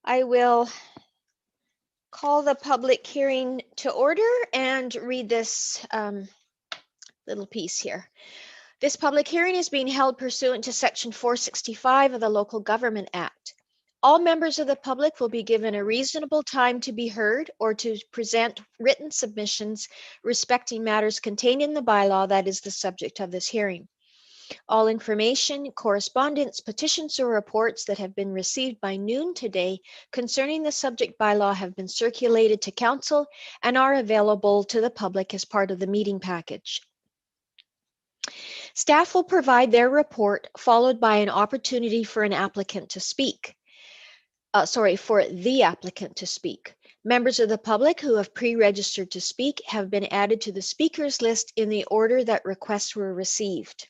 I will call the public hearing to order and read this little piece here. This public hearing is being held pursuant to Section 465 of the Local Government Act. All members of the public will be given a reasonable time to be heard or to present written submissions respecting matters contained in the bylaw that is the subject of this hearing. All information, correspondence, petitions, or reports that have been received by noon today concerning the subject bylaw have been circulated to Council and are available to the public as part of the meeting package. Staff will provide their report, followed by an opportunity for an applicant to speak. For the applicant to speak. Members of the public who have pre-registered to speak have been added to the speakers list in the order that requests were received.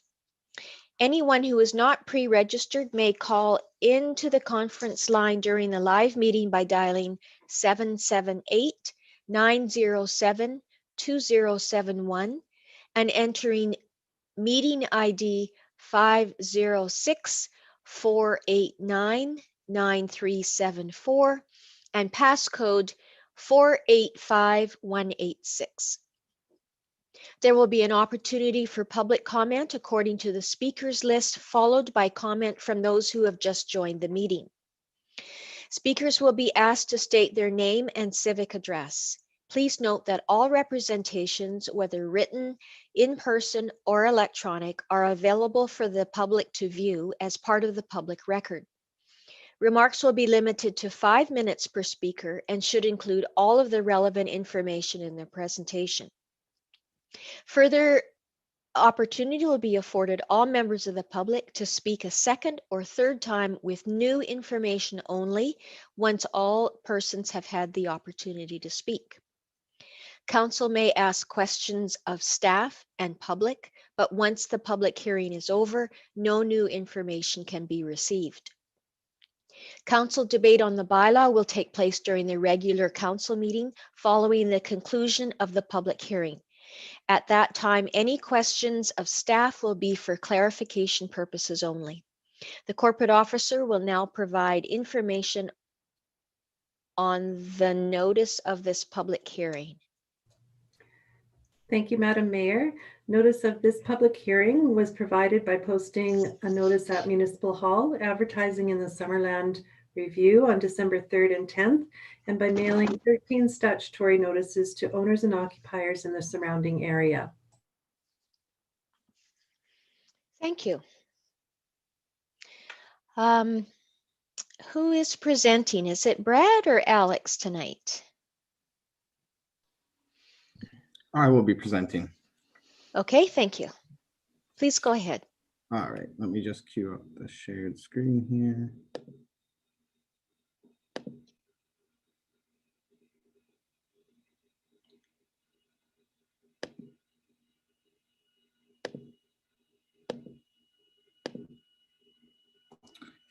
Anyone who is not pre-registered may call into the conference line during the live meeting by dialing 778-907-2071 and entering meeting ID 506-489-9374 and passcode 485186. There will be an opportunity for public comment according to the speakers list, followed by comment from those who have just joined the meeting. Speakers will be asked to state their name and civic address. Please note that all representations, whether written, in person, or electronic, are available for the public to view as part of the public record. Remarks will be limited to 5 minutes per speaker and should include all of the relevant information in their presentation. Further opportunity will be afforded all members of the public to speak a second or third time with new information only once all persons have had the opportunity to speak. Council may ask questions of staff and public, but once the public hearing is over, no new information can be received. Council debate on the bylaw will take place during the regular council meeting following the conclusion of the public hearing. At that time, any questions of staff will be for clarification purposes only. The corporate officer will now provide information on the notice of this public hearing. Thank you, Madam Mayor. Notice of this public hearing was provided by posting a notice at Municipal Hall, advertising in the Summerland Review on December 3rd and 10th, and by mailing 13 statutory notices to owners and occupiers in the surrounding area. Thank you. Who is presenting? Is it Brad or Alex tonight? I will be presenting. Okay, thank you. Please go ahead. All right, let me just queue up the shared screen here.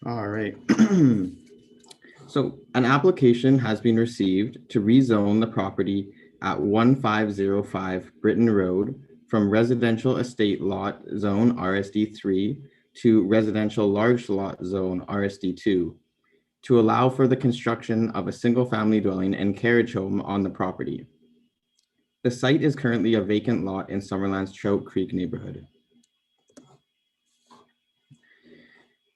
All right. So an application has been received to rezone the property at 1505 Britton Road from residential estate lot zone RSD3 to residential large lot zone RSD2 to allow for the construction of a single family dwelling and carriage home on the property. The site is currently a vacant lot in Summerland's Trout Creek neighborhood.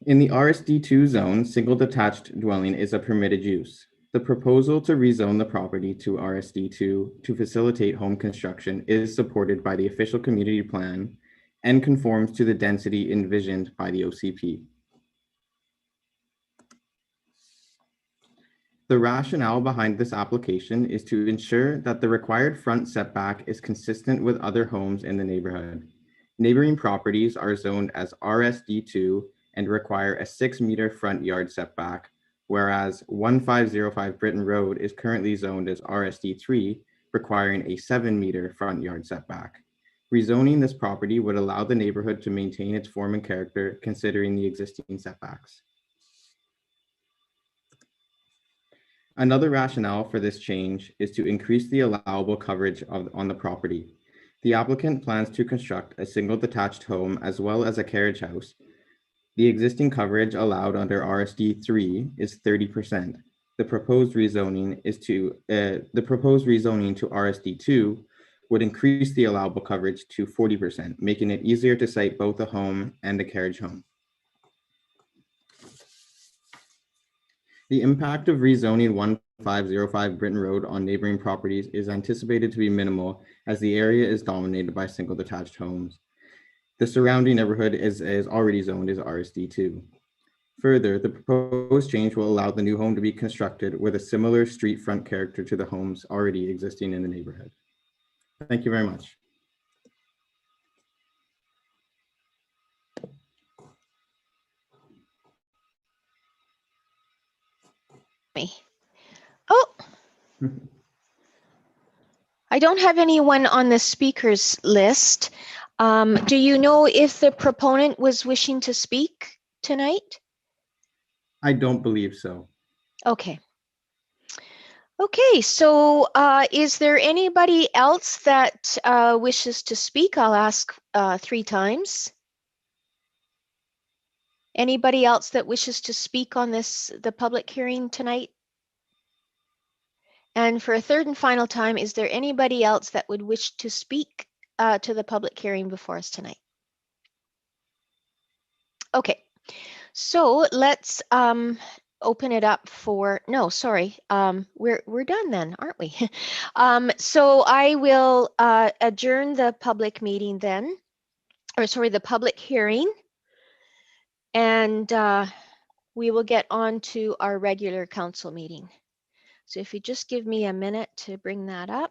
In the RSD2 zone, single detached dwelling is a permitted use. The proposal to rezone the property to RSD2 to facilitate home construction is supported by the official community plan and conforms to the density envisioned by the OCP. The rationale behind this application is to ensure that the required front setback is consistent with other homes in the neighborhood. Neighboring properties are zoned as RSD2 and require a 6-meter front yard setback, whereas 1505 Britton Road is currently zoned as RSD3, requiring a 7-meter front yard setback. Rezoning this property would allow the neighborhood to maintain its form and character considering the existing setbacks. Another rationale for this change is to increase the allowable coverage on the property. The applicant plans to construct a single detached home as well as a carriage house. The existing coverage allowed under RSD3 is 30%. The proposed rezoning to RSD2 would increase the allowable coverage to 40%, making it easier to site both a home and a carriage home. The impact of rezoning 1505 Britton Road on neighboring properties is anticipated to be minimal, as the area is dominated by single detached homes. The surrounding neighborhood is already zoned as RSD2. Further, the proposed change will allow the new home to be constructed with a similar street front character to the homes already existing in the neighborhood. Thank you very much. Me. Oh, I don't have anyone on the speakers list. Do you know if the proponent was wishing to speak tonight? I don't believe so. Okay. Okay, so is there anybody else that wishes to speak? I'll ask 3 times. Anybody else that wishes to speak on the public hearing tonight? And for a third and final time, is there anybody else that would wish to speak to the public hearing before us tonight? Okay, so let's open it up for, no, sorry, we're done then, aren't we? So I will adjourn the public meeting then, or sorry, the public hearing, and we will get on to our regular council meeting. So if you just give me a minute to bring that up.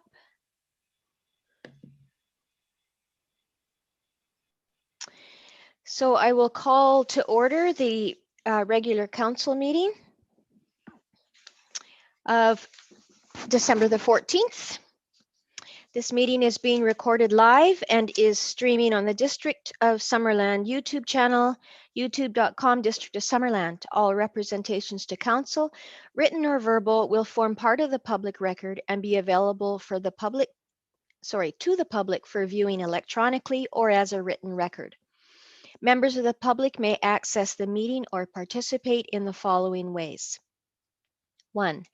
So I will call to order the regular council meeting of December the 14th. This meeting is being recorded live and is streaming on the District of Summerland YouTube channel, youtube.com District of Summerland. All representations to council, written or verbal, will form part of the public record and be available for the public, to the public for viewing electronically or as a written record. Members of the public may access the meeting or participate in the following ways. 1.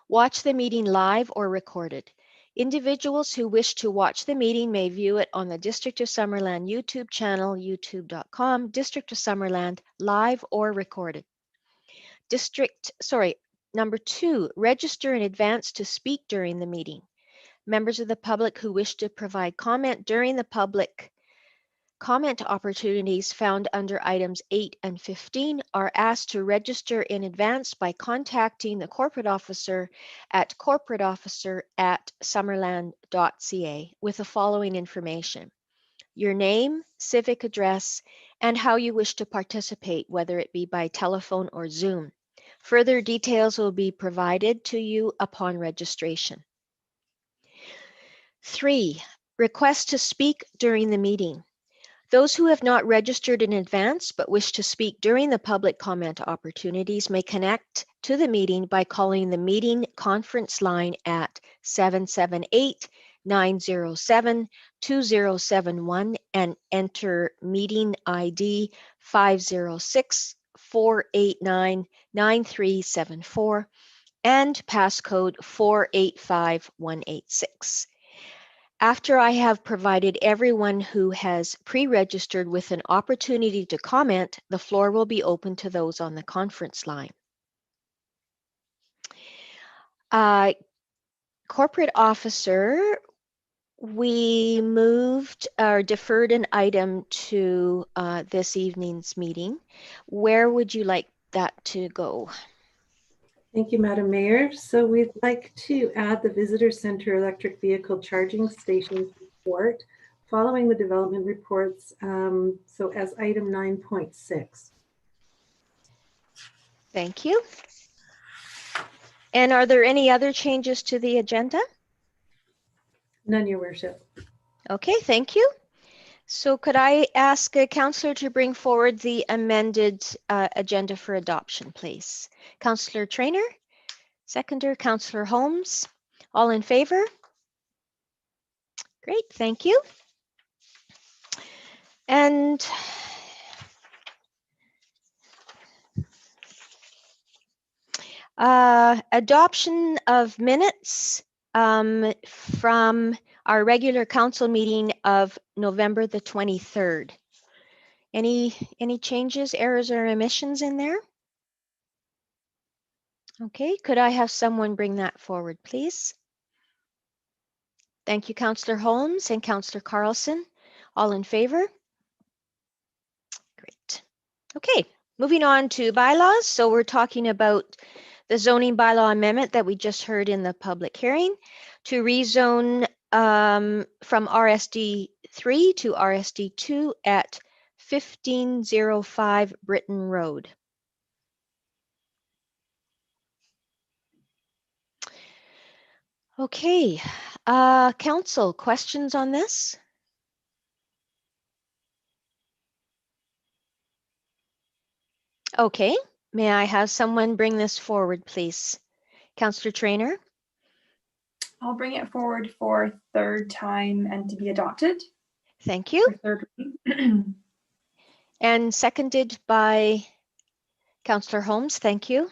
Watch the meeting live or recorded. Individuals who wish to watch the meeting may view it on the District of Summerland YouTube channel, youtube.com, District of Summerland, live or recorded. Number 2, register in advance to speak during the meeting. Members of the public who wish to provide comment during the public comment opportunities found under items 8 and 15 are asked to register in advance by contacting the corporate officer at corporateofficer@summerland.ca with the following information: your name, civic address, and how you wish to participate, whether it be by telephone or Zoom. Further details will be provided to you upon registration. 3. Request to speak during the meeting. Those who have not registered in advance but wish to speak during the public comment opportunities may connect to the meeting by calling the meeting conference line at 778-907-2071 and enter meeting ID 506-489-9374 and passcode 485186. After I have provided everyone who has pre-registered with an opportunity to comment, the floor will be open to those on the conference line. Corporate officer, we moved or deferred an item to this evening's meeting. Where would you like that to go? Thank you, Madam Mayor. So we'd like to add the Visitor Center electric vehicle charging stations report following the development reports, so as item 9.6. Thank you. And are there any other changes to the agenda? None, Your Worship. Okay, thank you. So could I ask a councillor to bring forward the amended agenda for adoption, please? Councillor Traynor, seconder, Councillor Holmes, all in favor? Great, thank you. And Adoption of minutes from our regular council meeting of November the 23rd. Any changes, errors, or omissions in there? Okay, could I have someone bring that forward, please? Thank you, Councillor Holmes and Councillor Carlson. All in favor? Great. Okay, moving on to bylaws. So we're talking about the zoning bylaw amendment that we just heard in the public hearing to rezone from RSD 3 to RSD 2 at 1505 Britton Road. Okay, council, questions on this? Okay, may I have someone bring this forward, please? Councillor Traynor? I'll bring it forward for third time and to be adopted. Thank you. For third reading. And seconded by Councillor Holmes. Thank you.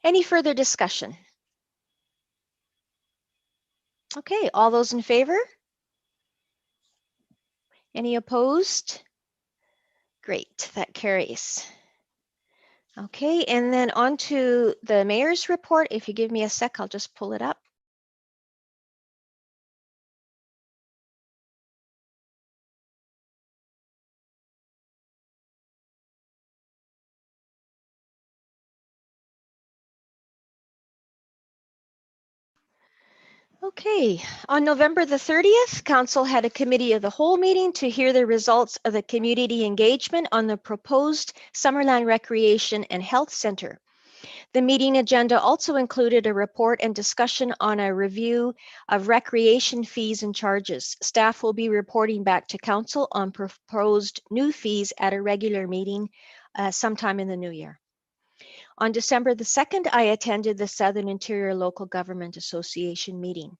Any further discussion? Okay, all those in favor? Any opposed? Great, that carries. Okay, and then on to the mayor's report. If you give me a sec, I'll just pull it up. Okay, on November the 30th, Council had a committee of the whole meeting to hear the results of the community engagement on the proposed Summerland Recreation and Health Centre. The meeting agenda also included a report and discussion on a review of recreation fees and charges. Staff will be reporting back to Council on proposed new fees at a regular meeting sometime in the new year. On December the 2nd, I attended the Southern Interior Local Government Association meeting.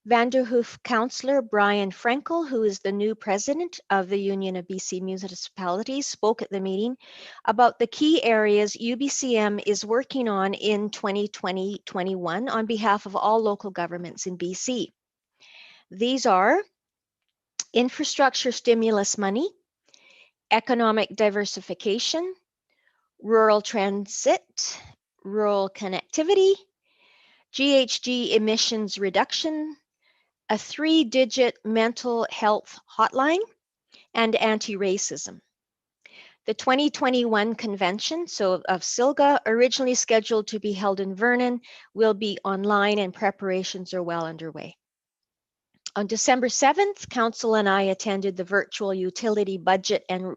Vanderhoof Councillor Brian Frankel, who is the new president of the Union of BC Municipalities, spoke at the meeting about the key areas UBCM is working on in 2020-21 on behalf of all local governments in BC. These are infrastructure stimulus money, economic diversification, rural transit, rural connectivity, GHG emissions reduction, a 3-digit mental health hotline, and anti-racism. The 2021 convention, so of SILGA, originally scheduled to be held in Vernon, will be online and preparations are well underway. On December 7th, Council and I attended the virtual utility budget and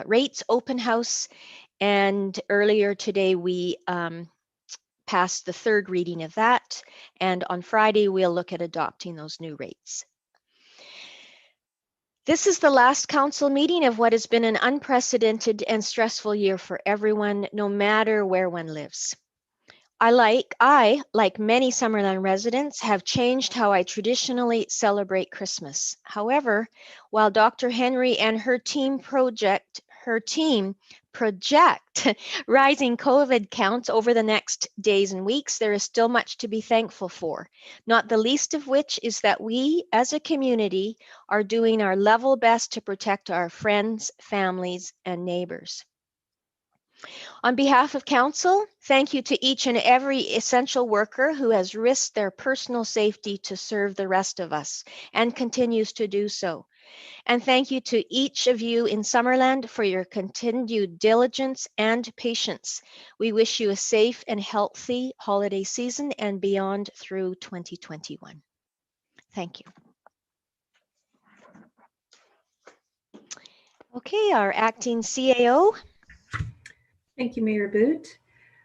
rates open house, and earlier today we passed the third reading of that, and on Friday we'll look at adopting those new rates. This is the last council meeting of what has been an unprecedented and stressful year for everyone, no matter where one lives. I, like many Summerland residents, have changed how I traditionally celebrate Christmas. However, while Dr. Henry and her team project rising COVID counts over the next days and weeks, there is still much to be thankful for, not the least of which is that we, as a community, are doing our level best to protect our friends, families, and neighbors. On behalf of Council, thank you to each and every essential worker who has risked their personal safety to serve the rest of us and continues to do so. And thank you to each of you in Summerland for your continued diligence and patience. We wish you a safe and healthy holiday season and beyond through 2021. Thank you. Okay, our acting CAO. Thank you, Mayor Boot.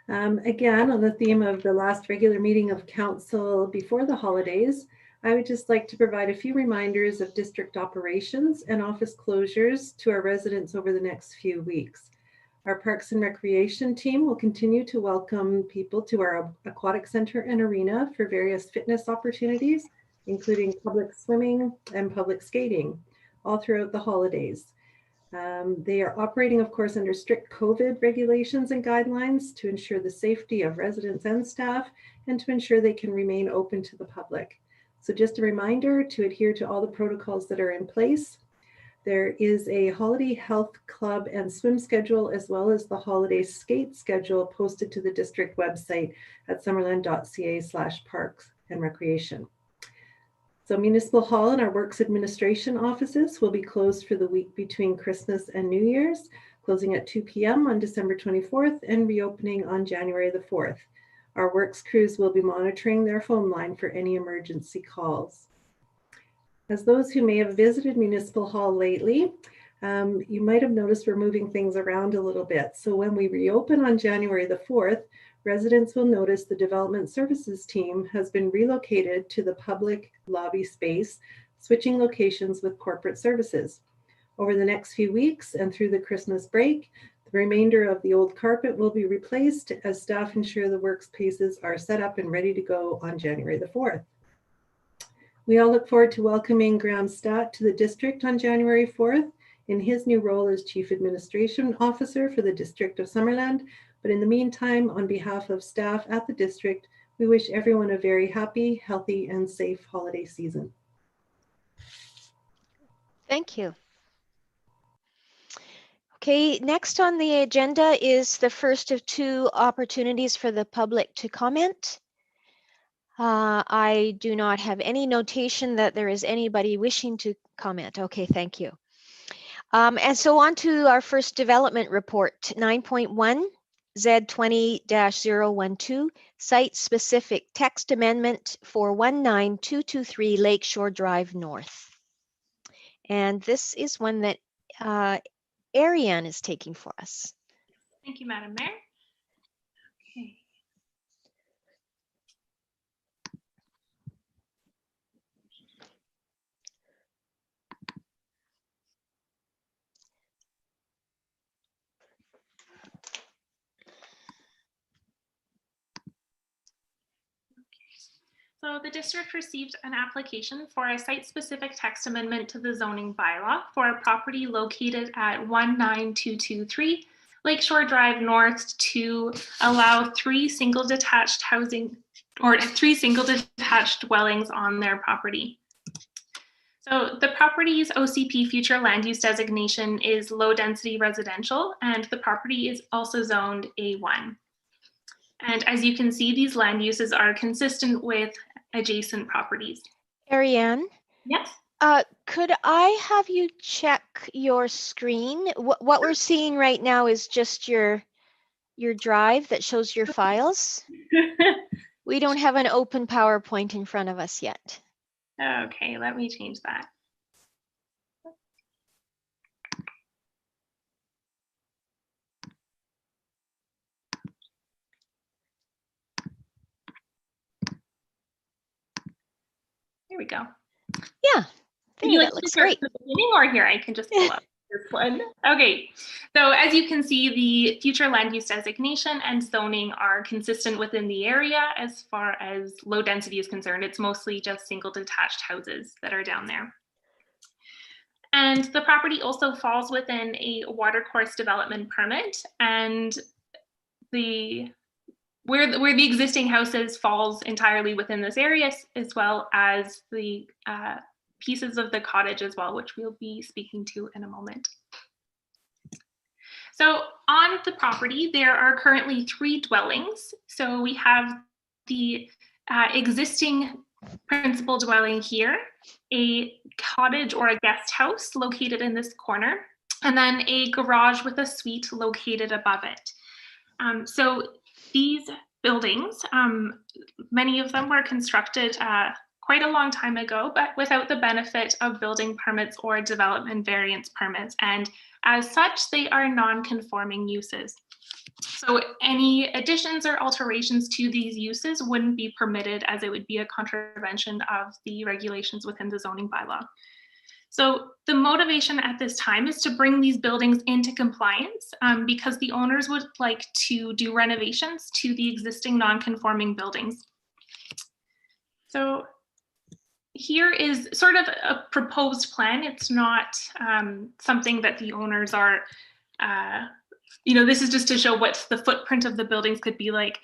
Again, on the theme of the last regular meeting of Council before the holidays, I would just like to provide a few reminders of district operations and office closures to our residents over the next few weeks. Our Parks and Recreation team will continue to welcome people to our aquatic center and arena for various fitness opportunities, including public swimming and public skating, all throughout the holidays. They are operating, of course, under strict COVID regulations and guidelines to ensure the safety of residents and staff and to ensure they can remain open to the public. So just a reminder to adhere to all the protocols that are in place. There is a holiday health club and swim schedule, as well as the holiday skate schedule posted to the district website at summerland.ca/parks and recreation. So Municipal Hall and our Works Administration offices will be closed for the week between Christmas and New Year's, closing at 2 p.m. on December 24th and reopening on January the 4th. Our Works crews will be monitoring their phone line for any emergency calls. As those who may have visited Municipal Hall lately, you might have noticed we're moving things around a little bit. So when we reopen on January the 4th, residents will notice the Development Services team has been relocated to the public lobby space, switching locations with corporate services. Over the next few weeks and through the Christmas break, the remainder of the old carpet will be replaced as staff ensure the workspaces are set up and ready to go on January the 4th. We all look forward to welcoming Graham Stott to the district on January 4th in his new role as Chief Administration Officer for the District of Summerland. But in the meantime, on behalf of staff at the district, we wish everyone a very happy, healthy, and safe holiday season. Thank you. Okay, next on the agenda is the first of two opportunities for the public to comment. I do not have any notation that there is anybody wishing to comment. Okay, thank you. And so on to our first development report, 9.1, Z20-012, site-specific text amendment for 19223 Lakeshore Drive North. And this is one that Ariane is taking for us. Thank you, Madam Mayor. Okay. So the district received an application for a site-specific text amendment to the zoning bylaw for a property located at 19223 Lakeshore Drive North to allow three single detached dwellings on their property. So the property's OCP future land use designation is low density residential, and the property is also zoned A1. And as you can see, these land uses are consistent with adjacent properties. Ariane? Yes. Could I have you check your screen? What we're seeing right now is just your drive that shows your files. We don't have an open PowerPoint in front of us yet. Okay, let me change that. Here we go. Yeah, there, that looks great. At the beginning or here, I can just pull up this one. Okay, so as you can see, the future land use designation and zoning are consistent within the area as far as low density is concerned. It's mostly just single detached houses that are down there. And the property also falls within a watercourse development permit, and where the existing houses falls entirely within this area, as well as the pieces of the cottage as well, which we'll be speaking to in a moment. So on the property, there are currently three dwellings. So we have the existing principal dwelling here, a cottage or a guest house located in this corner, and then a garage with a suite located above it. So these buildings, many of them were constructed quite a long time ago, but without the benefit of building permits or development variance permits. And as such, they are non-conforming uses. So any additions or alterations to these uses wouldn't be permitted, as it would be a contravention of the regulations within the zoning bylaw. So the motivation at this time is to bring these buildings into compliance because the owners would like to do renovations to the existing non-conforming buildings. So here is sort of a proposed plan. It's not something that the owners are, this is just to show what the footprint of the buildings could be like,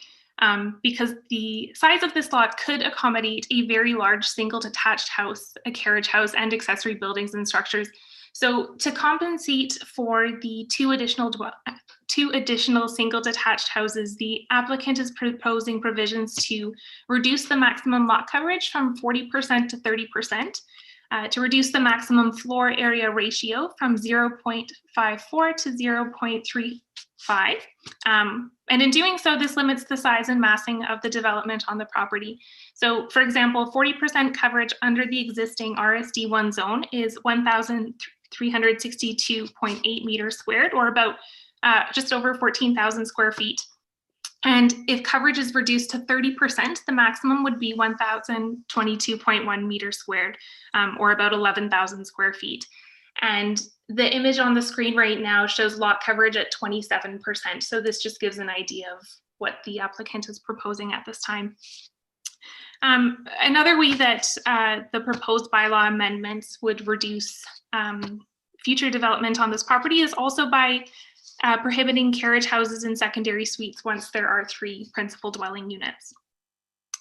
because the size of this lot could accommodate a very large single detached house, a carriage house, and accessory buildings and structures. So to compensate for the two additional single detached houses, the applicant is proposing provisions to reduce the maximum lot coverage from 40% to 30%, to reduce the maximum floor area ratio from 0.54 to 0.35. And in doing so, this limits the size and massing of the development on the property. So for example, 40% coverage under the existing RSD1 zone is 1,362.8 meters squared, or about just over 14,000 square feet. And if coverage is reduced to 30%, the maximum would be 1,022.1 meters squared, or about 11,000 square feet. And the image on the screen right now shows lot coverage at 27%. So this just gives an idea of what the applicant is proposing at this time. Another way that the proposed bylaw amendments would reduce future development on this property is also by prohibiting carriage houses and secondary suites once there are 3 principal dwelling units.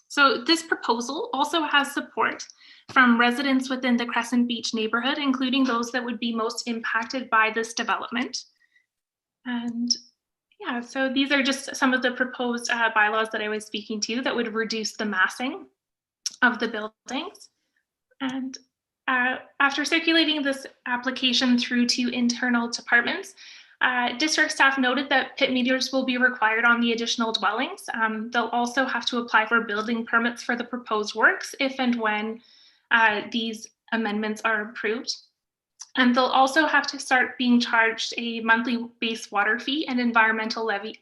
So this proposal also has support from residents within the Crescent Beach neighborhood, including those that would be most impacted by this development. And yeah, so these are just some of the proposed bylaws that I was speaking to that would reduce the massing of the buildings. And after circulating this application through to internal departments, district staff noted that pit meters will be required on the additional dwellings. They'll also have to apply for building permits for the proposed works if and when these amendments are approved. And they'll also have to start being charged a monthly base water fee and environmental levy,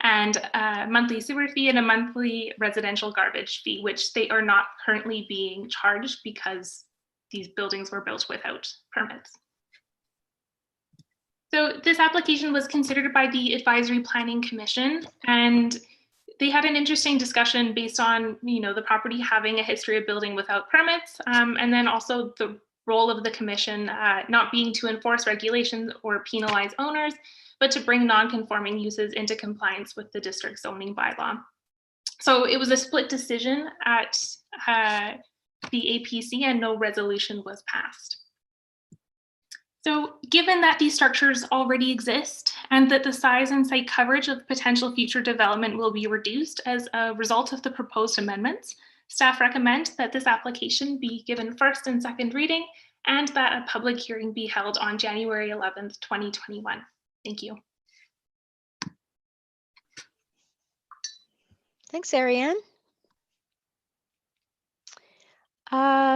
and a monthly sewer fee and a monthly residential garbage fee, which they are not currently being charged because these buildings were built without permits. So this application was considered by the Advisory Planning Commission, and they had an interesting discussion based on, the property having a history of building without permits, and then also the role of the commission not being to enforce regulations or penalize owners, but to bring non-conforming uses into compliance with the district zoning bylaw. So it was a split decision at the APC, and no resolution was passed. So given that these structures already exist and that the size and site coverage of potential future development will be reduced as a result of the proposed amendments, staff recommend that this application be given first and second reading and that a public hearing be held on January 11th, 2021. Thank you. Thanks, Ariane.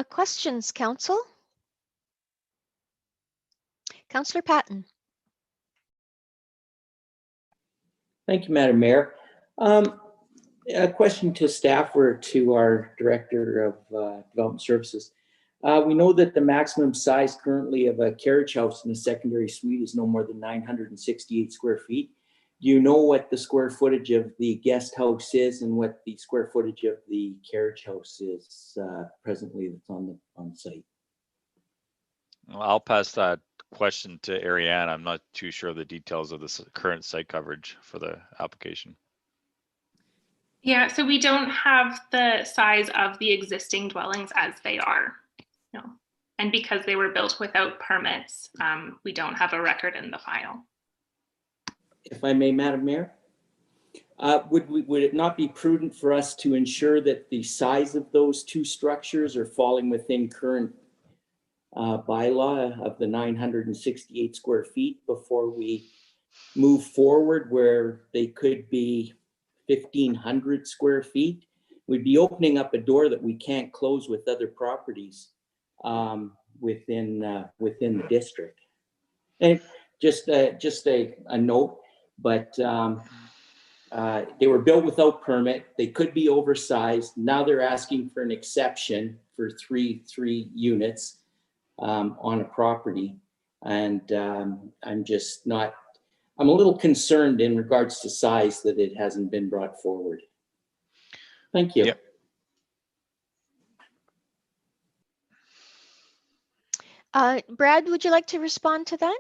Questions, Council? Councillor Patton. Thank you, Madam Mayor. A question to staff or to our Director of Development Services. We know that the maximum size currently of a carriage house in a secondary suite is no more than 968 square feet. Do you know what the square footage of the guest house is and what the square footage of the carriage house is presently that's on site? Well, I'll pass that question to Ariane. I'm not too sure of the details of the current site coverage for the application. Yeah, so we don't have the size of the existing dwellings as they are. No. And because they were built without permits, we don't have a record in the file. If I may, Madam Mayor, would it not be prudent for us to ensure that the size of those 2 structures are falling within current bylaw of the 968 square feet before we move forward where they could be 1,500 square feet? We'd be opening up a door that we can't close with other properties within the district. And just a note, but they were built without permit. They could be oversized. Now they're asking for an exception for three units on a property, and I'm a little concerned in regards to size that it hasn't been brought forward. Thank you. Yep. Brad, would you like to respond to that?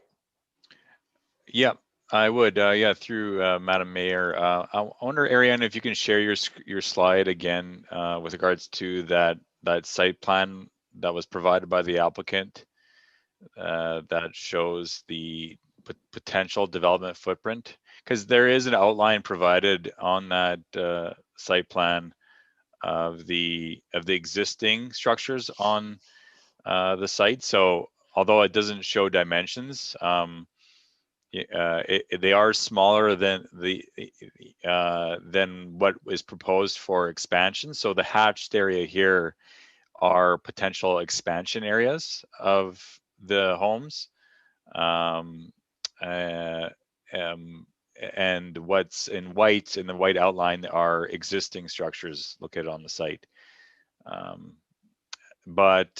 Yeah, I would. Yeah, through Madam Mayor. I wonder, Ariane, if you can share your slide again with regards to that site plan that was provided by the applicant that shows the potential development footprint, because there is an outline provided on that site plan of the existing structures on the site. So although it doesn't show dimensions, they are smaller than what is proposed for expansion. So the hatched area here are potential expansion areas of the homes. Um, uh, and what's in the white outline are existing structures located on the site. But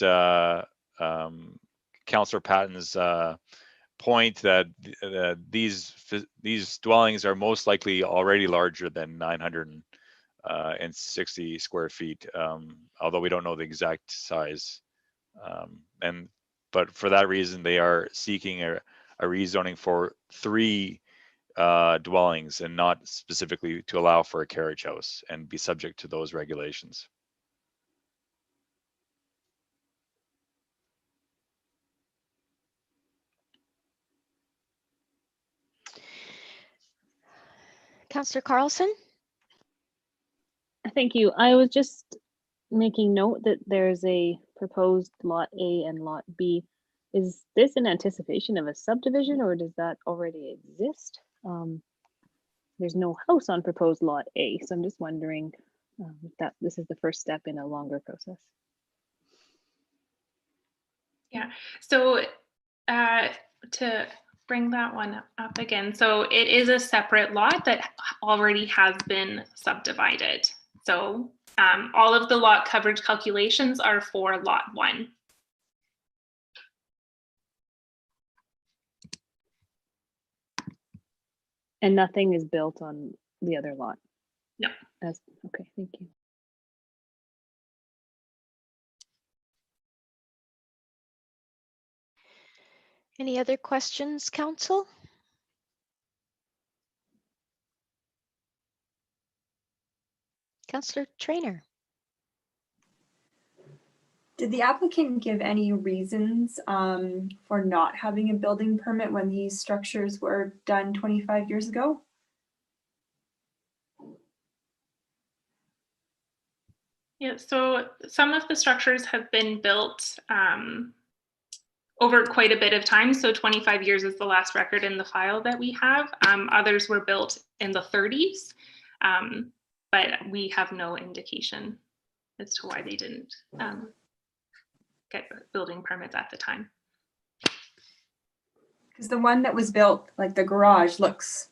Councillor Patton's point that these dwellings are most likely already larger than 960 square feet, although we don't know the exact size. But for that reason, they are seeking a rezoning for 3 dwellings and not specifically to allow for a carriage house and be subject to those regulations. Councillor Carlson? Thank you. I was just making note that there's a proposed lot A and lot B. Is this in anticipation of a subdivision or does that already exist? There's no house on proposed lot A, so I'm just wondering if this is the first step in a longer process. Yeah, so to bring that one up again, so it is a separate lot that already has been subdivided. So all of the lot coverage calculations are for lot 1. And nothing is built on the other lot? No. Okay, thank you. Any other questions, Council? Councillor Traynor. Did the applicant give any reasons for not having a building permit when these structures were done 25 years ago? Yeah, so some of the structures have been built over quite a bit of time. So 25 years is the last record in the file that we have. Others were built in the 30s, but we have no indication as to why they didn't get building permits at the time. Because the one that was built, like the garage, looks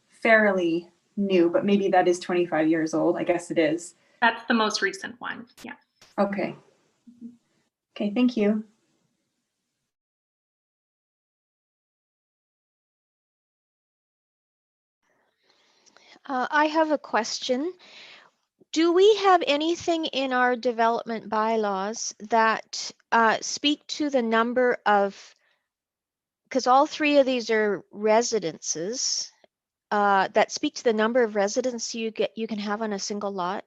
fairly new, but maybe that is 25 years old. I guess it is. That's the most recent one, yeah. Okay. Okay, thank you. I have a question. Do we have anything in our development bylaws that speak to the number of, because all 3 of these are residences, that speak to the number of residents you can have on a single lot?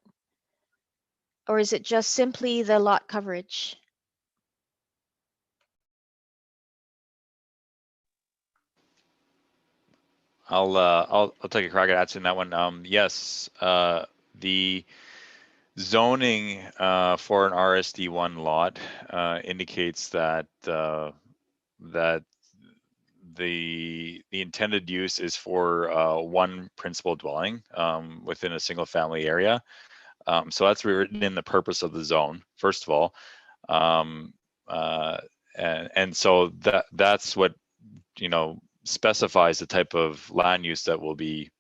Or is it just simply the lot coverage? I'll take a crack at answering that one. Yes, the zoning for an RSD1 lot indicates that that the intended use is for 1 principal dwelling within a single family area. So that's written in the purpose of the zone, first of all. And so that's what, specifies the type of land use that will be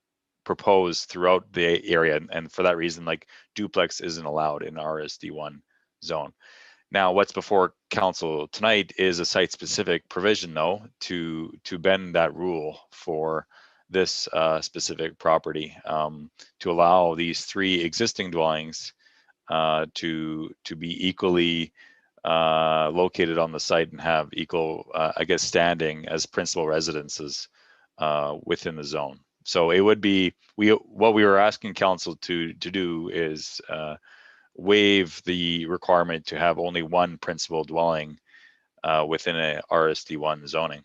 proposed throughout the area. And for that reason, like duplex isn't allowed in RSD1 zone. Now, what's before council tonight is a site-specific provision, though, to bend that rule for this specific property, to allow these 3 existing dwellings to be equally located on the site and have equal, I guess, standing as principal residences within the zone. So it would be, what we were asking council to do is waive the requirement to have only one principal dwelling within a RSD1 zoning.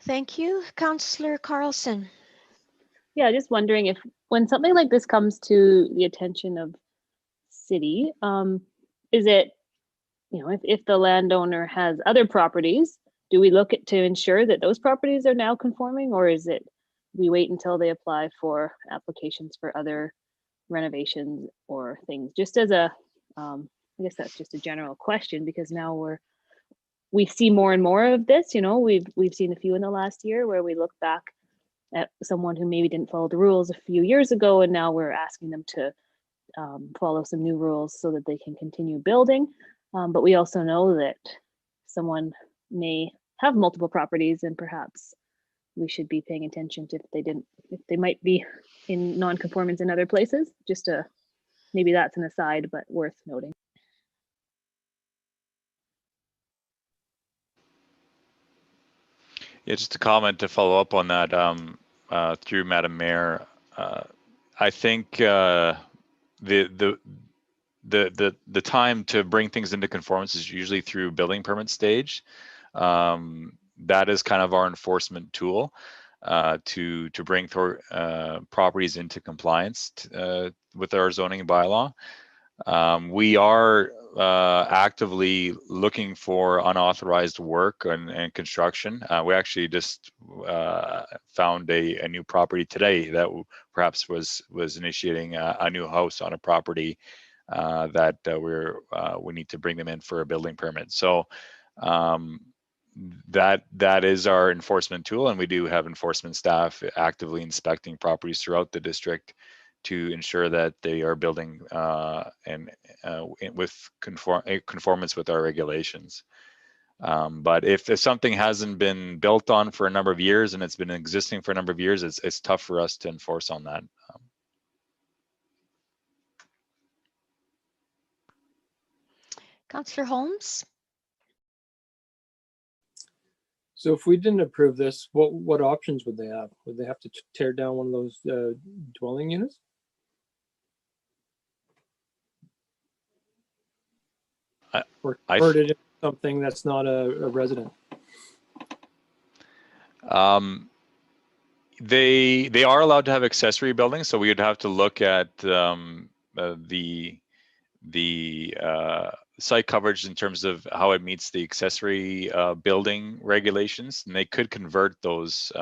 Thank you. Councillor Carlson. Yeah, just wondering if when something like this comes to the attention of city, is it, you know, if the landowner has other properties, do we look at to ensure that those properties are now conforming, or is it we wait until they apply for applications for other renovations or things? Just as a, I guess that's just a general question, because now we see more and more of this. You know, we've seen a few in the last year where we look back at someone who maybe didn't follow the rules a few years ago, and now we're asking them to follow some new rules so that they can continue building. But we also know that someone may have multiple properties, and perhaps we should be paying attention to if they might be in non-conformance in other places. Just maybe that's an aside, but worth noting. Yeah, just a comment to follow up on that through Madam Mayor. I think the time to bring things into conformance is usually through building permit stage. That is kind of our enforcement tool to bring properties into compliance with our zoning bylaw. We are actively looking for unauthorized work and construction. We actually just found a new property today that perhaps was initiating a new house on a property that we need to bring them in for a building permit. So that is our enforcement tool, and we do have enforcement staff actively inspecting properties throughout the district to ensure that they are building with conformance with our regulations. But if something hasn't been built on for a number of years and it's been existing for a number of years, it's tough for us to enforce on that. Councillor Holmes. So if we didn't approve this, what options would they have? Would they have to tear down one of those dwelling units? Or convert it into something that's not a resident? They are allowed to have accessory buildings, so we would have to look at the site coverage in terms of how it meets the accessory building regulations, and they could convert those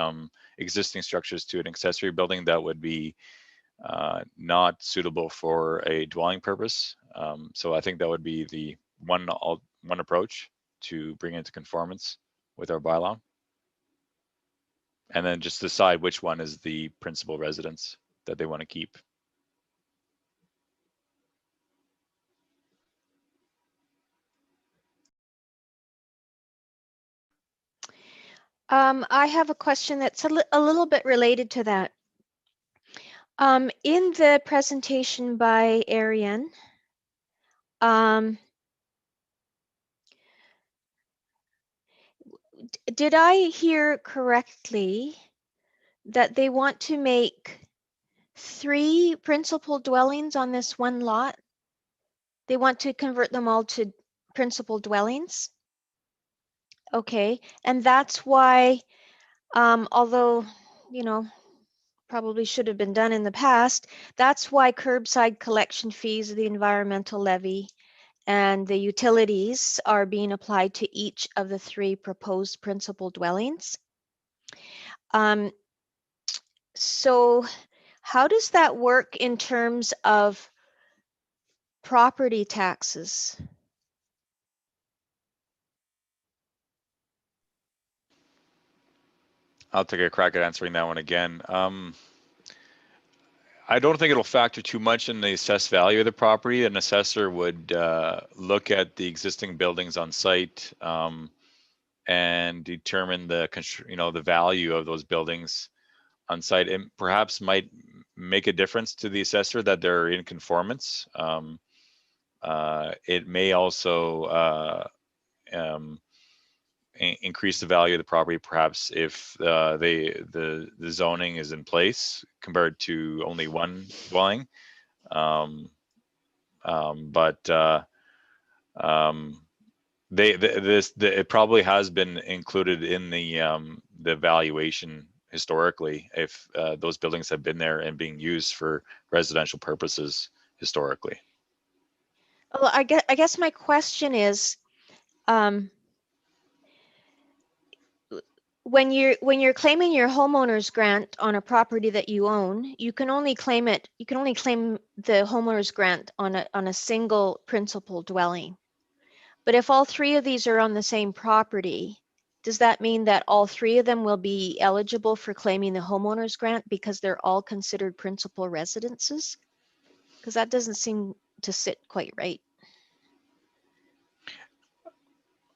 existing structures to an accessory building that would be not suitable for a dwelling purpose. So I think that would be the one approach to bring into conformance with our bylaw, and then just decide which one is the principal residence that they want to keep. I have a question that's a little bit related to that. In the presentation by Ariane, did I hear correctly that they want to make 3 principal dwellings on this one lot? They want to convert them all to principal dwellings? Okay, and that's why, although, you know, probably should have been done in the past, that's why curbside collection fees, the environmental levy, and the utilities are being applied to each of the 3 proposed principal dwellings. So how does that work in terms of property taxes? I'll take a crack at answering that one again. I don't think it'll factor too much in the assessed value of the property. An assessor would look at the existing buildings on site and determine the value of those buildings on site, and perhaps might make a difference to the assessor that they're in conformance. It may also increase the value of the property, perhaps if the zoning is in place compared to only one dwelling. It probably has been included in the valuation historically, if those buildings have been there and being used for residential purposes historically. Well, I guess my question is, when you're claiming your homeowner's grant on a property that you own, you can only claim the homeowner's grant on a single principal dwelling. But if all three of these are on the same property, does that mean that all three of them will be eligible for claiming the homeowner's grant because they're all considered principal residences? Because that doesn't seem to sit quite right.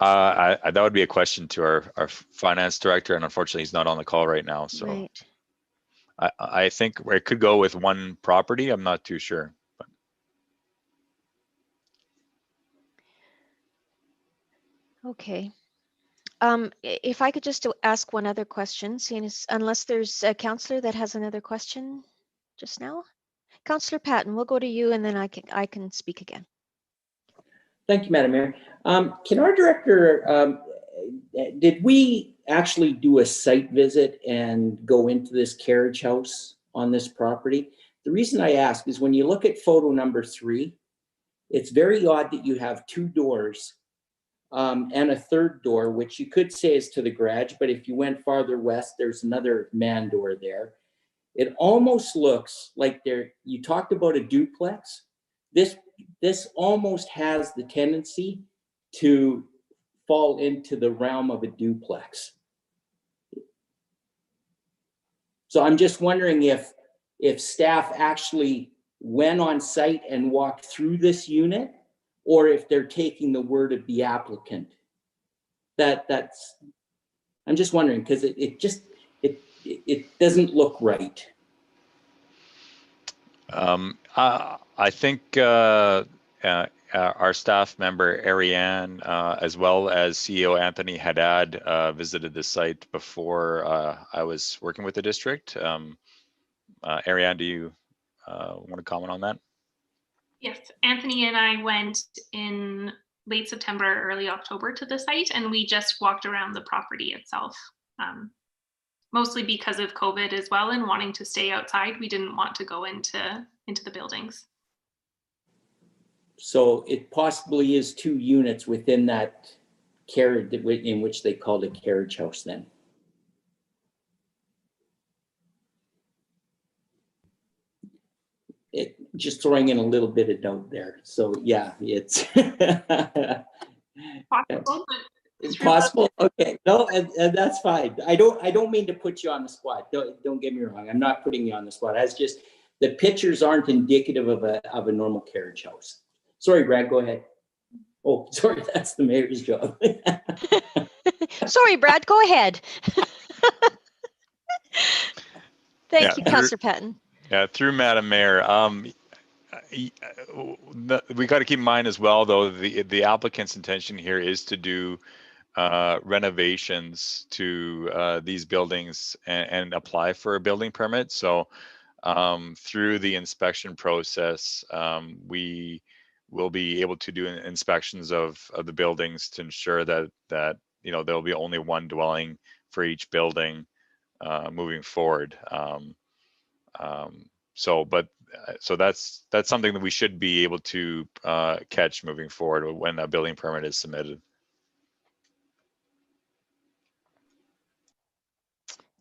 That would be a question to our finance director, and unfortunately he's not on the call right now. So Right. I think it could go with one property. I'm not too sure. But. Okay. If I could just ask one other question, seeing as, unless there's a counselor that has another question just now. Councillor Patton, we'll go to you and then I can speak again. Thank you, Madam Mayor. Can our director, did we actually do a site visit and go into this carriage house on this property? The reason I ask is when you look at photo number 3, it's very odd that you have 2 doors and a third door, which you could say is to the garage, but if you went farther west, there's another man door there. It almost looks like you talked about a duplex. This almost has the tendency to fall into the realm of a duplex. So I'm just wondering if staff actually went on site and walked through this unit, or if they're taking the word of the applicant. I'm just wondering, because it doesn't look right. I think our staff member Ariane, as well as CEO Anthony Haddad, visited the site before I was working with the district. Ariane, do you want to comment on that? Yes, Anthony and I went in late September, early October to the site, and we just walked around the property itself. Mostly because of COVID as well, and wanting to stay outside. We didn't want to go into the buildings. So it possibly is 2 units within that carriage, in which they called a carriage house then. Just throwing in a little bit of doubt there. So yeah, it's Possible, but it's possible. Okay, no, and that's fine. I don't mean to put you on the spot. Don't get me wrong. I'm not putting you on the spot. That's just the pictures aren't indicative of a normal carriage house. Sorry, Brad. Go ahead. Oh, sorry. That's the mayor's job. Sorry, Brad. Go ahead. Thank you, Councillor Patton. Yeah, through Madam Mayor. We got to keep in mind as well, though, the applicant's intention here is to do renovations to these buildings and apply for a building permit. So through the inspection process, we will be able to do inspections of the buildings to ensure that there'll be only one dwelling for each building moving forward. So that's something that we should be able to catch moving forward when a building permit is submitted.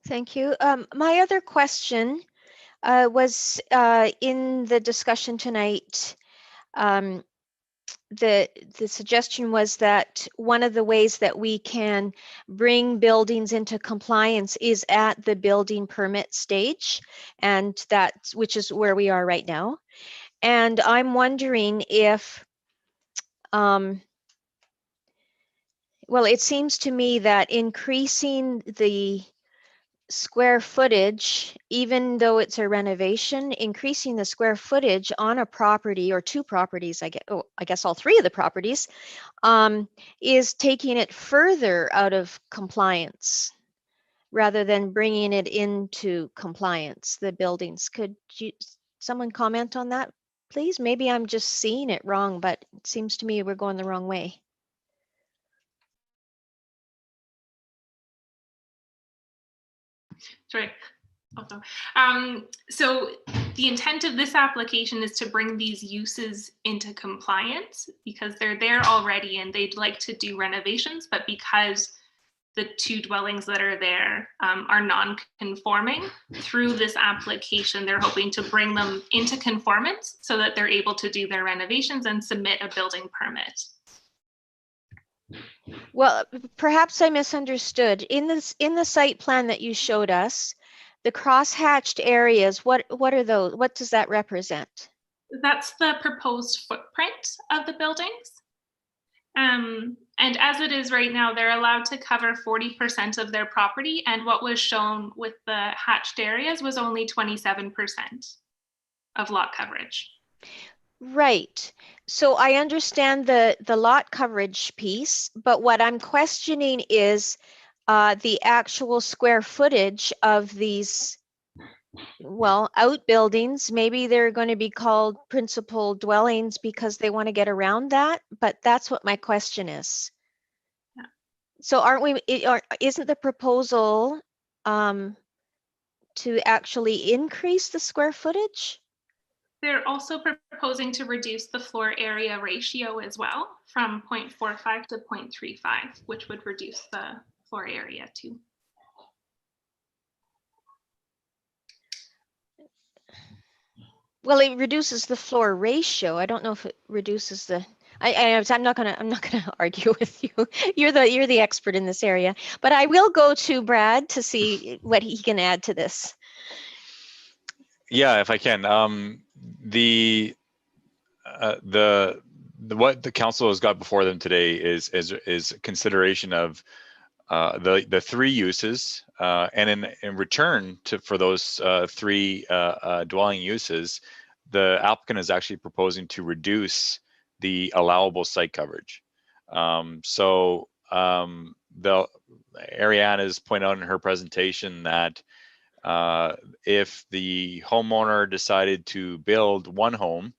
Thank you. My other question was in the discussion tonight. The suggestion was that one of the ways that we can bring buildings into compliance is at the building permit stage, and which is where we are right now. And I'm wondering if, well, it seems to me that increasing the square footage, even though it's a renovation, increasing the square footage on a property or two properties, I guess all three of the properties, is taking it further out of compliance rather than bringing it into compliance, the buildings. Could someone comment on that, please? Maybe I'm just seeing it wrong, but it seems to me we're going the wrong way. Sorry. Also, so the intent of this application is to bring these uses into compliance because they're there already and they'd like to do renovations, but because the two dwellings that are there are non-conforming, through this application, they're hoping to bring them into conformance so that they're able to do their renovations and submit a building permit. Well, perhaps I misunderstood. In the site plan that you showed us, the cross-hatched areas, what are those? What does that represent? That's the proposed footprint of the buildings. And as it is right now, they're allowed to cover 40% of their property. And what was shown with the hatched areas was only 27% of lot coverage. Right. So I understand the lot coverage piece, but what I'm questioning is the actual square footage of these, well, outbuildings. Maybe they're going to be called principal dwellings because they want to get around that, but that's what my question is. Yeah. So isn't the proposal to actually increase the square footage? They're also proposing to reduce the floor area ratio as well from 0.45 to 0.35, which would reduce the floor area too. Well, it reduces the floor ratio. I don't know if it reduces the. I'm not gonna argue with you. You're the expert in this area, but I will go to Brad to see what he can add to this. Yeah, if I can. What the council has got before them today is consideration of the three uses, and in return for those three dwelling uses, the applicant is actually proposing to reduce the allowable site coverage. Ariane has pointed out in her presentation that if the homeowner decided to build one home,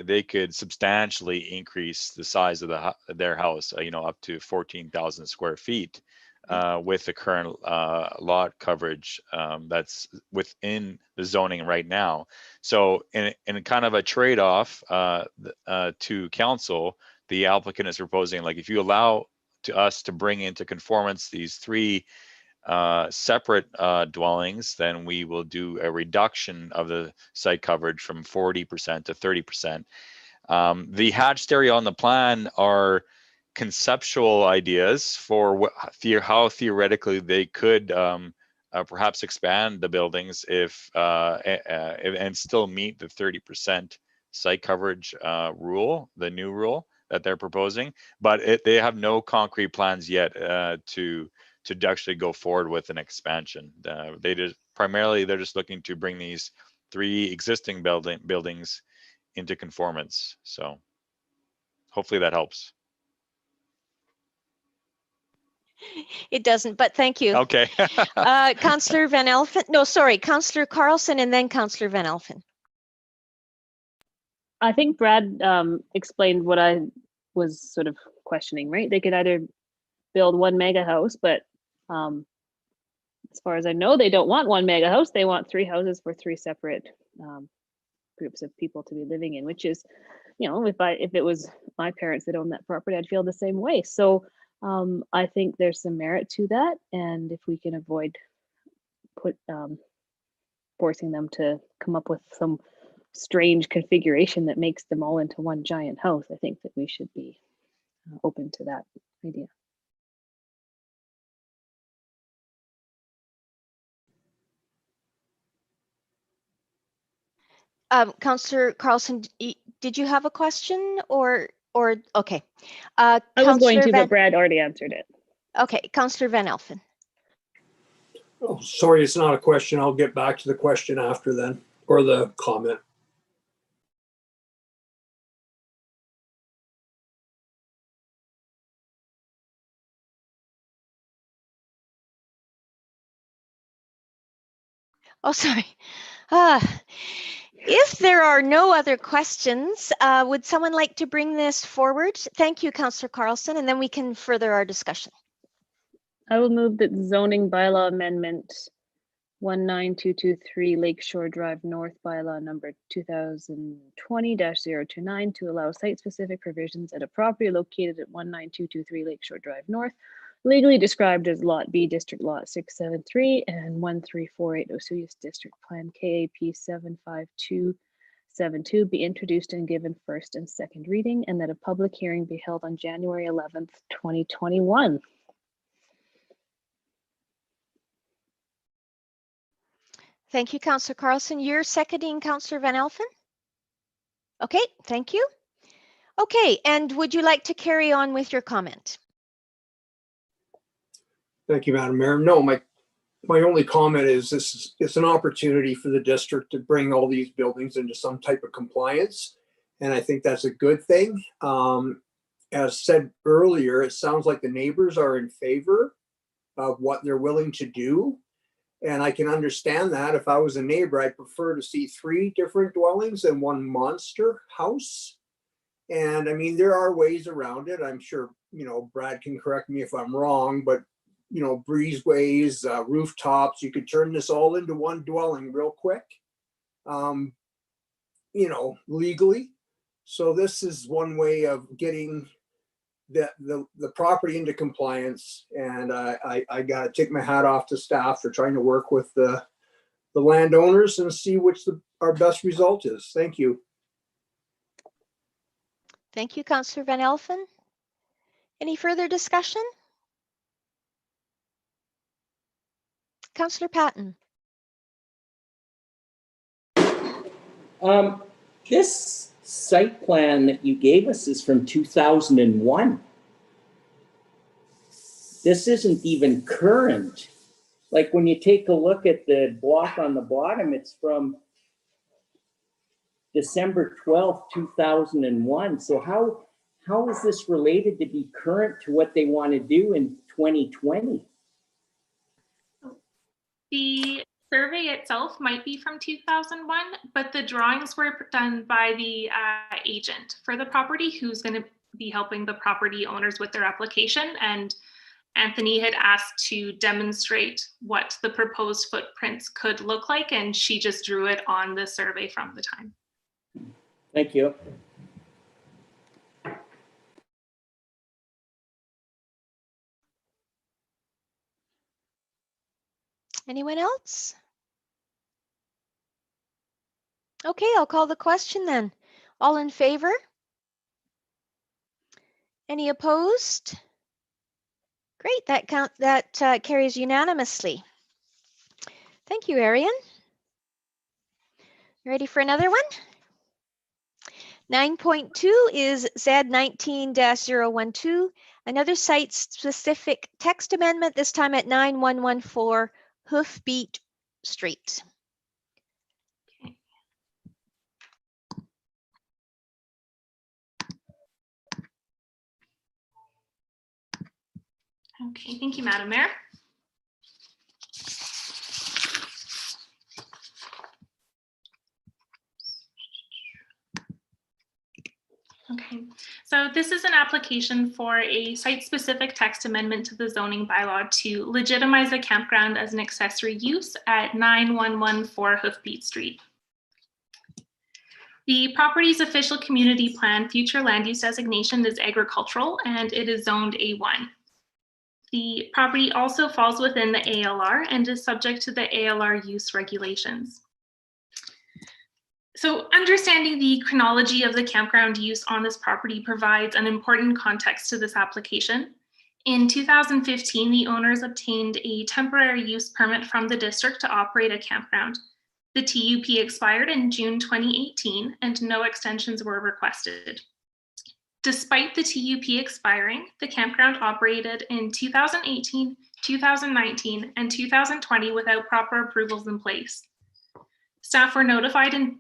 they could substantially increase the size of their house, up to 14,000 square feet with the current lot coverage that's within the zoning right now. So in kind of a trade-off to council, the applicant is proposing, like, if you allow us to bring into conformance these three separate dwellings, then we will do a reduction of the site coverage from 40% to 30%. The hatched area on the plan are conceptual ideas for how theoretically they could perhaps expand the buildings if and still meet the 30% site coverage rule, the new rule that they're proposing. But they have no concrete plans yet to actually go forward with an expansion. They're just looking to bring these three existing buildings into conformance. So hopefully that helps. It doesn't, but thank you. Okay. Councillor Van Elfen. No, sorry, Councillor Carlson and then Councillor Van Elfen. I think Brad explained what I was sort of questioning, right? They could either build one mega house, but as far as I know, they don't want one mega house. They want three houses for three separate groups of people to be living in, which is, if it was my parents that owned that property, I'd feel the same way. So I think there's some merit to that. And if we can avoid forcing them to come up with some strange configuration that makes them all into one giant house, I think that we should be open to that idea. Councillor Carlson, did you have a question or okay? I was going to, but Brad already answered it. Okay, Councillor Van Elfen. Oh, sorry, it's not a question. I'll get back to the question after then, or the comment. Oh, sorry. If there are no other questions, would someone like to bring this forward? Thank you, Councillor Carlson, and then we can further our discussion. I will move that zoning bylaw amendment 19223 Lakeshore Drive North bylaw number 2020-029 to allow site-specific provisions at a property located at 19223 Lakeshore Drive North, legally described as Lot B, District Lot 673 and 1348 Osoyoos District Plan KAP 75272 be introduced and given first and second reading, and that a public hearing be held on January 11th, 2021. Thank you, Councillor Carlson. You're seconding Councillor Van Elfen? Okay, thank you. Okay, and would you like to carry on with your comment? Thank you, Madam Mayor. No, my only comment is it's an opportunity for the district to bring all these buildings into some type of compliance. And I think that's a good thing. As said earlier, it sounds like the neighbors are in favor of what they're willing to do. And I can understand that. If I was a neighbor, I'd prefer to see 3 different dwellings than one monster house. And I mean, there are ways around it. I'm sure, you know, Brad can correct me if I'm wrong, but, you know, breezeways, rooftops, you could turn this all into one dwelling real quick, you know, legally. So this is one way of getting the property into compliance, and I gotta take my hat off to staff for trying to work with the landowners and see which our best result is. Thank you. Thank you, Councillor Van Elfen. Any further discussion? Councillor Patton. This site plan that you gave us is from 2001. This isn't even current. Like when you take a look at the block on the bottom, it's from December 12th, 2001. So how is this related to be current to what they want to do in 2020? The survey itself might be from 2001, but the drawings were done by the agent for the property who's going to be helping the property owners with their application. And Anthony had asked to demonstrate what the proposed footprints could look like, and she just drew it on the survey from the time. Thank you. Anyone else? Okay, I'll call the question then. All in favor? Any opposed? Great, that carries unanimously. Thank you, Arian. Ready for another one? 9.2 is Z19-012, another site-specific text amendment, this time at 9114 Hoofbeat Street. Okay, thank you, Madam Mayor. Okay, so this is an application for a site-specific text amendment to the zoning bylaw to legitimize a campground as an accessory use at 9114 Hoofbeat Street. The property's official community plan future land use designation is agricultural, and it is zoned A1. The property also falls within the ALR and is subject to the ALR use regulations. So understanding the chronology of the campground use on this property provides an important context to this application. In 2015, the owners obtained a temporary use permit from the district to operate a campground. The TUP expired in June 2018 and no extensions were requested. Despite the TUP expiring, the campground operated in 2018, 2019, and 2020 without proper approvals in place. Staff were notified in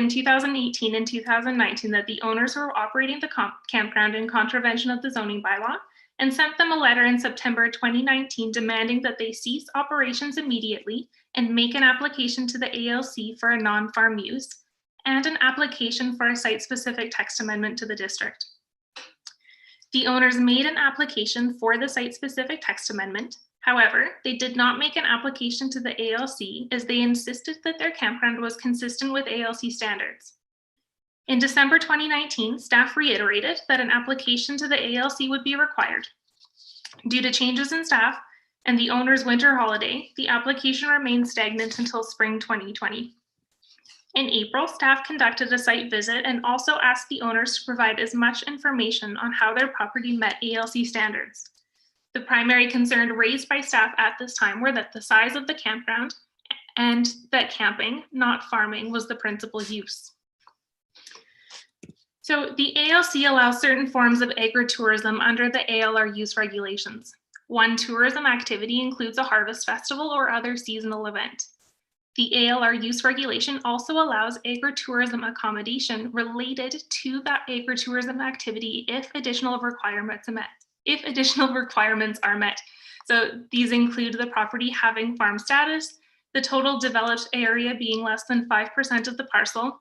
2018 and 2019 that the owners were operating the campground in contravention of the zoning bylaw, and sent them a letter in September 2019 demanding that they cease operations immediately and make an application to the ALC for a non-farm use, and an application for a site-specific text amendment to the district. The owners made an application for the site-specific text amendment. However, they did not make an application to the ALC as they insisted that their campground was consistent with ALC standards. In December 2019, staff reiterated that an application to the ALC would be required. Due to changes in staff and the owner's winter holiday, the application remained stagnant until spring 2020. In April, staff conducted a site visit and also asked the owners to provide as much information on how their property met ALC standards. The primary concern raised by staff at this time were that the size of the campground and that camping, not farming, was the principal use. So the ALC allows certain forms of agritourism under the ALR use regulations. One tourism activity includes a harvest festival or other seasonal event. The ALR use regulation also allows agritourism accommodation related to that agritourism activity if additional requirements are met. So these include the property having farm status, the total developed area being less than 5% of the parcel,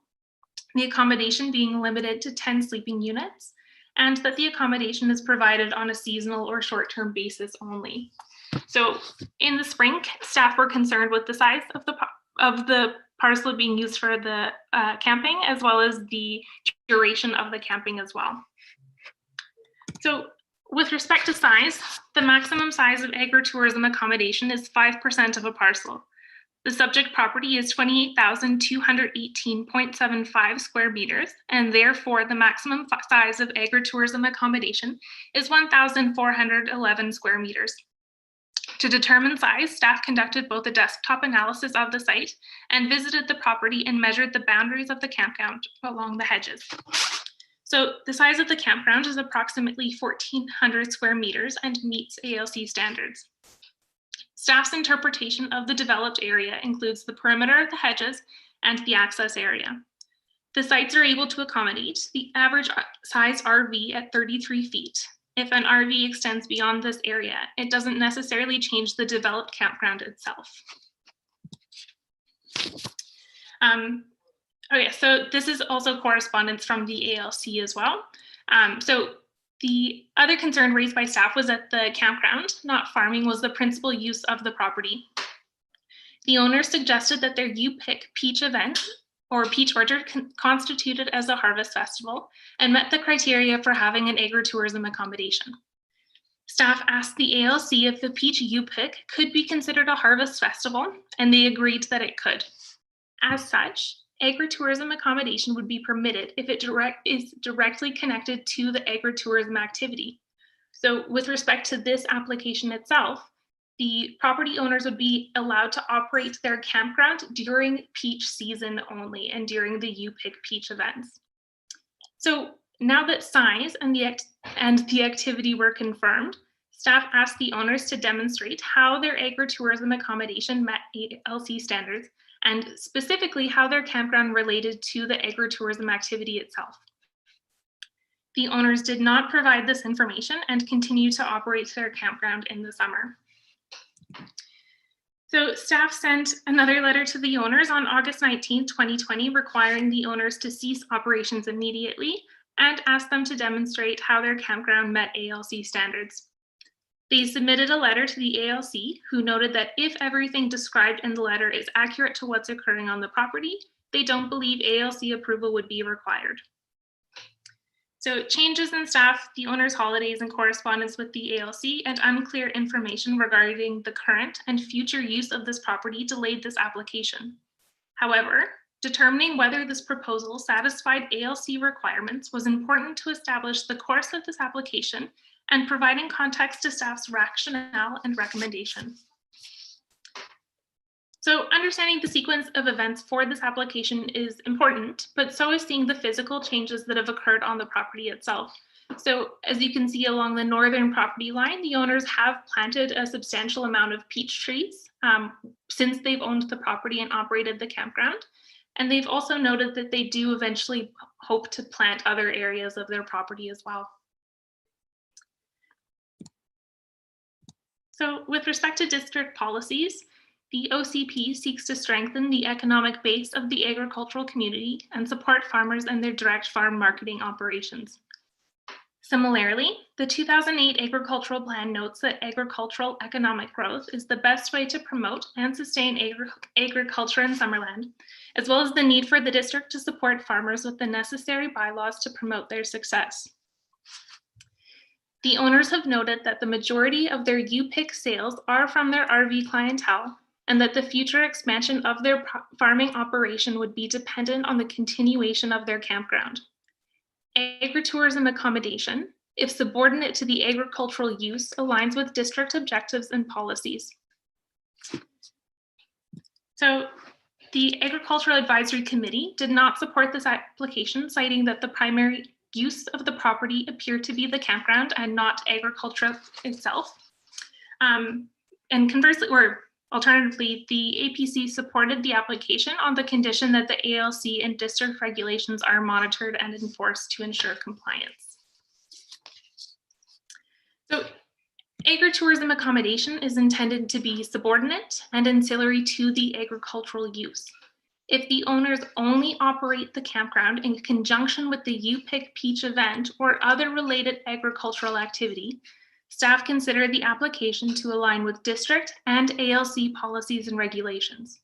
the accommodation being limited to 10 sleeping units, and that the accommodation is provided on a seasonal or short-term basis only. So in the spring, staff were concerned with the size of the parcel being used for the camping, as well as the duration of the camping as well. So with respect to size, the maximum size of agritourism accommodation is 5% of a parcel. The subject property is 28,218.75 square meters, and therefore the maximum size of agritourism accommodation is 1,411 square meters. To determine size, staff conducted both a desktop analysis of the site and visited the property and measured the boundaries of the campground along the hedges. So the size of the campground is approximately 1,400 square meters and meets ALC standards. Staff's interpretation of the developed area includes the perimeter of the hedges and the access area. The sites are able to accommodate the average size RV at 33 feet. If an RV extends beyond this area, it doesn't necessarily change the developed campground itself. Okay, so this is also correspondence from the ALC as well. So the other concern raised by staff was that the campground, not farming, was the principal use of the property. The owners suggested that their U-Pick peach event or peach orchard constituted as a harvest festival and met the criteria for having an agritourism accommodation. Staff asked the ALC if the peach U-Pick could be considered a harvest festival, and they agreed that it could. As such, agritourism accommodation would be permitted if it is directly connected to the agritourism activity. So with respect to this application itself, the property owners would be allowed to operate their campground during peach season only and during the U-Pick peach events. So now that size and the activity were confirmed, staff asked the owners to demonstrate how their agritourism accommodation met ALC standards, and specifically how their campground related to the agritourism activity itself. The owners did not provide this information and continue to operate their campground in the summer. So staff sent another letter to the owners on August 19, 2020, requiring the owners to cease operations immediately and asked them to demonstrate how their campground met ALC standards. They submitted a letter to the ALC, who noted that if everything described in the letter is accurate to what's occurring on the property, they don't believe ALC approval would be required. So changes in staff, the owner's holidays and correspondence with the ALC, and unclear information regarding the current and future use of this property delayed this application. However, determining whether this proposal satisfied ALC requirements was important to establish the course of this application and providing context to staff's rationale and recommendation. So understanding the sequence of events for this application is important, but so is seeing the physical changes that have occurred on the property itself. So as you can see along the northern property line, the owners have planted a substantial amount of peach trees since they've owned the property and operated the campground. And they've also noted that they do eventually hope to plant other areas of their property as well. So with respect to district policies, the OCP seeks to strengthen the economic base of the agricultural community and support farmers and their direct farm marketing operations. Similarly, the 2008 Agricultural Plan notes that agricultural economic growth is the best way to promote and sustain agriculture in Summerland, as well as the need for the district to support farmers with the necessary bylaws to promote their success. The owners have noted that the majority of their U-Pick sales are from their RV clientele, and that the future expansion of their farming operation would be dependent on the continuation of their campground. Agritourism accommodation, if subordinate to the agricultural use, aligns with district objectives and policies. So the Agricultural Advisory Committee did not support this application, citing that the primary use of the property appeared to be the campground and not agriculture itself. And conversely, or alternatively, the APC supported the application on the condition that the ALC and district regulations are monitored and enforced to ensure compliance. So agritourism accommodation is intended to be subordinate and ancillary to the agricultural use. If the owners only operate the campground in conjunction with the U-Pick Peach event or other related agricultural activity, staff consider the application to align with district and ALC policies and regulations.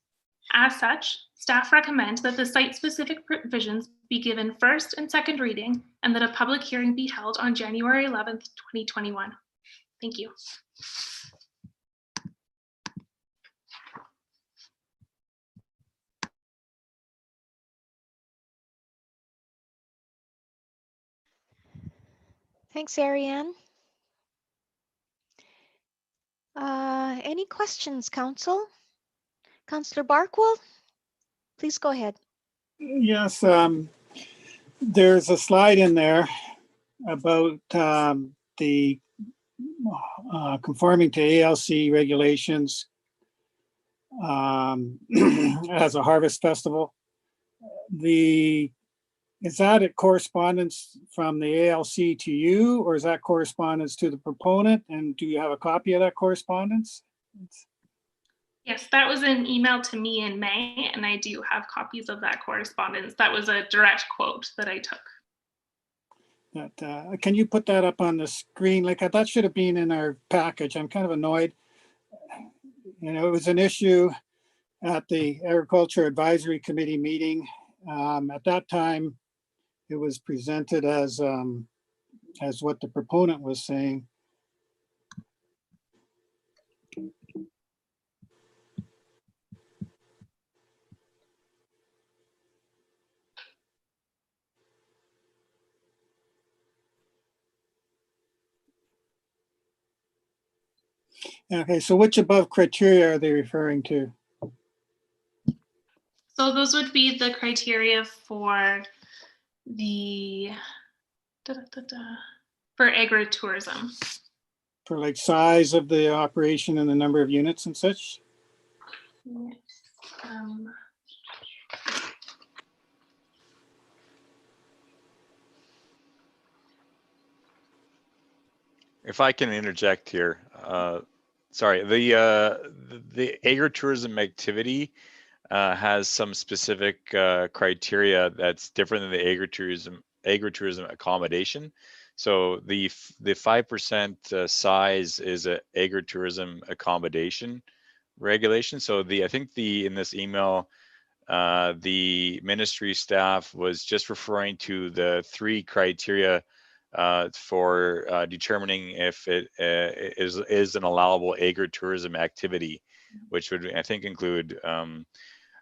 As such, staff recommend that the site-specific provisions be given first and second reading and that a public hearing be held on January 11th, 2021. Thank you. Thanks, Ariane. Any questions, Council? Councillor Barkwell, please go ahead. Yes, there's a slide in there about the conforming to ALC regulations as a harvest festival. Is that a correspondence from the ALC to you, or is that correspondence to the proponent? And do you have a copy of that correspondence? Yes, that was an email to me in May, and I do have copies of that correspondence. That was a direct quote that I took. Can you put that up on the screen? Like, that should have been in our package. I'm kind of annoyed. You know, it was an issue at the Agriculture Advisory Committee meeting. At that time, it was presented as what the proponent was saying. Okay, so which above criteria are they referring to? So those would be the criteria for the for agritourism. For like size of the operation and the number of units and such? Yes. If I can interject here, sorry, the agritourism activity has some specific criteria that's different than the agritourism accommodation. So the 5% size is an agritourism accommodation regulation. So I think in this email, the ministry staff was just referring to the 3 criteria for determining if it is an allowable agritourism activity, which would, I think, include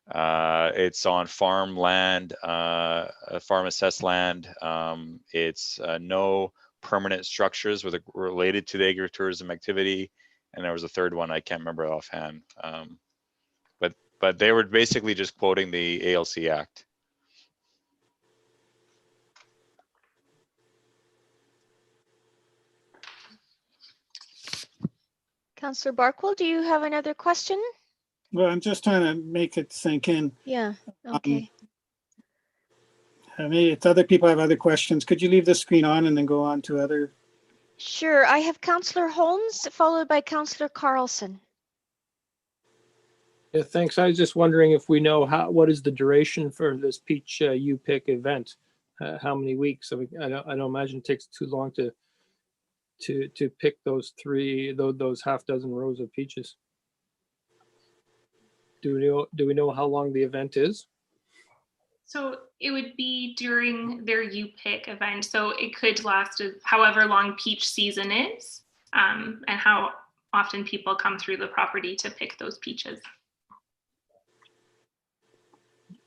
it's on farm land, farm assessed land. It's no permanent structures related to the agritourism activity. And there was a third one I can't remember offhand. But they were basically just quoting the ALC Act. Councillor Barkwell, do you have another question? Well, I'm just trying to make it sink in. Yeah, okay. I mean, if other people have other questions, could you leave the screen on and then go on to other? Sure, I have Councillor Holmes followed by Councillor Carlson. Yeah, thanks. I was just wondering if we know what is the duration for this peach U-pick event? How many weeks? I don't imagine it takes too long to pick those those half dozen rows of peaches. Do we know how long the event is? So it would be during their U-pick event. So it could last however long peach season is, and how often people come through the property to pick those peaches.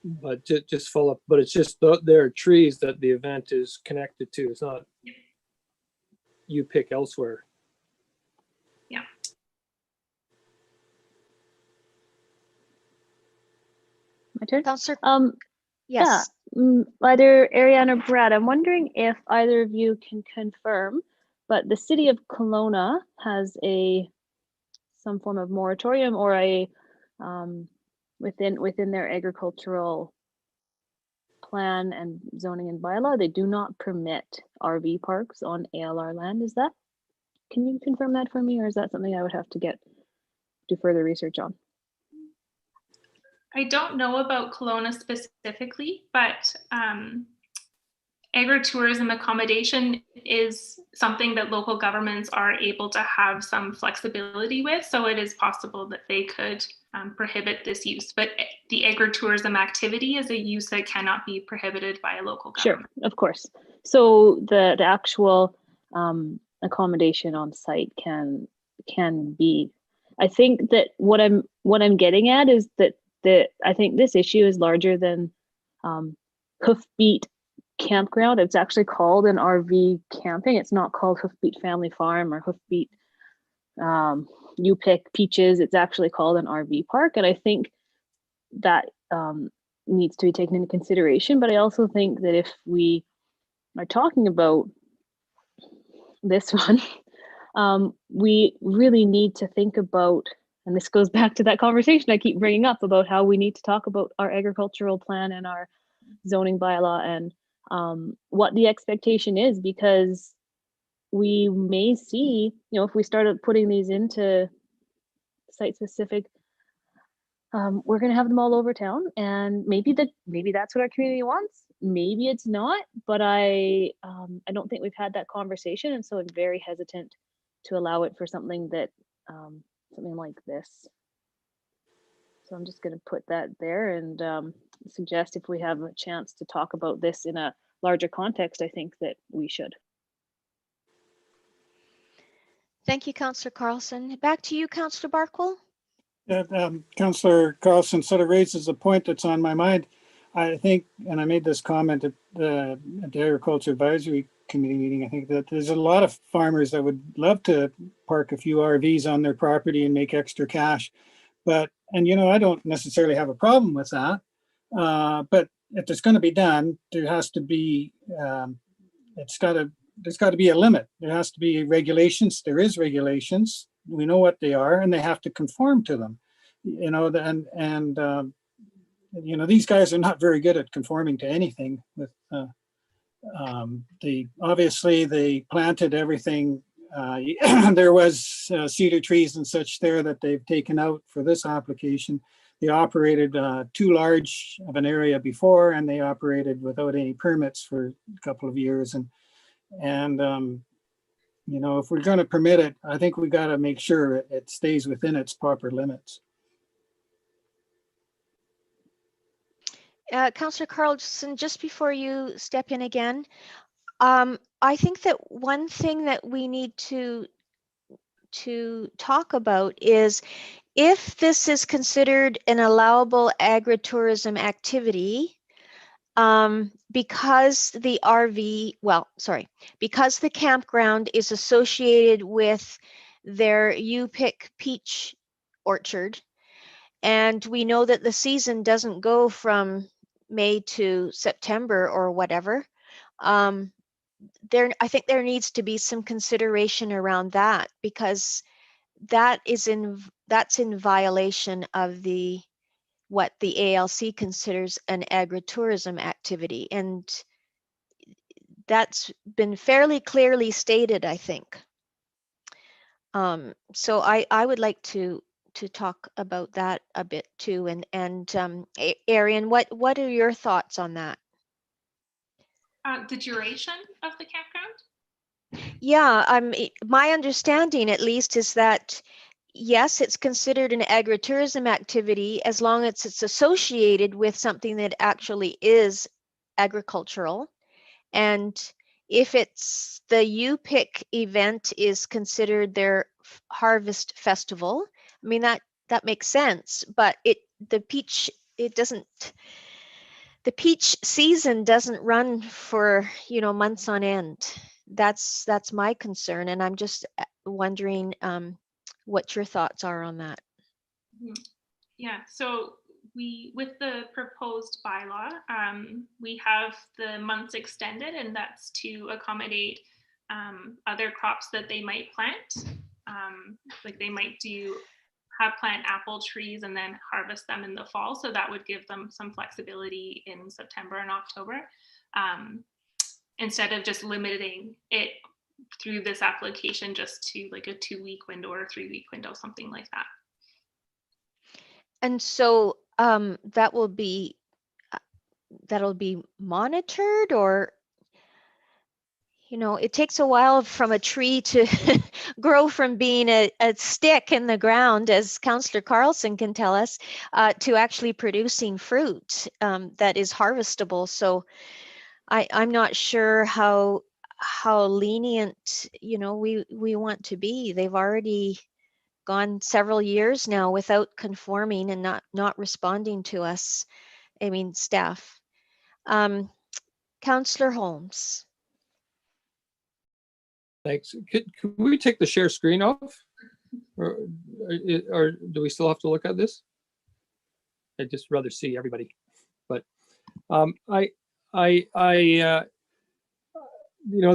But just follow up. But it's just there are trees that the event is connected to. It's not U-pick elsewhere. Yeah. My turn. Councillor, Yeah, yes. either Ariane or Brad, I'm wondering if either of you can confirm, but the city of Kelowna has some form of moratorium or a within their agricultural plan and zoning and bylaw, they do not permit RV parks on ALR land. Can you confirm that for me, or is that something I would have to do further research on? I don't know about Kelowna specifically, but agritourism accommodation is something that local governments are able to have some flexibility with. So it is possible that they could prohibit this use, but the agritourism activity is a use that cannot be prohibited by a local government. Sure, of course. So the actual accommodation on site can be. I think that what I'm getting at is that I think this issue is larger than Hoofbeat Campground. It's actually called an RV camping. It's not called Hoofbeat Family Farm or Hoofbeat U-pick Peaches. It's actually called an RV park, and I think that needs to be taken into consideration. But I also think that if we are talking about this one, we really need to think about, and this goes back to that conversation I keep bringing up about how we need to talk about our agricultural plan and our zoning bylaw and what the expectation is, because we may see, if we started putting these into site specific, we're going to have them all over town, and maybe that's what our community wants. Maybe it's not, but I don't think we've had that conversation, and so I'm very hesitant to allow it for something that something like this. So I'm just going to put that there and suggest if we have a chance to talk about this in a larger context, I think that we should. Thank you, Councillor Carlson. Back to you, Councillor Barkwell. Councillor Carlson sort of raises a point that's on my mind. I think, and I made this comment at the Agriculture Advisory Committee meeting, I think that there's a lot of farmers that would love to park a few RVs on their property and make extra cash. But, and I don't necessarily have a problem with that. But if it's going to be done, there has to be, there's got to be a limit. There has to be regulations. There is regulations. We know what they are, and they have to conform to them. These guys are not very good at conforming to anything. With obviously they planted everything. There was cedar trees and such there that they've taken out for this application. They operated too large of an area before, and they operated without any permits for a couple of years. And if we're going to permit it, I think we got to make sure it stays within its proper limits. Councillor Carlson, just before you step in again, I think that one thing that we need to talk about is if this is considered an allowable agritourism activity, because the because the campground is associated with their U-pick peach orchard, and we know that the season doesn't go from May to September or whatever, I think there needs to be some consideration around that, because that's in violation of what the ALC considers an agritourism activity, and that's been fairly clearly stated, I think. So I would like to talk about that a bit too. And Arian, what are your thoughts on that? The duration of the campground? Yeah, my understanding at least is that yes, it's considered an agritourism activity as long as it's associated with something that actually is agricultural. And if it's the UPIC event is considered their harvest festival, I mean that makes sense. But the peach season doesn't run for months on end. That's my concern, and I'm just wondering what your thoughts are on that. Yeah, so with the proposed bylaw, we have the months extended, and that's to accommodate other crops that they might plant. Like they might plant apple trees and then harvest them in the fall. So that would give them some flexibility in September and October, instead of just limiting it through this application just to like a 2-week window or a 3-week window, something like that. And so that'll be monitored, or it takes a while from a tree to grow from being a stick in the ground, as Councillor Carlson can tell us, to actually producing fruit that is harvestable. So I'm not sure how lenient we want to be. They've already gone several years now without conforming and not responding to us. I mean, staff. Councillor Holmes. Thanks. Could we take the share screen off, or do we still have to look at this? I'd just rather see everybody. But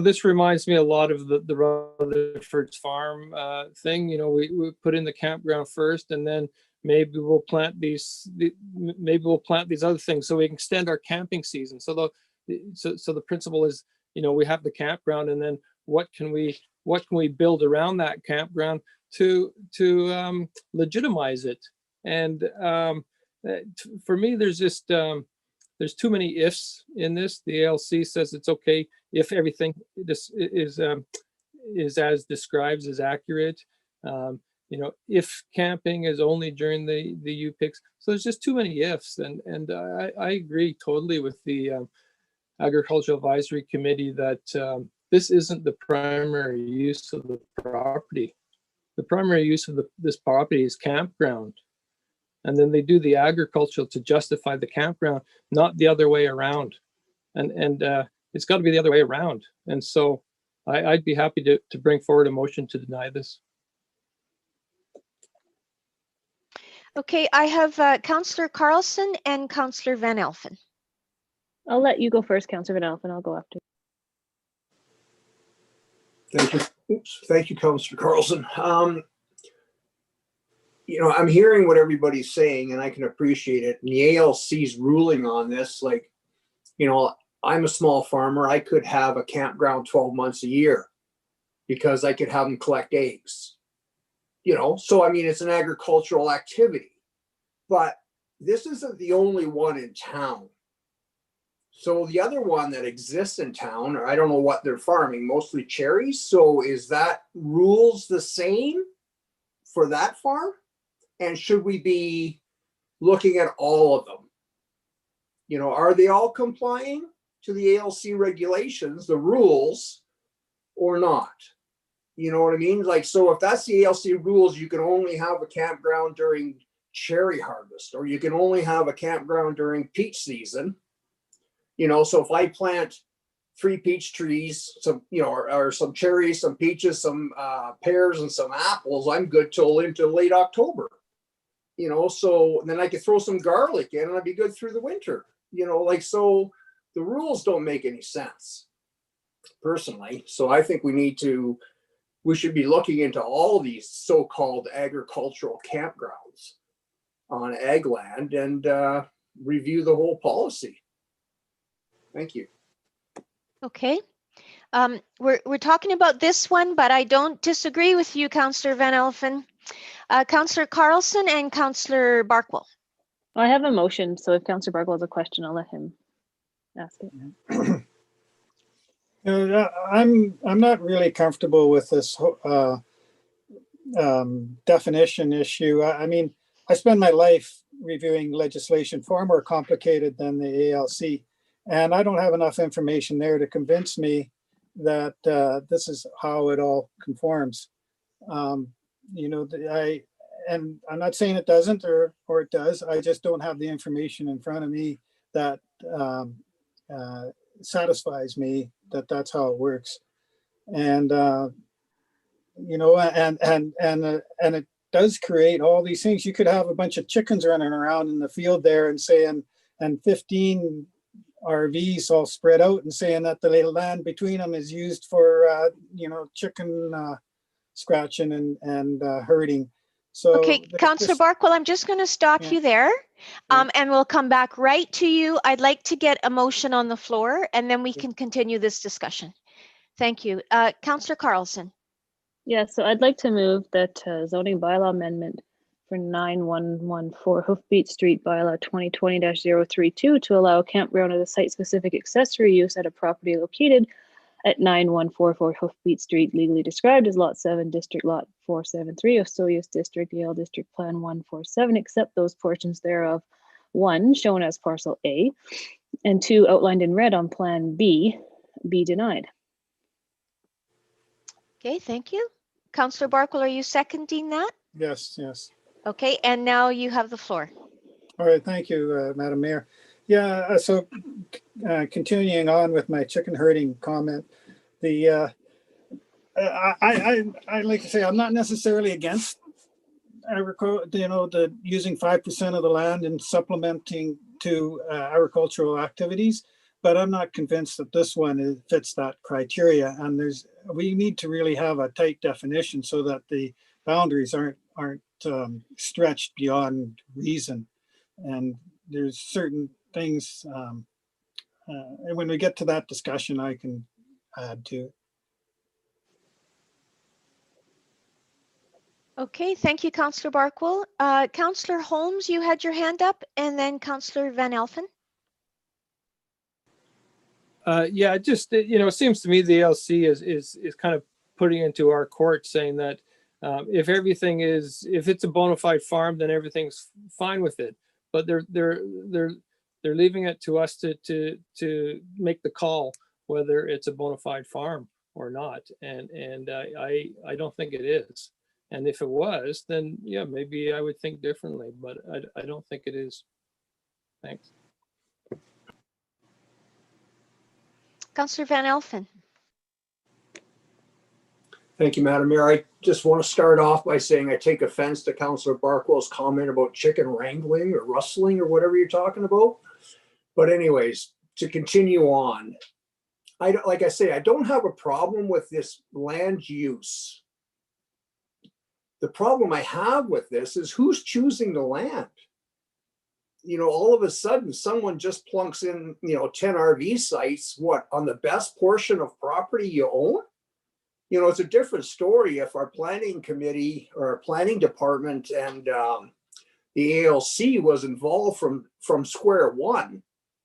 this reminds me a lot of the Rutherford's Farm thing. We put in the campground first, and then maybe we'll plant these other things so we can extend our camping season. So the principle is, we have the campground, and then what can we build around that campground to legitimize it? And for me, there's there's too many ifs in this. The ALC says it's okay if everything is as described is accurate. If camping is only during the UPICs. So there's just too many ifs. And I agree totally with the Agricultural Advisory Committee that this isn't the primary use of the property. The primary use of this property is campground. And then they do the agricultural to justify the campground, not the other way around. And it's got to be the other way around. And so I'd be happy to bring forward a motion to deny this. Okay, I have Councillor Carlson and Councillor Van Elfen. I'll let you go first, Councillor Van Elfen. I'll go after. Thank you. Thank you, Councillor Carlson. I'm hearing what everybody's saying, and I can appreciate it. And the ALC's ruling on this, I'm a small farmer. I could have a campground 12 months a year because I could have them collect eggs. So it's an agricultural activity. But this isn't the only one in town. So the other one that exists in town, I don't know what they're farming, mostly cherries. So is that rules the same for that farm? And should we be looking at all of them? Are they all complying to the ALC regulations, the rules, or not? You know what I mean? So if that's the ALC rules, you can only have a campground during cherry harvest, or you can only have a campground during peach season. So if I plant 3 peach trees, or some cherries, some peaches, some pears, and some apples, I'm good till into late October. So then I could throw some garlic in and I'd be good through the winter. So the rules don't make any sense, personally. So I think we need to we should be looking into all these so-called agricultural campgrounds on ag land and review the whole policy. Thank you. Okay. We're talking about this one, but I don't disagree with you, Councillor Van Elfen. Councillor Carlson and Councillor Barkwell. I have a motion, so if Councillor Barkwell has a question, I'll let him ask it. I'm not really comfortable with this definition issue. I mean, I spend my life reviewing legislation far more complicated than the ALC, and I don't have enough information there to convince me that this is how it all conforms. You know, and I'm not saying it doesn't or it does. I just don't have the information in front of me that satisfies me that that's how it works. And you know, and it does create all these things. You could have a bunch of chickens running around in the field there and saying, and 15 RVs all spread out and saying that the land between them is used for you know, chicken scratching and herding. So Okay, Councillor Barkwell, I'm just going to stop you there, and we'll come back right to you. I'd like to get a motion on the floor, and then we can continue this discussion. Thank you. Councillor Carlson. Yeah, so I'd like to move that zoning bylaw amendment for 9114 Hoofbeat Street bylaw 2020-032 to allow a campground as a site-specific accessory use at a property located at 9144 Hoofbeat Street, legally described as Lot 7, District Lot 473 of Soyuz District, Yale District Plan 147, except those portions thereof, 1, shown as Parcel A, and 2, outlined in red on Plan B, be denied. Okay, thank you. Councillor Barkwell, are you seconding that? Yes, yes. Okay, and now you have the floor. All right, thank you, Madam Mayor. Yeah, so continuing on with my chicken herding comment, the I like to say I'm not necessarily against agriculture, you know, the using 5% of the land and supplementing to agricultural activities, but I'm not convinced that this one fits that criteria. And we need to really have a tight definition so that the boundaries aren't stretched beyond reason. And there's certain things, and when we get to that discussion, I can add to it. Okay, thank you, Councillor Barkwell. Councillor Holmes, you had your hand up, and then Councillor Van Elfen. Yeah, just, you know, it seems to me the ALC is kind of putting into our court saying that if it's a bona fide farm, then everything's fine with it. But they're leaving it to us to make the call whether it's a bona fide farm or not. And I don't think it is. And if it was, then yeah, maybe I would think differently, but I don't think it is. Thanks. Councillor Van Elfen. Thank you, Madam Mayor. I just want to start off by saying I take offense to Councillor Barkwell's comment about chicken wrangling or rustling or whatever you're talking about. But anyways, to continue on, like I say, I don't have a problem with this land use. The problem I have with this is who's choosing the land. You know, all of a sudden someone just plunks in, you know, 10 RV sites, what, on the best portion of property you own? You know, it's a different story if our planning committee or our planning department and the ALC was involved from square one,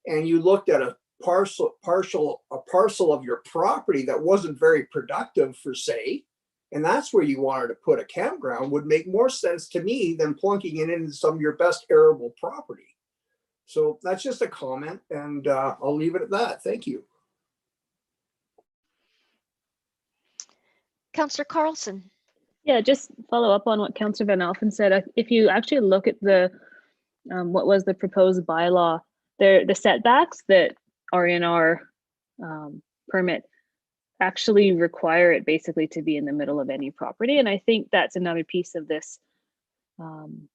and you looked at a parcel of your property that wasn't very productive for say, and that's where you wanted to put a campground, would make more sense to me than plunking it into some of your best arable property. So that's just a comment, and I'll leave it at that. Thank you. Councillor Carlson. Yeah, just follow up on what Councillor Van Elfen said. If you actually look at the what was the proposed bylaw, the setbacks that are in our permit actually require it basically to be in the middle of any property. And I think that's another piece of this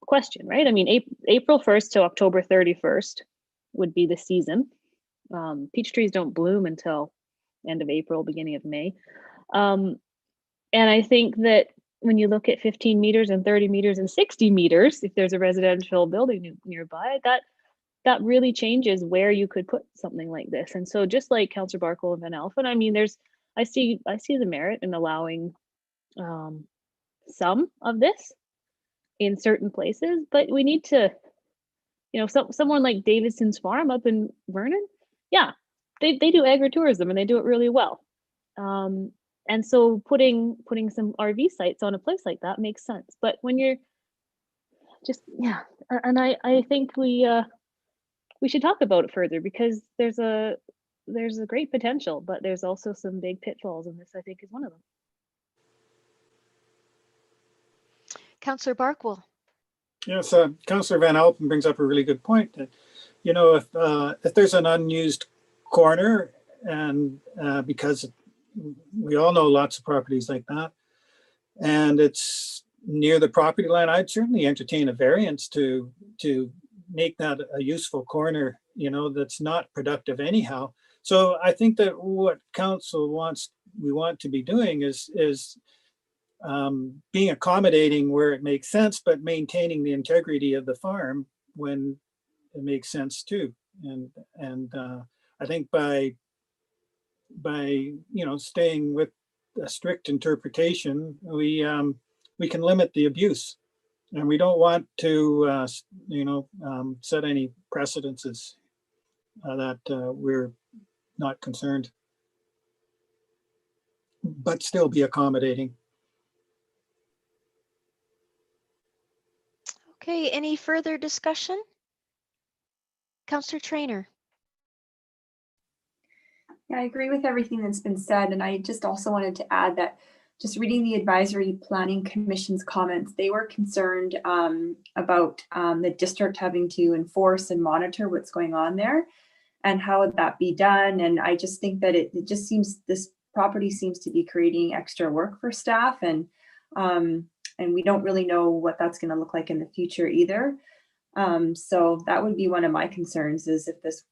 question, right? I mean, April 1st to October 31st would be the season. Peach trees don't bloom until end of April, beginning of May. And I think that when you look at 15 meters and 30 meters and 60 meters, if there's a residential building nearby, that really changes where you could put something like this. And so just like Councillor Barkle and Van Alphen, I mean, I see the merit in allowing some of this in certain places, but we need to, someone like Davidson's Farm up in Vernon, yeah, they do agritourism and they do it really well. And so putting some RV sites on a place like that makes sense. But when you're just, yeah, and I think we should talk about it further, because there's a great potential, but there's also some big pitfalls, and this, I think, is one of them. Councillor Barkwell. Yes, Councillor Van Alpen brings up a really good point. That, if there's an unused corner, and because we all know lots of properties like that, and it's near the property line, I'd certainly entertain a variance to make that a useful corner, that's not productive anyhow. So I think that what council we want to be doing is being accommodating where it makes sense, but maintaining the integrity of the farm when it makes sense too. And I think by staying with a strict interpretation, we can limit the abuse, and we don't want to set any precedences that we're not concerned, but still be accommodating. Okay, any further discussion? Councillor Traynor. Yeah, I agree with everything that's been said. And I just also wanted to add that just reading the Advisory Planning Commission's comments, they were concerned about the district having to enforce and monitor what's going on there and how would that be done. And I just think that it just seems, this property seems to be creating extra work for staff, and we don't really know what that's going to look like in the future either. So that would be one of my concerns, is if this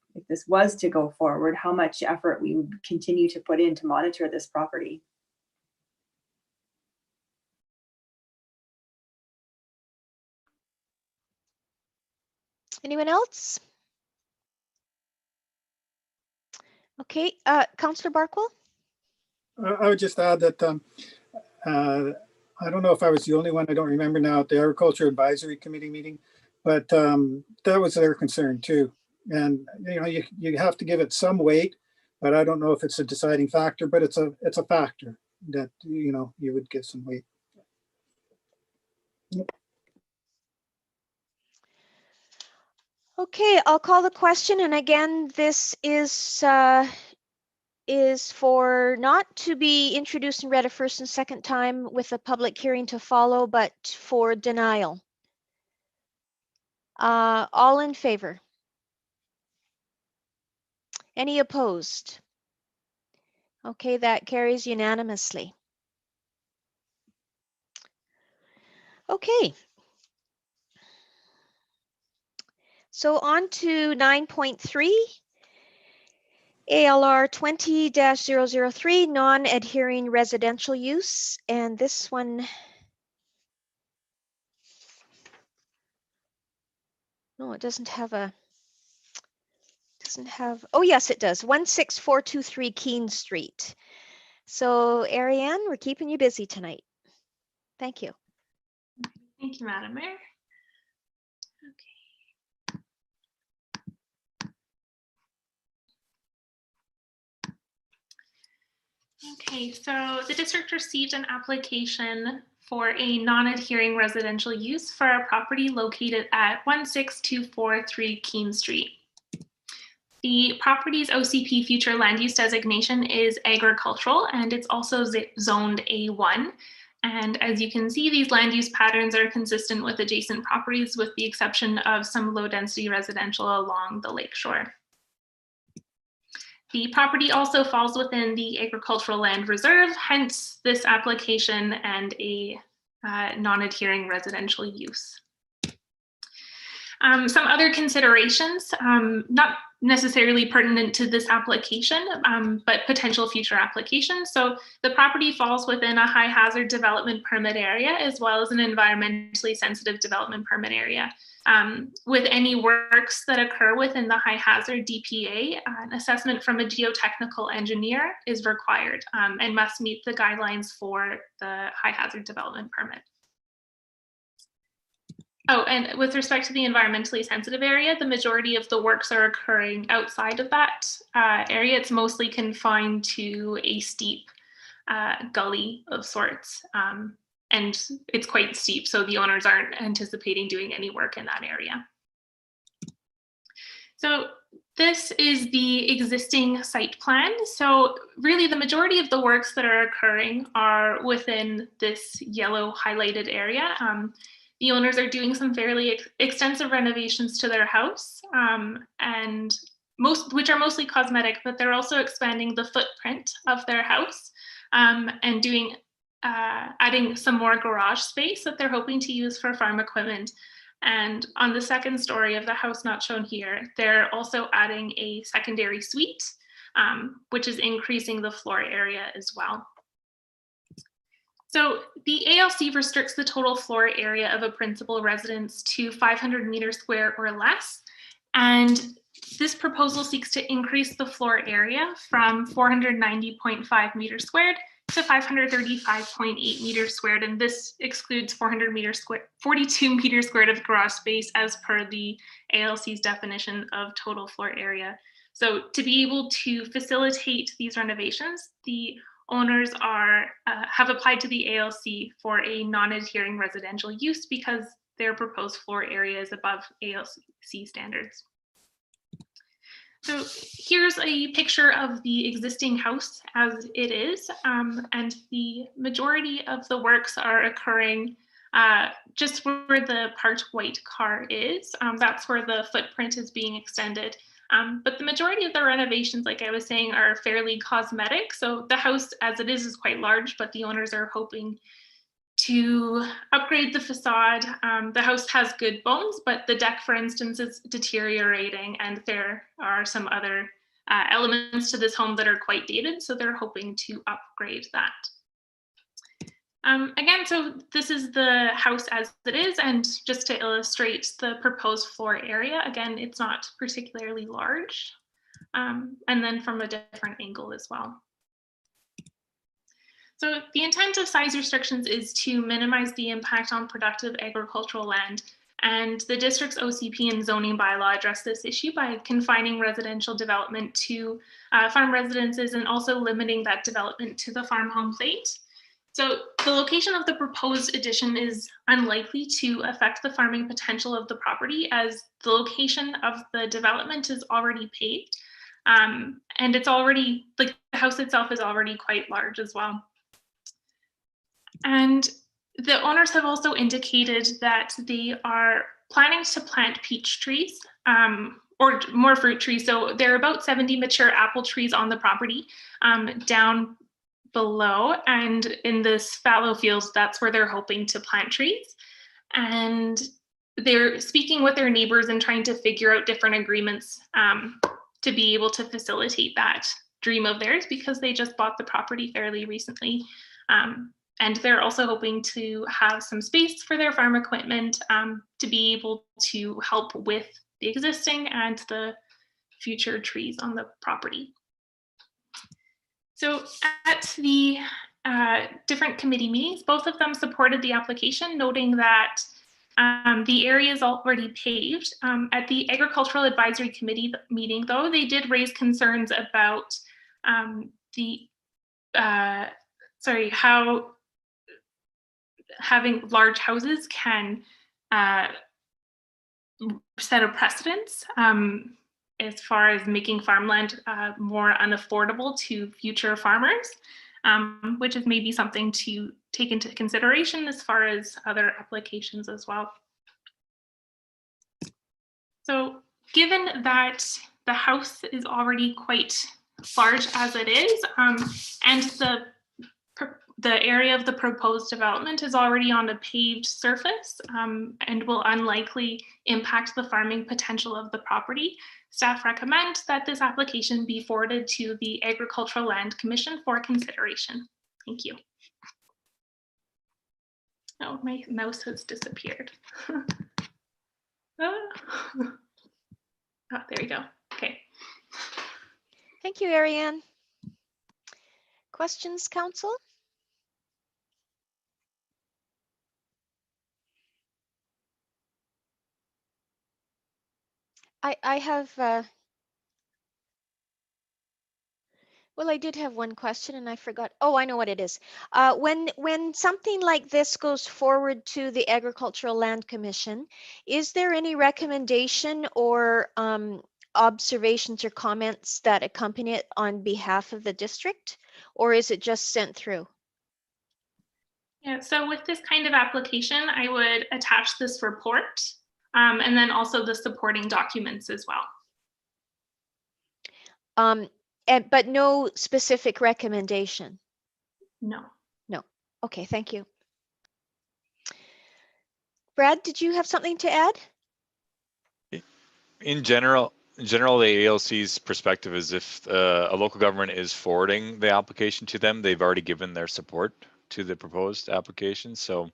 was to go forward, how much effort we would continue to put in to monitor this property. Anyone else? Okay, Councillor Barkwell. I would just add that I don't know if I was the only one, I don't remember now, at the Agriculture Advisory Committee meeting, but that was their concern too. And you have to give it some weight, but I don't know if it's a deciding factor, but it's a factor that you would give some weight. Okay, I'll call the question, and again, this is for not to be introduced and read a first and second time with a public hearing to follow, but for denial. All in favor? Any opposed? Okay, that carries unanimously. Okay. So on to 9.3, ALR 20-003, non-adhering residential use. And this one, no, it doesn't have, oh yes, it does, 16423 Keene Street. So Ariane, we're keeping you busy tonight. Thank you. Thank you, Madam Mayor. Okay, so the district received an application for a non-adhering residential use for a property located at 16243 Keene Street. The property's OCP future land use designation is agricultural, and it's also zoned A1. And as you can see, these land use patterns are consistent with adjacent properties, with the exception of some low density residential along the lakeshore. The property also falls within the agricultural land reserve, hence this application and a non-adhering residential use. Some other considerations, not necessarily pertinent to this application, but potential future applications. So the property falls within a high hazard development permit area, as well as an environmentally sensitive development permit area. With any works that occur within the high hazard DPA, an assessment from a geotechnical engineer is required and must meet the guidelines for the high hazard development permit. Oh, and with respect to the environmentally sensitive area, the majority of the works are occurring outside of that area. It's mostly confined to a steep gully of sorts. And it's quite steep, so the owners aren't anticipating doing any work in that area. So this is the existing site plan. So really the majority of the works that are occurring are within this yellow highlighted area. The owners are doing some fairly extensive renovations to their house, and which are mostly cosmetic, but they're also expanding the footprint of their house and doing adding some more garage space that they're hoping to use for farm equipment. And on the second story of the house not shown here, they're also adding a secondary suite, which is increasing the floor area as well. So the ALC restricts the total floor area of a principal residence to 500 meters square or less. And this proposal seeks to increase the floor area from 490.5 meters squared to 535.8 meters squared, and this excludes 42 meters squared of garage space as per the ALC's definition of total floor area. So to be able to facilitate these renovations, the owners have applied to the ALC for a non-adhering residential use because their proposed floor area is above ALC standards. So here's a picture of the existing house as it is, and the majority of the works are occurring just where the part white car is. That's where the footprint is being extended. But the majority of the renovations, like I was saying, are fairly cosmetic. So the house as it is quite large, but the owners are hoping to upgrade the facade. The house has good bones, but the deck, for instance, is deteriorating, and there are some other elements to this home that are quite dated, so they're hoping to upgrade that. Again, so this is the house as it is, and just to illustrate the proposed floor area, again, it's not particularly large, and then from a different angle as well. So the intent of size restrictions is to minimize the impact on productive agricultural land, and the district's OCP and zoning bylaw address this issue by confining residential development to farm residences and also limiting that development to the farm home plate. So the location of the proposed addition is unlikely to affect the farming potential of the property, as the location of the development is already paved, and it's already, like, the house itself is already quite large as well. And the owners have also indicated that they are planning to plant peach trees or more fruit trees. So there are about 70 mature apple trees on the property down below, and in this fallow fields, that's where they're hoping to plant trees. And they're speaking with their neighbors and trying to figure out different agreements to be able to facilitate that dream of theirs, because they just bought the property fairly recently. And they're also hoping to have some space for their farm equipment to be able to help with the existing and the future trees on the property. So at the different committee meetings, both of them supported the application, noting that the area is already paved. At the Agricultural Advisory Committee meeting, though, they did raise concerns about how having large houses can set a precedence as far as making farmland more unaffordable to future farmers, which is maybe something to take into consideration as far as other applications as well. So given that the house is already quite large as it is, and the area of the proposed development is already on a paved surface and will unlikely impact the farming potential of the property. Staff recommend that this application be forwarded to the Agricultural Land Commission for consideration. Thank you. Oh, my mouse has disappeared. Oh, there we go. Okay. Thank you, Ariane. Questions, Council? I have, well, I did have one question and I forgot. Oh, I know what it is. When something like this goes forward to the Agricultural Land Commission, is there any recommendation or observations or comments that accompany it on behalf of the district, or is it just sent through? Yeah, so with this kind of application, I would attach this report and then also the supporting documents as well. But no specific recommendation? No. No. Okay, thank you. Brad, did you have something to add? In general, the ALC's perspective is if a local government is forwarding the application to them, they've already given their support to the proposed application. So,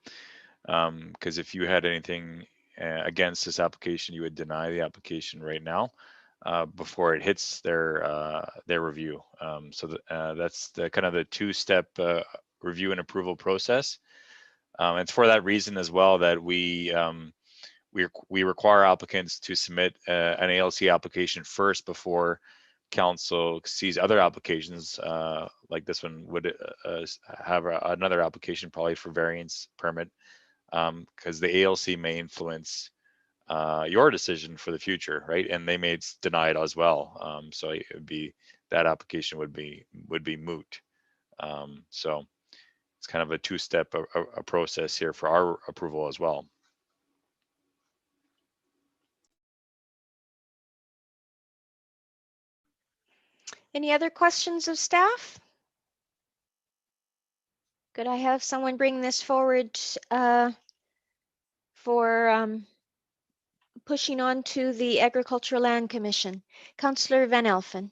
because if you had anything against this application, you would deny the application right now before it hits their review. So that's the kind of the two-step review and approval process. It's for that reason as well that we require applicants to submit an ALC application first before council sees other applications like this one would have another application probably for variance permit because the ALC may influence your decision for the future, right? And they may deny it as well. So it would be that application would be moot. So it's kind of a two-step a process here for our approval as well. Any other questions of staff? Could I have someone bring this forward for pushing on to the Agricultural Land Commission? Councillor Van Elfen.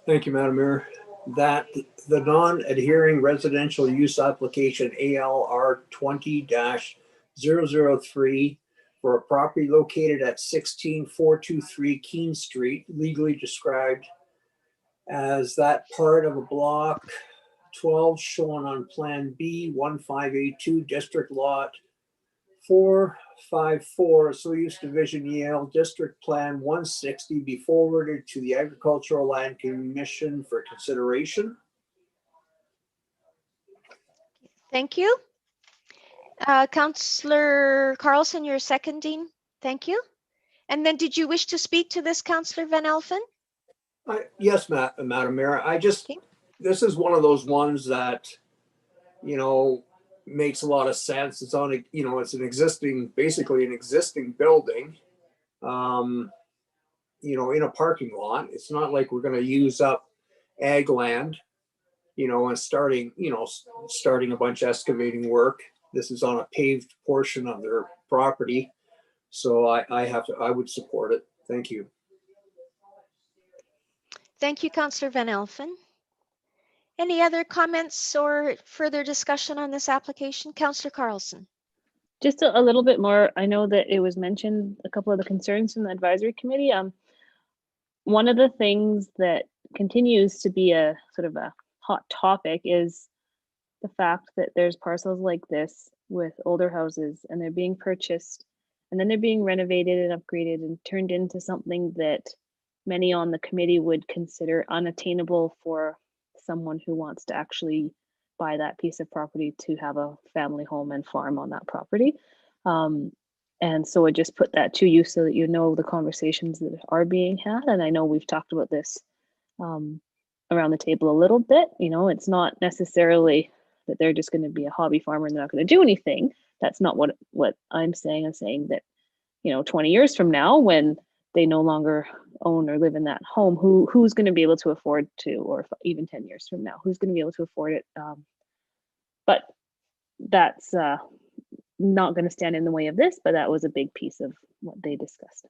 Thank you, Madam Mayor. That the non-adhering residential use application ALR 20-003 for a property located at 16423 Keene Street, legally described as that part of a block 12 shown on Plan B 15A2 District Lot 454, so use division Yale District Plan 160 be forwarded to the Agricultural Land Commission for consideration. Thank you. Councillor Carlson, you're seconding. Thank you. And then did you wish to speak to this, Councillor Van Elfen? Yes, Madam Mayor. Okay. This is one of those ones that, you know, makes a lot of sense. It's on a, you know, it's basically an existing building, you know, in a parking lot. It's not like we're going to use up ag land, you know, and starting a bunch of excavating work. This is on a paved portion of their property. So I would support it. Thank you. Thank you, Councillor Van Elfen. Any other comments or further discussion on this application? Councillor Carlson. Just a little bit more. I know that it was mentioned, a couple of the concerns from the advisory committee. One of the things that continues to be a sort of a hot topic is the fact that there's parcels like this with older houses and they're being purchased and then they're being renovated and upgraded and turned into something that many on the committee would consider unattainable for someone who wants to actually buy that piece of property to have a family home and farm on that property. And so I just put that to you so that you know the conversations that are being had. And I know we've talked about this around the table a little bit. You know, it's not necessarily that they're just going to be a hobby farmer and they're not going to do anything. That's not what I'm saying. I'm saying that, you know, 20 years from now, when they no longer own or live in that home, who's going to be able to afford to, or even 10 years from now, who's going to be able to afford it? But that's not going to stand in the way of this, but that was a big piece of what they discussed.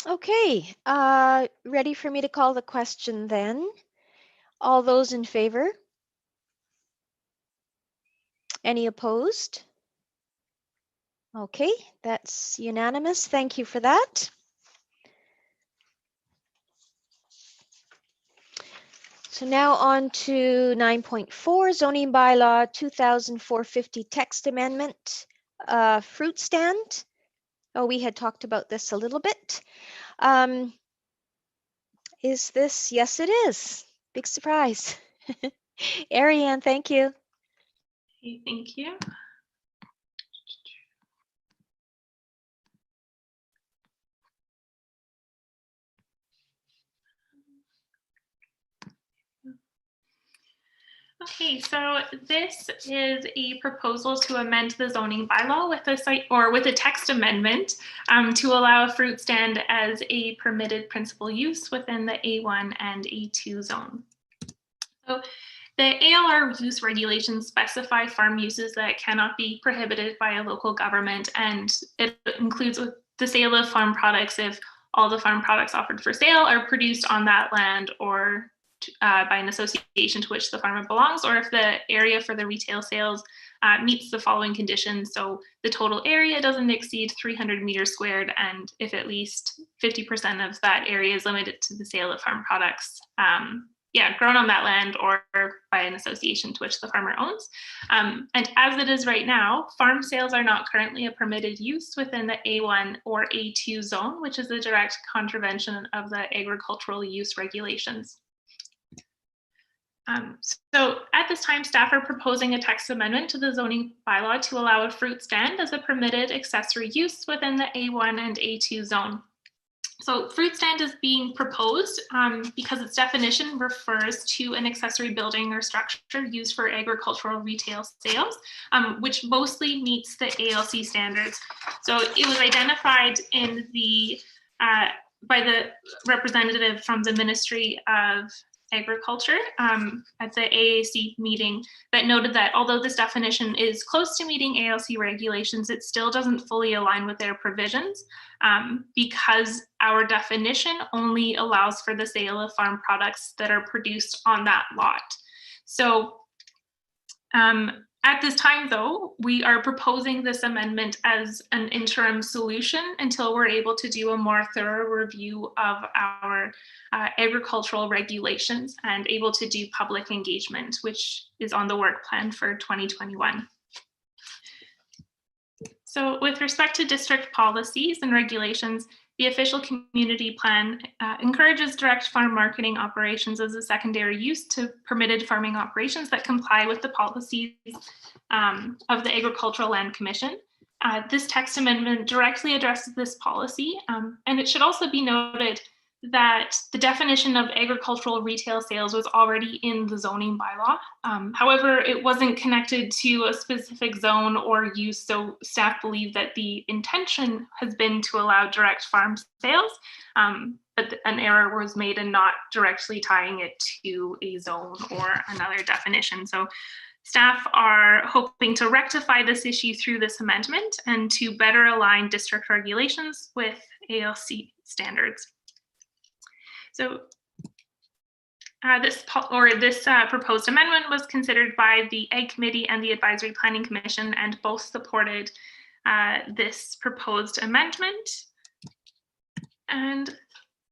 Okay, ready for me to call the question then? All those in favor? Any opposed? Okay, that's unanimous. Thank you for that. So now on to 9.4, zoning bylaw 2450 text amendment, fruit stand. Oh, we had talked about this a little bit. Is this? Yes, it is. Big surprise. Ariane, thank you. Okay, thank you. Okay, so this is a proposal to amend the zoning bylaw with a site or with a text amendment to allow a fruit stand as a permitted principal use within the A1 and A2 zone. So the ALR use regulations specify farm uses that cannot be prohibited by a local government, and it includes the sale of farm products if all the farm products offered for sale are produced on that land or by an association to which the farmer belongs, or if the area for the retail sales meets the following conditions. So the total area doesn't exceed 300 meters squared, and if at least 50% of that area is limited to the sale of farm products, grown on that land or by an association to which the farmer owns. And as it is right now, farm sales are not currently a permitted use within the A1 or A2 zone, which is a direct contravention of the agricultural use regulations. So at this time, staff are proposing a text amendment to the zoning bylaw to allow a fruit stand as a permitted accessory use within the A1 and A2 zone. So fruit stand is being proposed because its definition refers to an accessory building or structure used for agricultural retail sales, which mostly meets the ALC standards. So it was identified in the by the representative from the Ministry of Agriculture at the AAC meeting that noted that although this definition is close to meeting ALC regulations, it still doesn't fully align with their provisions because our definition only allows for the sale of farm products that are produced on that lot. So at this time, though, we are proposing this amendment as an interim solution until we're able to do a more thorough review of our agricultural regulations and able to do public engagement, which is on the work plan for 2021. So with respect to district policies and regulations, the official community plan encourages direct farm marketing operations as a secondary use to permitted farming operations that comply with the policies of the Agricultural Land Commission. This text amendment directly addresses this policy, and it should also be noted that the definition of agricultural retail sales was already in the zoning bylaw. However, it wasn't connected to a specific zone or use, so staff believe that the intention has been to allow direct farm sales, but an error was made in not directly tying it to a zone or another definition. So staff are hoping to rectify this issue through this amendment and to better align district regulations with ALC standards. So this proposed amendment was considered by the Ag Committee and the Advisory Planning Commission, and both supported this proposed amendment. And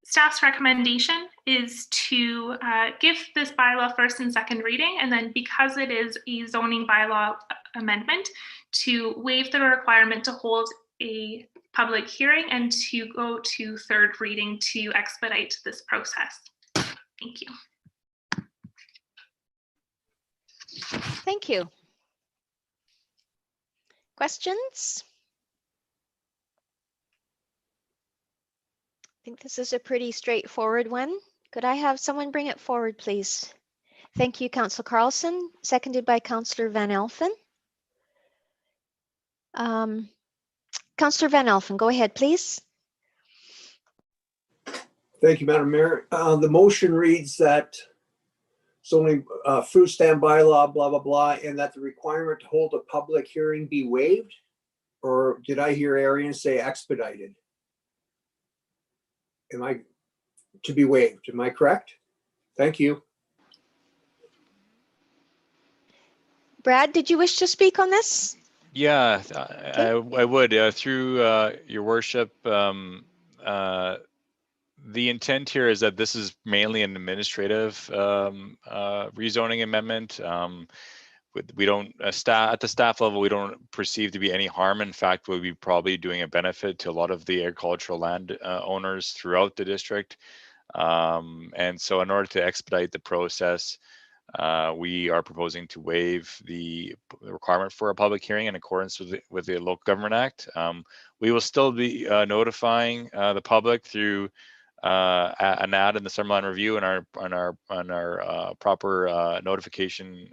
staff's recommendation is to give this bylaw first and second reading, and then because it is a zoning bylaw amendment, to waive the requirement to hold a public hearing and to go to third reading to expedite this process. Thank you. Thank you. Questions? I think this is a pretty straightforward one. Could I have someone bring it forward, please? Thank you, Councillor Carlson, seconded by Councillor Van Elfen. Councillor Van Alphen, go ahead, please. Thank you, Madam Mayor. The motion reads that zoning fruit stand bylaw, blah, blah, blah, and that the requirement to hold a public hearing be waived? Or did I hear Arian say expedited? Am I to be waived? Am I correct? Thank you. Brad, did you wish to speak on this? Yeah, I would. Through your worship, the intent here is that this is mainly an administrative rezoning amendment. We don't, at the staff level, we don't perceive to be any harm. In fact, we'll be probably doing a benefit to a lot of the agricultural land owners throughout the district. And so in order to expedite the process, we are proposing to waive the requirement for a public hearing in accordance with the Local Government Act. We will still be notifying the public through an ad in the Summerland Review and our proper notification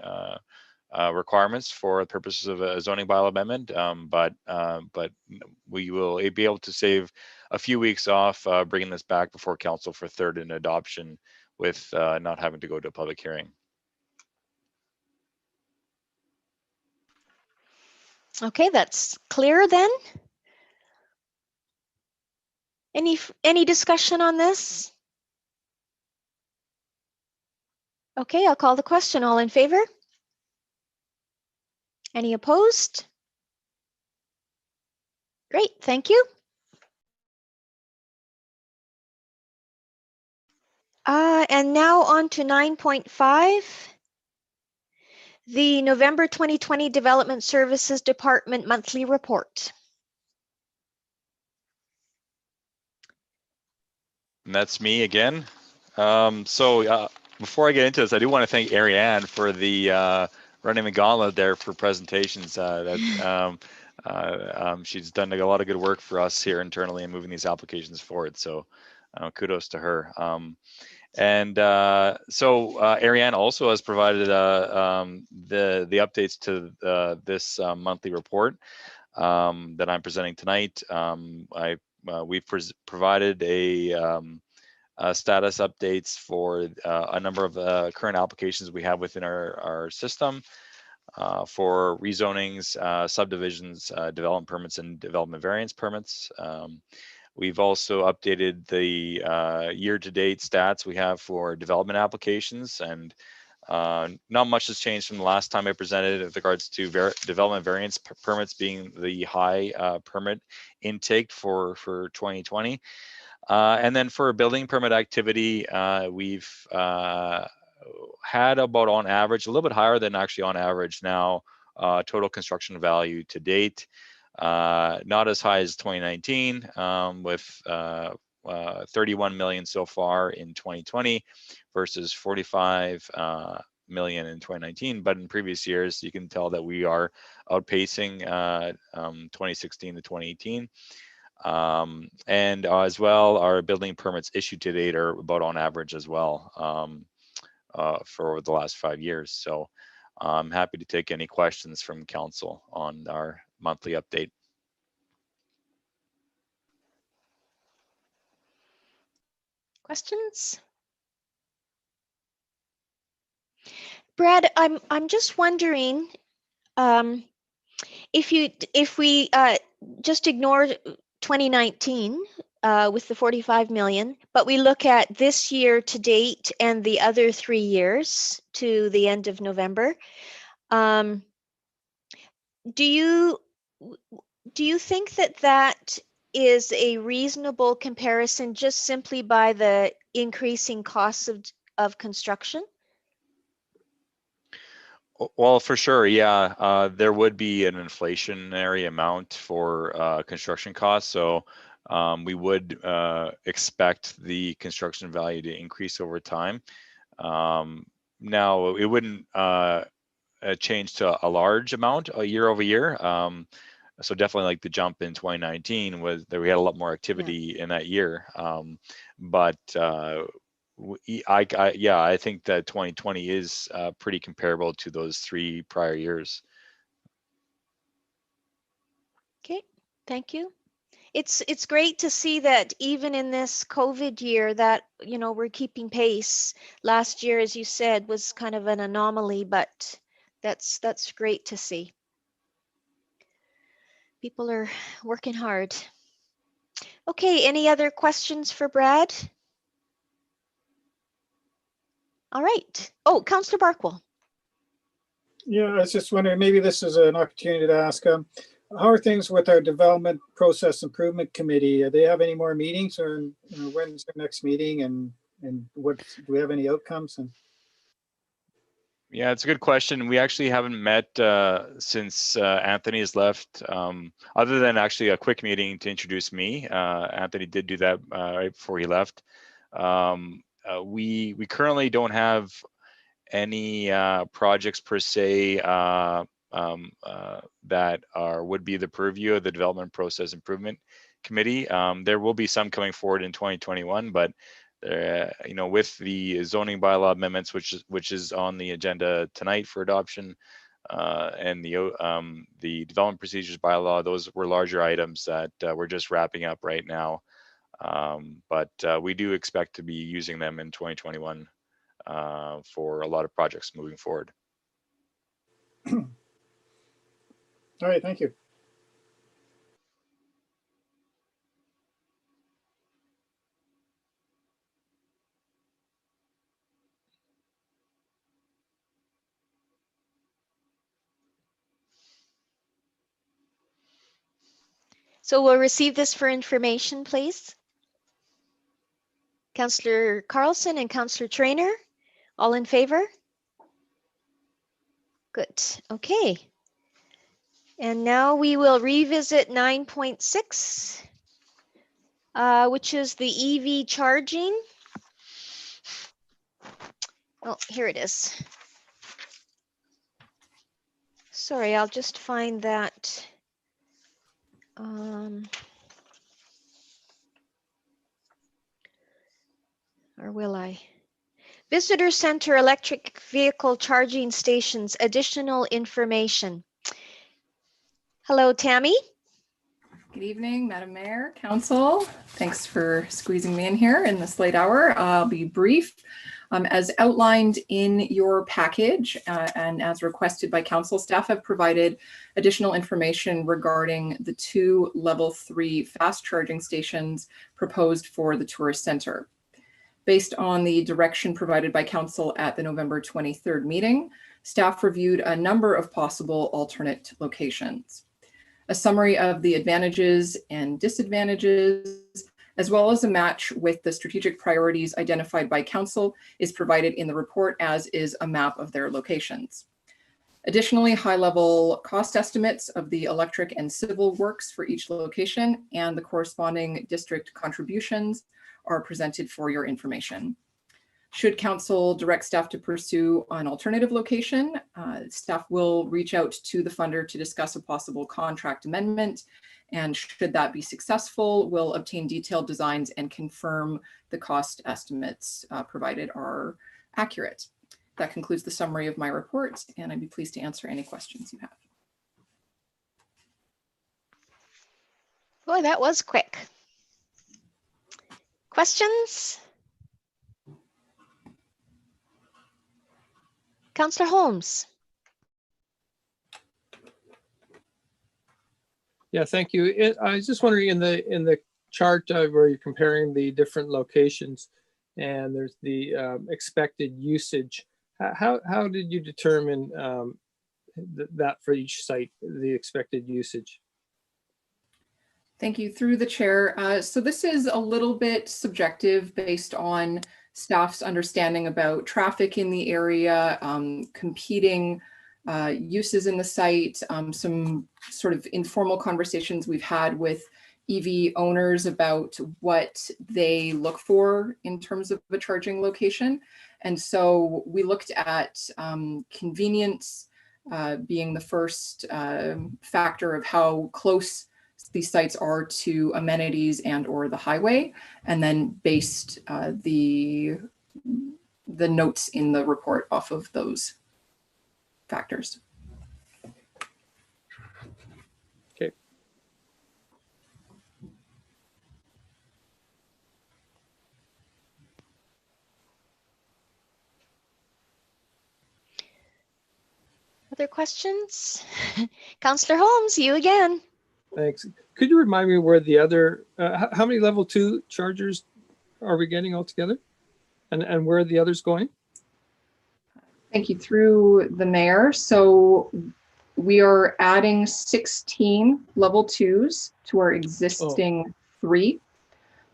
requirements for the purposes of a zoning bylaw amendment. But we will be able to save a few weeks off bringing this back before council for third and adoption with not having to go to a public hearing. Okay, that's clear then. Any discussion on this? Okay, I'll call the question. All in favor? Any opposed? Great, thank you. And now on to 9.5. The November 2020 Development Services Department Monthly Report. And that's me again. Before I get into this, I do want to thank Ariane for the running the gauntlet there for presentations. She's done a lot of good work for us here internally in moving these applications forward. So kudos to her. Ariane also has provided the updates to this monthly report that I'm presenting tonight. We've provided a status updates for a number of current applications we have within our system for rezonings, subdivisions, development permits, and development variance permits. We've also updated the year-to-date stats we have for development applications, and not much has changed from the last time I presented with regards to development variance permits being the high permit intake for 2020. And then for building permit activity, we've had about on average, a little bit higher than actually on average now, total construction value to date. Not as high as 2019 with 31 million so far in 2020 versus 45 million in 2019. But in previous years, you can tell that we are outpacing 2016 to 2018. And as well, our building permits issued to date are about on average as well for the last 5 years. So I'm happy to take any questions from council on our monthly update. Questions? Brad, I'm just wondering if we just ignore 2019 with the 45 million, but we look at this year to date and the other 3 years to the end of November. Do you think that is a reasonable comparison just simply by the increasing costs of construction? Well, for sure, yeah. There would be an inflationary amount for construction costs. So we would expect the construction value to increase over time. Now, it wouldn't change to a large amount year over year. So definitely like the jump in 2019 was that we had a lot more activity in that year. I think that 2020 is pretty comparable to those 3 prior years. Okay, Thank you. It's great to see that even in this COVID year that, we're keeping pace. Last year, as you said, was kind of an anomaly, but that's great to see. People are working hard. Okay, any other questions for Brad? All right. Oh, Councillor Barkwell. Yeah, I was just wondering, maybe this is an opportunity to ask, how are things with our Development Process Improvement Committee? Do they have any more meetings, or when's their next meeting, and what, do we have any outcomes? And Yeah, it's a good question. We actually haven't met since Anthony has left, other than actually a quick meeting to introduce me. Anthony did do that right before he left. We currently don't have any projects per se that would be the purview of the Development Process Improvement Committee. There will be some coming forward in 2021, but with the zoning bylaw amendments, which is on the agenda tonight for adoption, and the development procedures bylaw, those were larger items that we're just wrapping up right now. But we do expect to be using them in 2021 for a lot of projects moving forward. all right, thank you. So we'll receive this for information, please. Councillor Carlson and Councillor Trainer, all in favor? Good. Okay. And now we will revisit 9.6, which is the EV charging. Oh, here it is. Sorry, I'll just find that. Or will I? Visitor Center electric vehicle charging stations, additional information. Hello, Tammy. Good evening, Madam Mayor, Council. Thanks for squeezing me in here in this late hour. I'll be brief. As outlined in your package and as requested by Council, staff have provided additional information regarding the 2 level 3 fast charging stations proposed for the tourist center. Based on the direction provided by Council at the November 23rd meeting, staff reviewed a number of possible alternate locations. A summary of the advantages and disadvantages, as well as a match with the strategic priorities identified by Council, is provided in the report, as is a map of their locations. Additionally, high-level cost estimates of the electric and civil works for each location and the corresponding district contributions are presented for your information. Should Council direct staff to pursue an alternative location, staff will reach out to the funder to discuss a possible contract amendment. And should that be successful, we'll obtain detailed designs and confirm the cost estimates provided are accurate. That concludes the summary of my report, and I'd be pleased to answer any questions you have. Boy, that was quick. Questions? Councillor Holmes. Yeah, thank you. I was just wondering, in the chart where you're comparing the different locations, and there's the expected usage. How did you determine that for each site, the expected usage? Thank you. Through the chair. So this is a little bit subjective based on staff's understanding about traffic in the area, competing uses in the site, some sort of informal conversations we've had with EV owners about what they look for in terms of a charging location. And so we looked at convenience being the first factor of how close these sites are to amenities and or the highway, and then based the notes in the report off of those factors. Okay. other questions? Councillor Holmes, you again. Thanks. Could you remind me where the other, how many level 2 chargers are we getting altogether? And where are the others going? Thank you. Through the mayor. So we are adding 16 level 2s to our existing 3.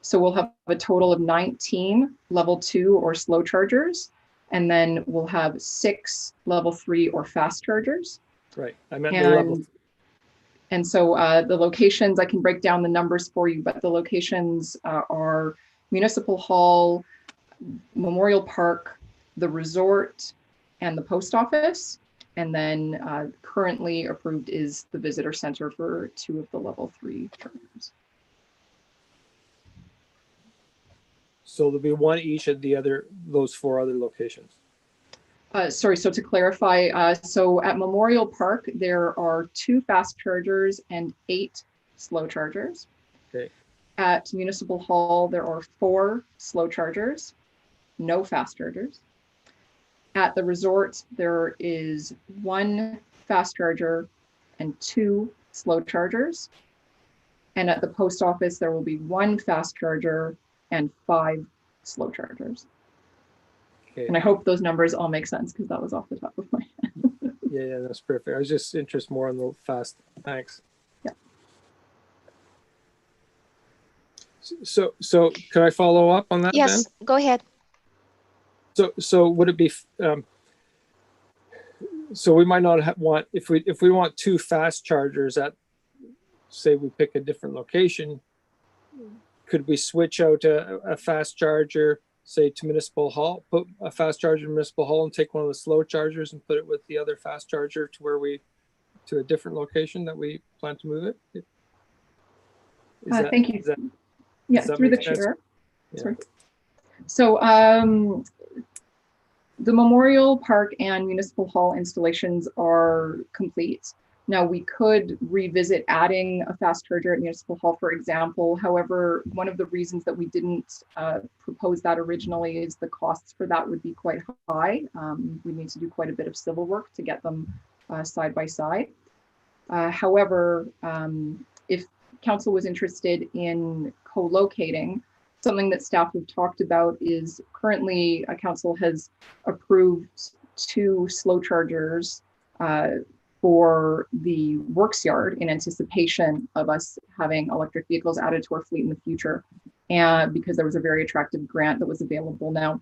So we'll have a total of 19 level 2 or slow chargers. And then we'll have 6 level 3 or fast chargers. Right. I meant the level. And so the locations, I can break down the numbers for you, but the locations are Municipal Hall, Memorial Park, the resort, and the post office. And then currently approved is the visitor center for 2 of the level 3 chargers. So there'll be 1 each at those 4 other locations. Sorry, so to clarify, so at Memorial Park, there are 2 fast chargers and 8 slow chargers. Okay. At Municipal Hall, there are 4 slow chargers, no fast chargers. At the resort, there is 1 fast charger and 2 slow chargers. And at the post office, there will be 1 fast charger and 5 slow chargers. Okay. And I hope those numbers all make sense because that was off the top of my head. Yeah, that's perfect. I was just interested more in the fast. Thanks. Yeah. So can I follow up on that? Yes, then? go ahead. So would it be? So we might not want if we want 2 fast chargers at, say we pick a different location. Could we switch out a fast charger, say to Municipal Hall, put a fast charger in Municipal Hall and take one of the slow chargers and put it with the other fast charger to a different location that we plan to move it? Thank you. Yeah, through the chair. Yeah. Sorry. So the Memorial Park and Municipal Hall installations are complete. Now we could revisit adding a fast charger at Municipal Hall, for example. However, one of the reasons that we didn't propose that originally is the costs for that would be quite high. We need to do quite a bit of civil work to get them side by side. However, if council was interested in co-locating, something that staff have talked about is currently council has approved 2 slow chargers for the works yard in anticipation of us having electric vehicles added to our fleet in the future. And because there was a very attractive grant that was available now,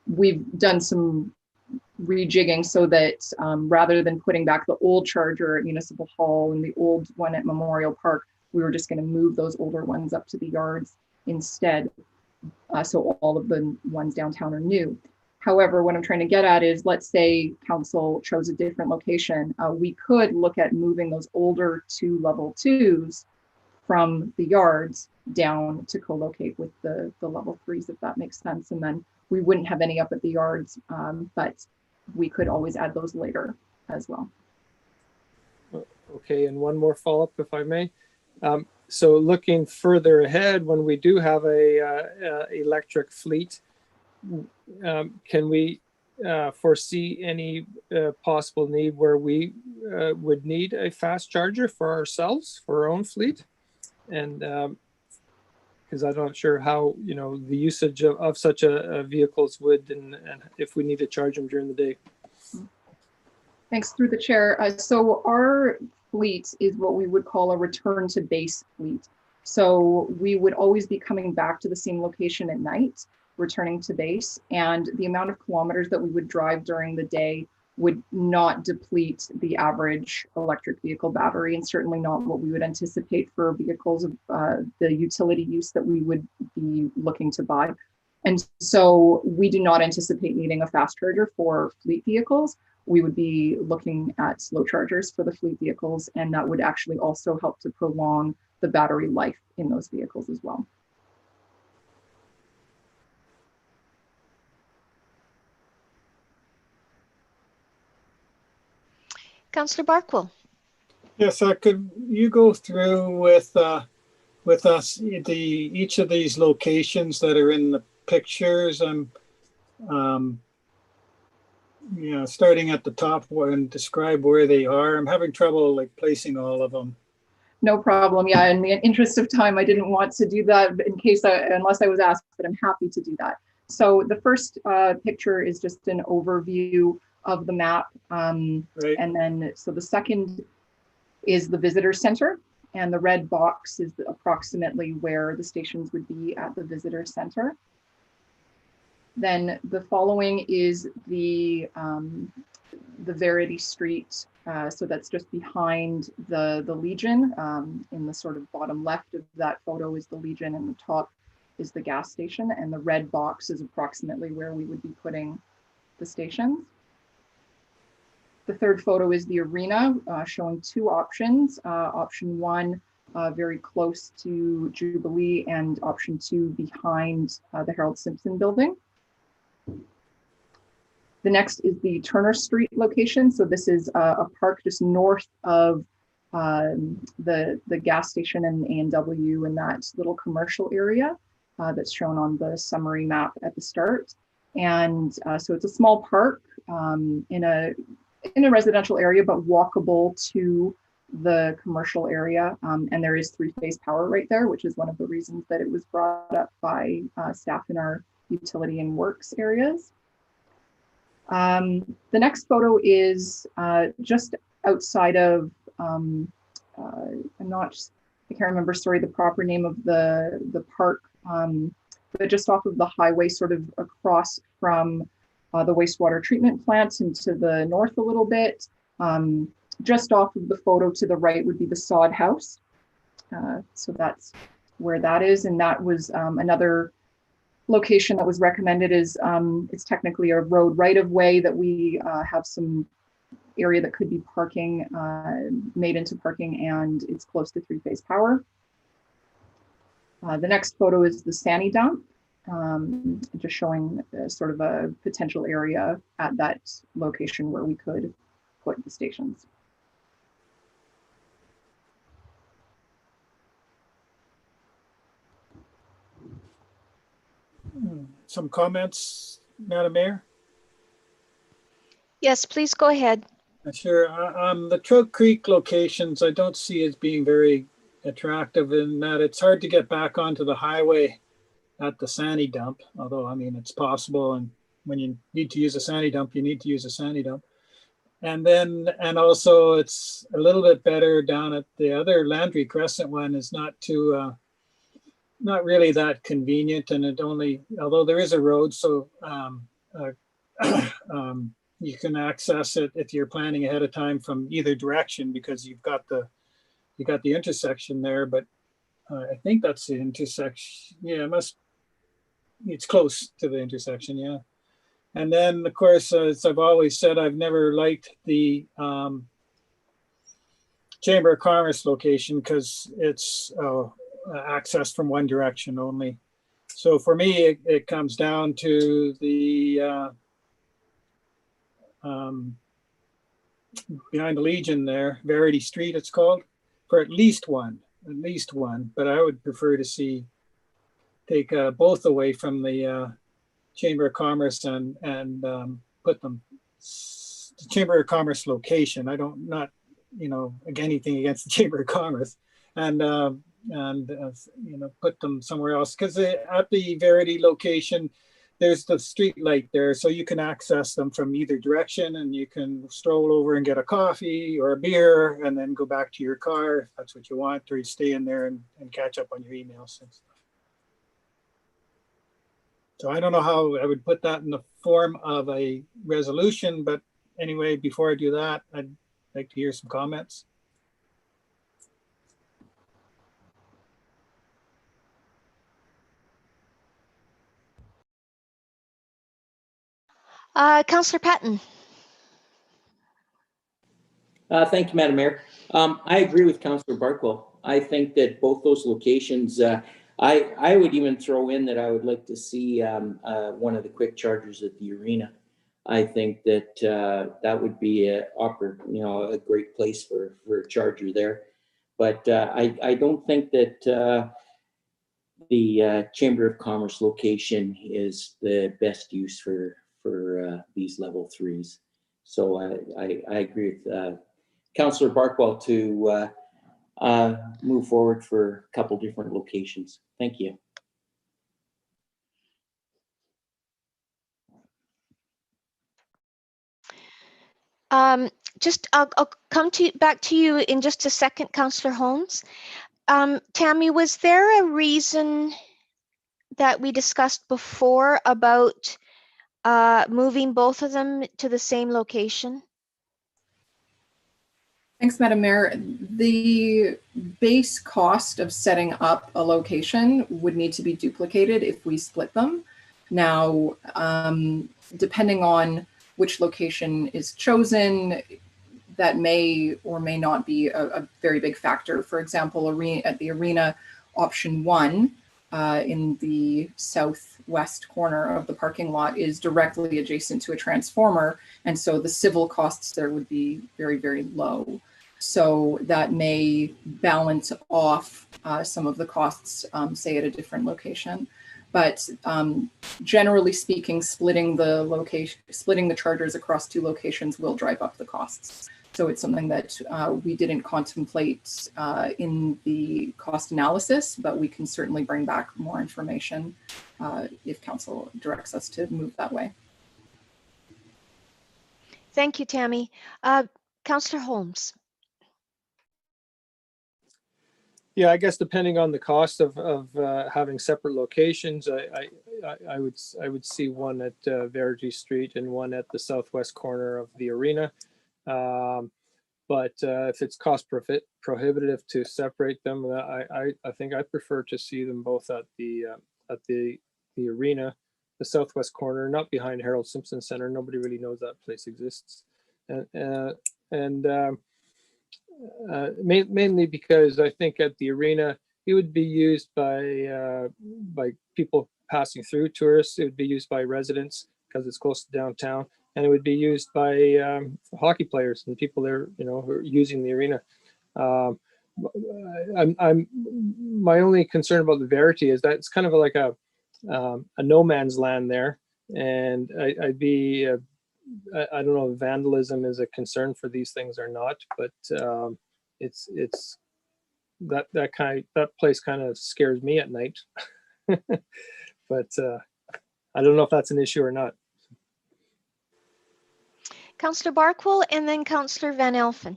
we've done some rejigging so that rather than putting back the old charger at Municipal Hall and the old one at Memorial Park, we were just going to move those older ones up to the yards instead. So all of the ones downtown are new. However, what I'm trying to get at is, let's say council chose a different location. We could look at moving those older 2 level 2s from the yards down to co-locate with the level 3s, if that makes sense. And then we wouldn't have any up at the yards, but we could always add those later as well. Okay, and one more follow-up, if I may. So looking further ahead, when we do have a electric fleet, can we foresee any possible need where we would need a fast charger for ourselves, for our own fleet? And because I'm not sure how, the usage of such a vehicles would, and if we need to charge them during the day. Thanks, through the chair. So our fleet is what we would call a return to base fleet. So we would always be coming back to the same location at night, returning to base, and the amount of kilometers that we would drive during the day would not deplete the average electric vehicle battery, and certainly not what we would anticipate for vehicles of the utility use that we would be looking to buy. And so we do not anticipate needing a fast charger for fleet vehicles. We would be looking at slow chargers for the fleet vehicles, and that would actually also help to prolong the battery life in those vehicles as well. Councillor Barkwell. Yes, could you go through with us each of these locations that are in the pictures? starting at the top and describe where they are. I'm having trouble like placing all of them. No problem. Yeah, in the interest of time, I didn't want to do that in case unless I was asked, but I'm happy to do that. So the first picture is just an overview of the map. Right. And then, so the second is the visitor center, and the red box is approximately where the stations would be at the visitor center. Then the following is the Verity Street. So that's just behind the Legion. In the sort of bottom left of that photo is the Legion, and the top is the gas station. And the red box is approximately where we would be putting the stations. The third photo is the arena, showing two options. Option one, very close to Jubilee, and option two behind the Harold Simpson building. The next is the Turner Street location. So this is a park just north of the gas station and A&W, and that little commercial area that's shown on the summary map at the start. And so it's a small park in a residential area, but walkable to the commercial area. And there is three-phase power right there, which is one of the reasons that it was brought up by staff in our utility and works areas. The next photo is just outside of, I can't remember, sorry, the proper name of the park, but just off of the highway, sort of across from the wastewater treatment plants and to the north a little bit. Just off of the photo to the right would be the sod house. So that's where that is. And that was another location that was recommended. Is it's technically a road right of way that we have some area that could be parking, made into parking, and it's close to three-phase power. The next photo is the Sani dump, just showing sort of a potential area at that location where we could put the stations. Some comments, Madam Mayor? Yes, please go ahead. Sure. The Trout Creek locations, I don't see as being very attractive in that it's hard to get back onto the highway at the Sani dump, although, I mean, it's possible. And when you need to use a Sani dump, you need to use a Sani dump. And also it's a little bit better down at the other Landry Crescent one is not really that convenient, and it only, although there is a road, so you can access it if you're planning ahead of time from either direction, because you got the intersection there. But I think that's the intersection. Yeah, it's close to the intersection. Yeah. And then, of course, as I've always said, I've never liked the Chamber of Commerce location because it's access from one direction only. So for me, it comes down to the behind the Legion there, Verity Street, it's called, for at least one. But I would prefer to take both away from the Chamber of Commerce and put them the Chamber of Commerce location. I don't anything against the Chamber of Commerce, and put them somewhere else, because at the Verity location there's the street light there, so you can access them from either direction, and you can stroll over and get a coffee or a beer and then go back to your car if that's what you want, or you stay in there and catch up on your emails and stuff. So I don't know how I would put that in the form of a resolution, but anyway, before I do that, I'd like to hear some comments. Councillor Patton. Thank you, Madam Mayor. I agree with Councillor Barkwell. I think that both those locations, I would even throw in that I would like to see one of the quick chargers at the arena. I think that that would be a great place for a charger there. But I don't think that the Chamber of Commerce location is the best use for for these level 3s. So I agree with Councillor Barkwell to move forward for a couple different locations. Thank you. I'll come back to you in just a second, Councillor Holmes. Tammy, was there a reason that we discussed before about moving both of them to the same location? Thanks, Madam Mayor. The base cost of setting up a location would need to be duplicated if we split them. Now, depending on which location is chosen, that may or may not be a very big factor. For example, at the arena, option 1 in the southwest corner of the parking lot is directly adjacent to a transformer. And so the civil costs there would be very, very low. So that may balance off some of the costs, say at a different location. But generally speaking, splitting the chargers across 2 locations will drive up the costs. So it's something that we didn't contemplate in the cost analysis, but we can certainly bring back more information if council directs us to move that way. Thank you, Tammy. Councillor Holmes. Yeah, I guess depending on the cost of having separate locations, I would see one at Verity Street and one at the southwest corner of the arena. But if it's cost prohibitive to separate them, I think I prefer to see them both at the arena, the southwest corner, not behind Harold Simpson Center. Nobody really knows that place exists, mainly because I think at the arena it would be used by people passing through, tourists. It would be used by residents because it's close to downtown, and it would be used by hockey players and people there, who are using the arena. My only concern about the Verity is that it's kind of like a no man's land there, and I'd be I don't know if vandalism is a concern for these things or not, but it's that place kind of scares me at night. But I don't know if that's an issue or not. Councillor Barkwell and then Councillor Van Elfen.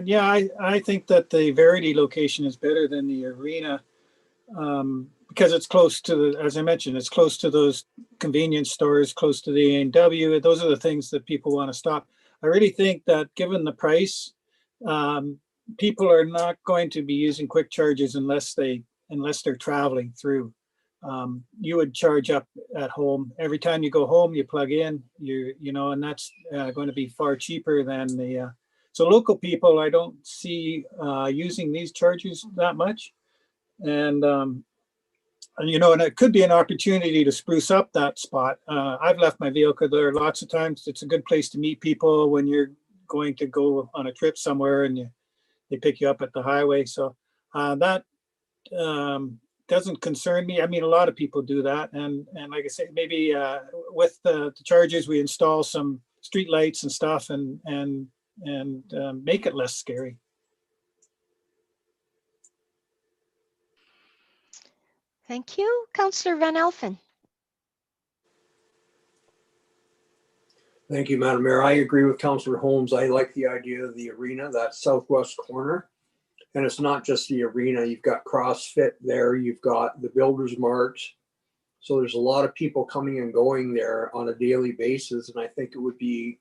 Yeah, I think that the Verity location is better than the arena because it's close to as I mentioned, it's close to those convenience stores, close to the A&W. Those are the things that people want to stop. I really think that given the price, people are not going to be using quick charges unless they're traveling through. You would charge up at home. Every time you go home, you plug in, and that's going to be far cheaper than the, so local people, I don't see using these chargers that much. And it could be an opportunity to spruce up that spot. I've left my vehicle there lots of times. It's a good place to meet people when you're going to go on a trip somewhere and they pick you up at the highway. So that doesn't concern me. I mean, a lot of people do that. And like I say, maybe with the chargers, we install some street lights and stuff and make it less scary. Thank you. Councillor Van Elfen. Thank you, Madam Mayor. I agree with Councillor Holmes. I like the idea of the arena, that southwest corner. And it's not just the arena. You've got CrossFit there. You've got the Builders Mart. So there's a lot of people coming and going there on a daily basis. And I think it would be,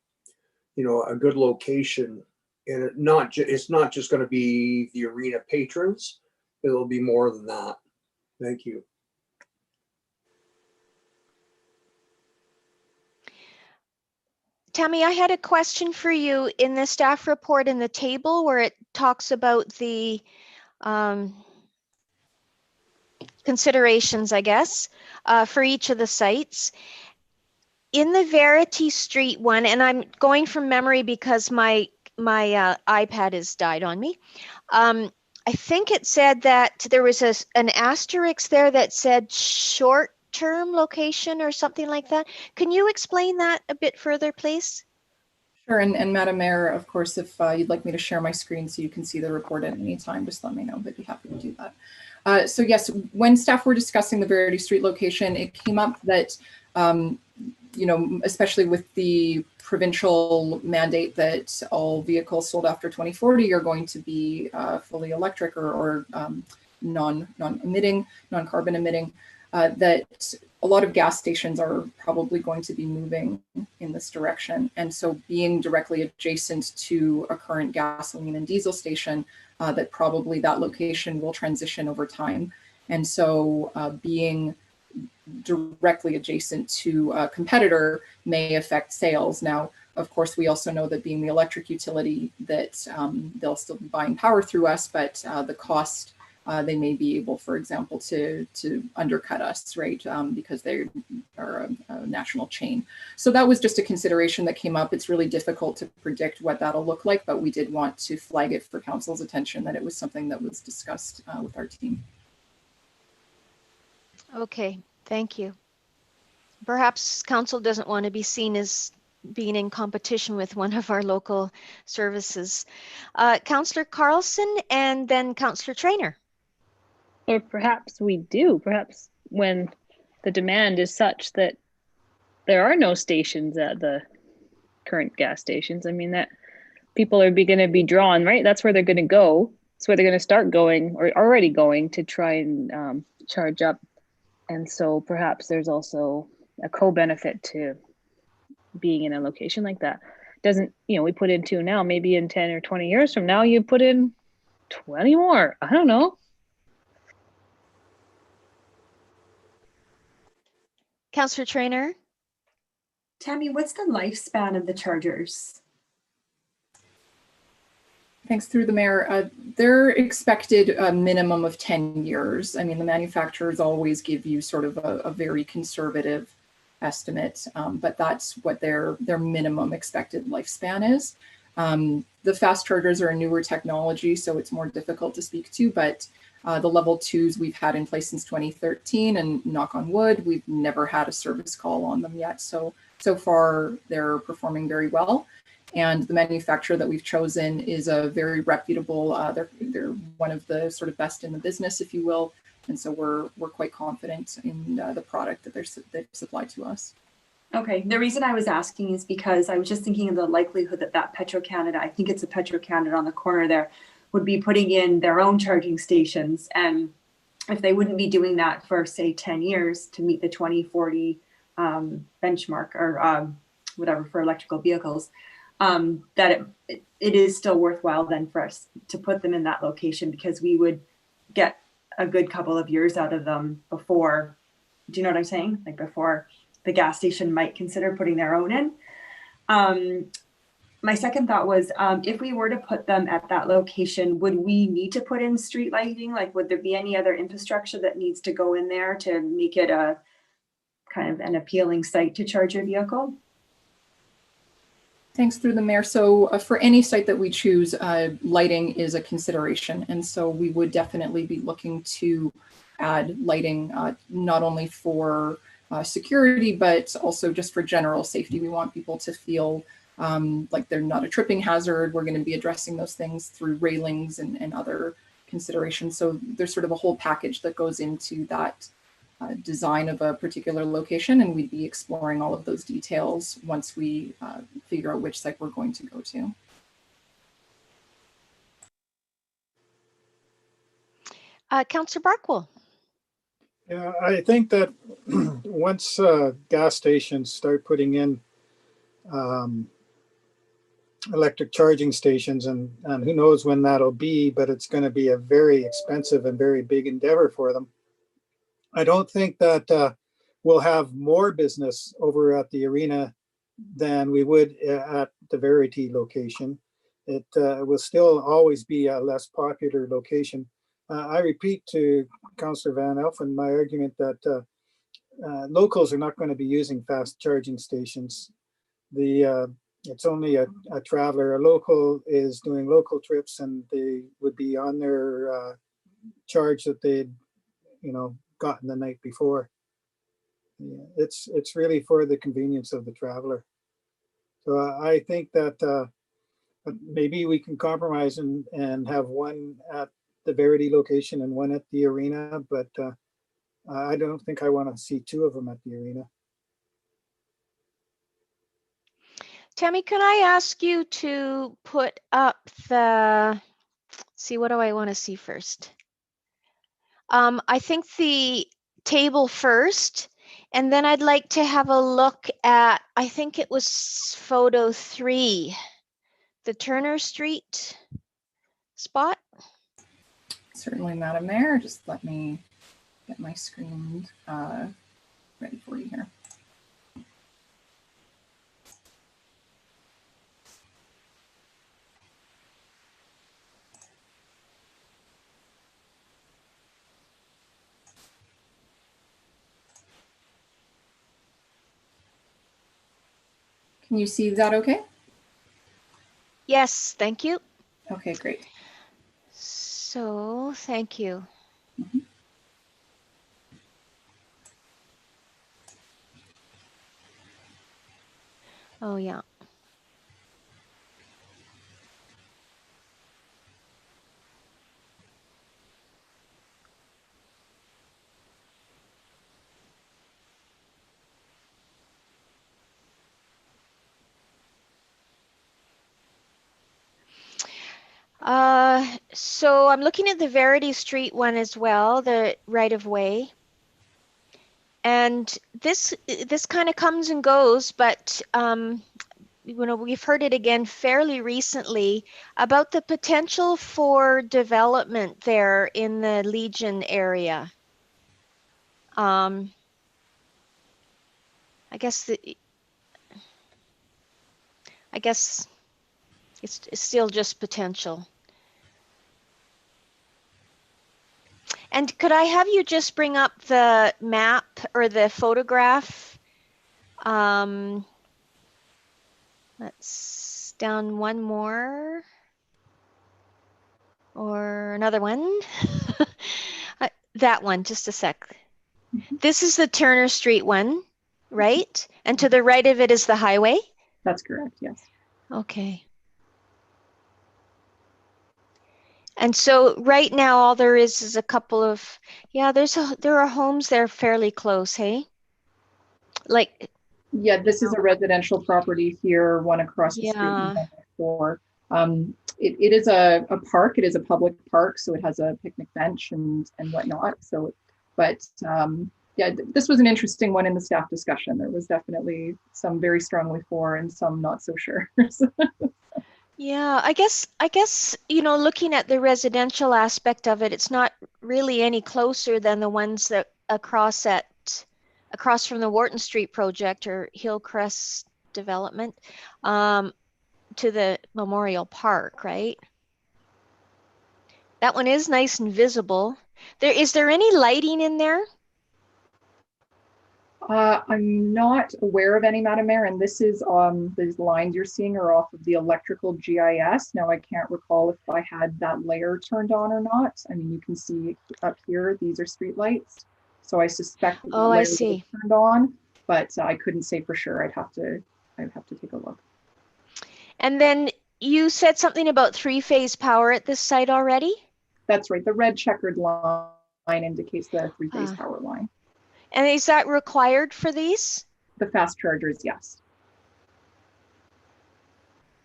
a good location. And it's not just going to be the arena patrons. It'll be more than that. Thank you. Tammy, I had a question for you in the staff report in the table where it talks about the considerations, I guess, for each of the sites. In the Verity Street one, and I'm going from memory because my iPad has died on me. I think it said that there was an asterisk there that said short short-term location or something like that. Can you explain that a bit further, please? Sure, and Madam Mayor, of course, if you'd like me to share my screen so you can see the report at any time, just let me know. I'd be happy to do that. So yes, when staff were discussing the Verity Street location, it came up that, you know, especially with the provincial mandate that all vehicles sold after 2040 are going to be fully electric or non-emitting, non-carbon emitting, that a lot of gas stations are probably going to be moving in this direction. And so being directly adjacent to a current gasoline and diesel station, that probably that location will transition over time. And so being directly adjacent to a competitor may affect sales. Now, of course, we also know that being the electric utility that they'll still be buying power through us, but the cost, they may be able, for example, to undercut us, right? Because they are a national chain. So that was just a consideration that came up. It's really difficult to predict what that'll look like, but we did want to flag it for council's attention that it was something that was discussed with our team. Okay, thank you. Perhaps council doesn't want to be seen as being in competition with one of our local services. Councillor Carlson and then Councillor Trainer. Or perhaps we do, perhaps when the demand is such that there are no stations at the current gas stations. I mean, that people are going to be drawn, right? That's where they're going to go. That's where they're going to start going or already going to try and charge up. And so perhaps there's also a co-benefit to being in a location like that. Doesn't, you know, we put in 2 now, maybe in 10 or 20 years from now, you put in 20 more. I don't know. Councillor Trainer. Tammy, what's the lifespan of the chargers? Thanks, through the mayor. They're expected a minimum of 10 years. I mean, the manufacturers always give you sort of a very conservative estimate, but that's what their minimum expected lifespan is. The fast chargers are a newer technology, so it's more difficult to speak to, but the level 2s we've had in place since 2013, and knock on wood, we've never had a service call on them yet. So far, they're performing very well. And the manufacturer that we've chosen is a very reputable, they're one of the sort of best in the business, if you will. And so we're quite confident in the product that they've supplied to us. Okay, the reason I was asking is because I was just thinking of the likelihood that Petro-Canada, I think it's a Petro-Canada on the corner there, would be putting in their own charging stations. And if they wouldn't be doing that for, say, 10 years to meet the 2040 benchmark or whatever for electrical vehicles, that it is still worthwhile then for us to put them in that location, because we would get a good couple of years out of them before, do you know what I'm saying? Like before the gas station might consider putting their own in. My second thought was, if we were to put them at that location, would we need to put in street lighting? Like, would there be any other infrastructure that needs to go in there to make it a kind of an appealing site to charge your vehicle? Thanks, through the mayor. So for any site that we choose, lighting is a consideration. And so we would definitely be looking to add lighting, not only for security, but also just for general safety. We want people to feel like they're not a tripping hazard. We're going to be addressing those things through railings and other considerations. So there's sort of a whole package that goes into that design of a particular location, and we'd be exploring all of those details once we figure out which site we're going to go to. Councillor Barkwell. Yeah, I think that once gas stations start putting in electric charging stations, and who knows when that'll be, but it's going to be a very expensive and very big endeavor for them. I don't think that we'll have more business over at the arena than we would at the Verity location. It will still always be a less popular location. I repeat to Councillor Van Elfen my argument that locals are not going to be using fast charging stations. It's only a traveler. A local is doing local trips, and they would be on their charge that they'd, gotten the night before. Yeah, it's really for the convenience of the traveler. So I think that maybe we can compromise and have one at the Verity location and one at the arena, but I don't think I want to see two of them at the arena. Tammy, could I ask you to put up see, what do I want to see first? I think the table first, and then I'd like to have a look at, I think it was photo 3, the Turner Street spot. Certainly, Madam Mayor. Just let me get my screen ready for you here. Can you see that okay? Yes, thank you. Okay, great. So, thank you. Mhm. Oh, yeah. So I'm looking at the Verity Street one as well, the right of way. And this kind of comes and goes, but we've heard it again fairly recently about the potential for development there in the Legion area. I guess it's still just potential. And could I have you just bring up the map or the photograph? Let's down one more or another one. That one, just a sec. This is the Turner Street one, right? And to the right of it is the highway? That's correct, yes. Okay. And so right now all there is a couple of, yeah, there are homes there fairly close, hey? Like, yeah, this is a residential property here, one across the street, yeah. one next door. It is a park. It is a public park, so it has a picnic bench and whatnot. So, but yeah, this was an interesting one in the staff discussion. There was definitely some very strongly for and some not so sure. Yeah, I guess, looking at the residential aspect of it, it's not really any closer than the ones that across from the Wharton Street project or Hillcrest development to the Memorial Park, right? That one is nice and visible. Is there any lighting in there? I'm not aware of any, Madam Mayor, and this is these lines you're seeing are off of the electrical GIS. Now I can't recall if I had that layer turned on or not. I mean, you can see up here, these are street lights. So I suspect that the layer is turned on, but I couldn't say for sure. I'd have to take a look. And then you said something about 3-phase power at this site already? That's right. The red checkered line indicates the 3-phase power line. And is that required for these? The fast chargers, yes.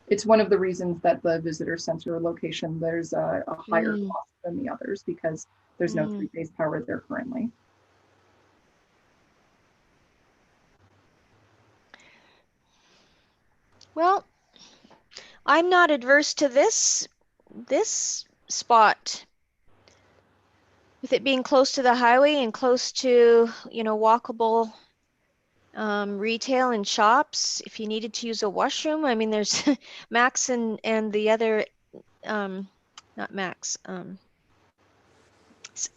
It's one of the reasons that the visitor center location, there's a higher cost than the others because there's no 3-phase power there currently. Well, I'm not adverse to this spot. With it being close to the highway and close to, walkable retail and shops, if you needed to use a washroom, I mean, there's Max and the other, not Max,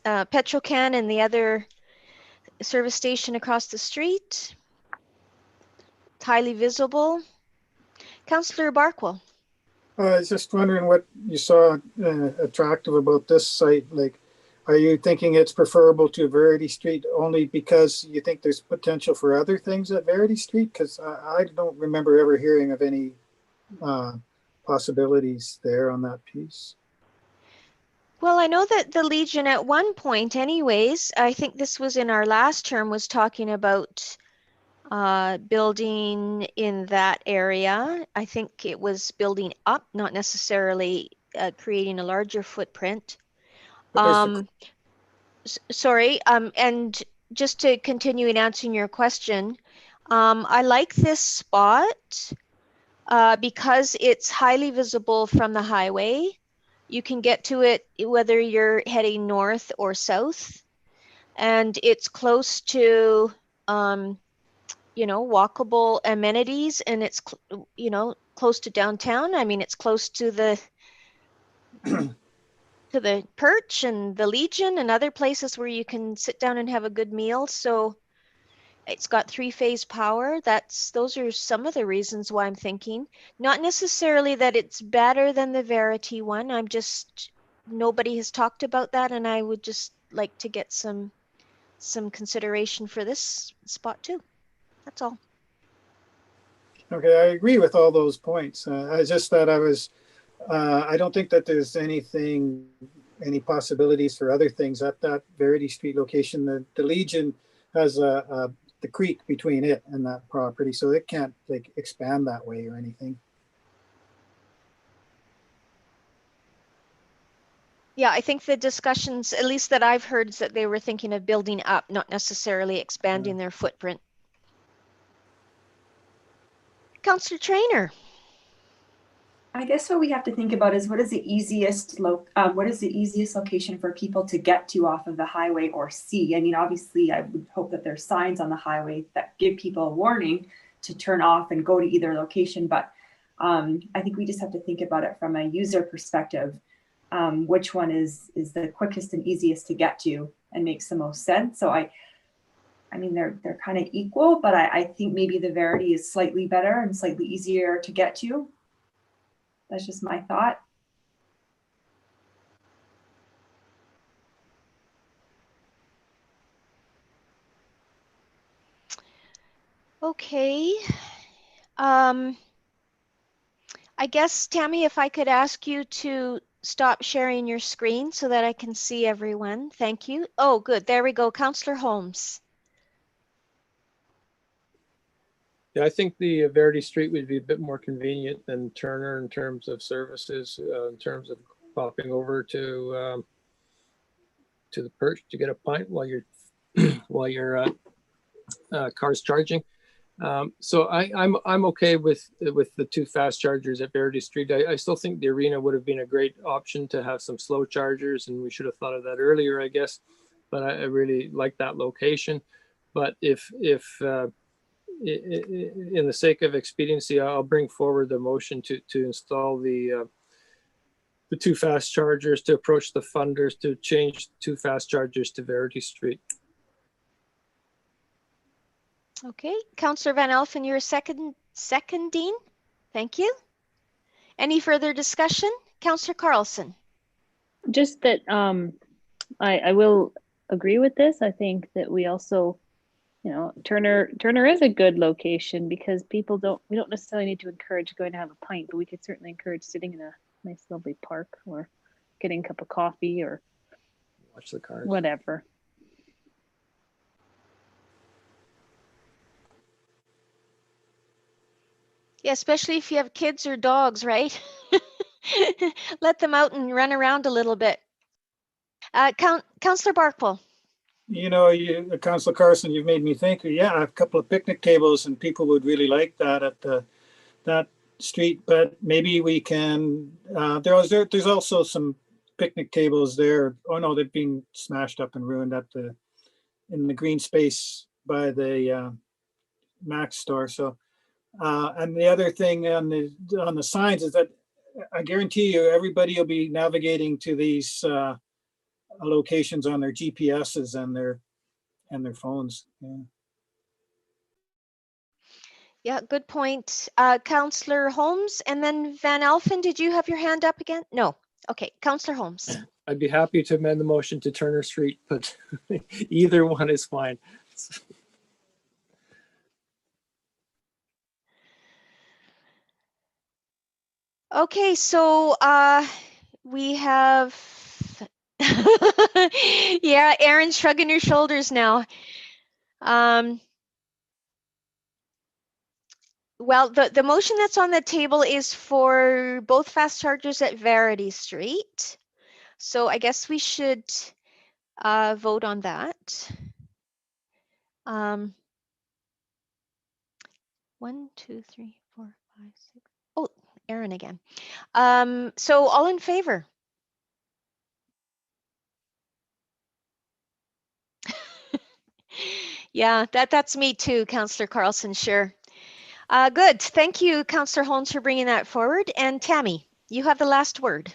Petrocan and the other service station across the street. It's highly visible. Councillor Barkwell. I was just wondering what you saw attractive about this site. Like, are you thinking it's preferable to Verity Street only because you think there's potential for other things at Verity Street? Because I don't remember ever hearing of any possibilities there on that piece. Well, I know that the Legion at one point anyways, I think this was in our last term, was talking about building in that area. I think it was building up, not necessarily creating a larger footprint. Sorry, and just to continue in answering your question, I like this spot because it's highly visible from the highway. You can get to it whether you're heading north or south, and it's close to, walkable amenities, and it's, close to downtown. I mean, it's close to the Perch and the Legion and other places where you can sit down and have a good meal. So it's got 3-phase power. Those are some of the reasons why I'm thinking. Not necessarily that it's better than the Verity one. Nobody has talked about that, and I would just like to get some consideration for this spot too. That's all. Okay, I agree with all those points. I just thought I don't think that there's any possibilities for other things at that Verity Street location. The Legion has the creek between it and that property, so it can't expand that way or anything. Yeah, I think the discussions, at least that I've heard, is that they were thinking of building up, not necessarily expanding their footprint. Councillor Traynor. I guess what we have to think about is what is the easiest location for people to get to off of the highway or see. I mean, obviously, I would hope that there's signs on the highway that give people a warning to turn off and go to either location. But I think we just have to think about it from a user perspective. Which one is the quickest and easiest to get to and makes the most sense? So I mean, they're kind of equal, but I think maybe the Verity is slightly better and slightly easier to get to. That's just my thought. Okay. I guess, Tammy, if I could ask you to stop sharing your screen so that I can see everyone. Thank you. Oh, good. There we go. Councillor Holmes. Yeah, I think the Verity Street would be a bit more convenient than Turner in terms of services, in terms of popping over to the Perch to get a pint while your car's charging. So I'm okay with the 2 fast chargers at Verity Street. I still think the arena would have been a great option to have some slow chargers, and we should have thought of that earlier, I guess. But I really like that location. But if in the sake of expediency, I'll bring forward the motion to install the 2 fast chargers, to approach the funders to change 2 fast chargers to Verity Street. Okay, Councillor Van Elfen, you're seconding. Thank you. Any further discussion? Councillor Carlson. Just that I will agree with this. I think that we also, Turner is a good location because we don't necessarily need to encourage going to have a pint, but we could certainly encourage sitting in a nice lovely park or getting a cup of coffee or watch the cars, whatever. Yeah, especially if you have kids or dogs, right? Let them out and run around a little bit. Councillor Barkwell. Councillor Carson, you've made me think. Yeah, a couple of picnic tables, and people would really like that at that street. But maybe we can. There's also some picnic tables there. Oh no, they've been smashed up and ruined in the green space by the Max store. So, and the other thing on the signs is that I guarantee you everybody will be navigating to these locations on their GPSs and their phones. Yeah, good point. Councillor Holmes, and then Van Elfen, did you have your hand up again? No. Okay, Councillor Holmes. I'd be happy to amend the motion to Turner Street, but either one is fine. Okay, so we have, yeah, Erin's shrugging her shoulders now. Well, the motion that's on the table is for both fast chargers at Verity Street. So I guess we should vote on that. 1, 2, 3, 4, 5, 6. Oh, Erin again. So all in favor? Yeah, that's me too, Councillor Carlson, sure. Good, thank you, Councillor Holmes, for bringing that forward. And Tammy, you have the last word.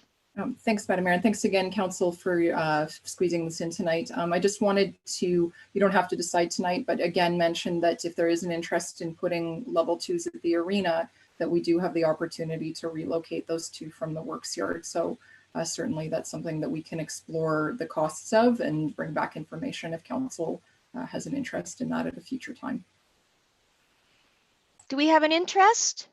Thanks, Madam Mayor, and thanks again, Council, for squeezing this in tonight. I just wanted to, you don't have to decide tonight, but again, mention that if there is an interest in putting level 2s at the arena, that we do have the opportunity to relocate those 2 from the works yard. So certainly that's something that we can explore the costs of and bring back information if Council has an interest in that at a future time. Do we have an interest?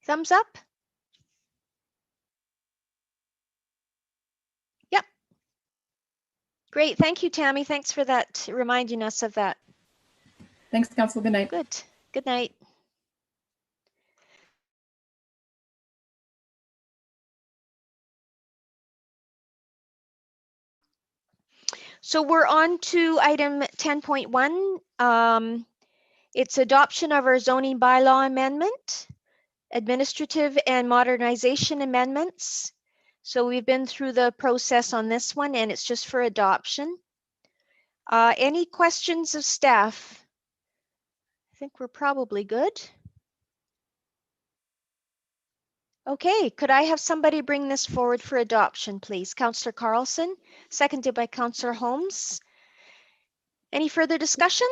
Thumbs up? Yep. Great, thank you, Tammy. Thanks for that, reminding us of that. Thanks, Council. Good night. Good. Good night. So we're on to item 10.1. It's adoption of our zoning bylaw amendment, administrative and modernization amendments. So we've been through the process on this one and it's just for adoption. Any questions of staff? I think we're probably good. Okay, could I have somebody bring this forward for adoption, please? Councillor Carlson, seconded by Councillor Holmes. Any further discussion?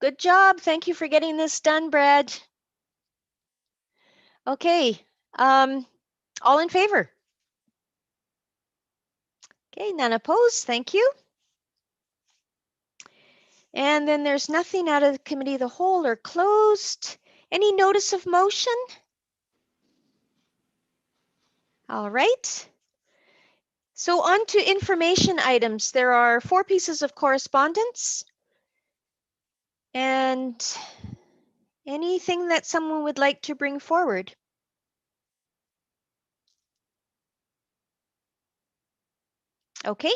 Good job. Thank you for getting this done, Brad. Okay, all in favor? Okay, none opposed. Thank you. And then there's nothing out of the committee of the whole or closed. Any notice of motion? All right. So on to information items. There are 4 pieces of correspondence. And anything that someone would like to bring forward? Okay.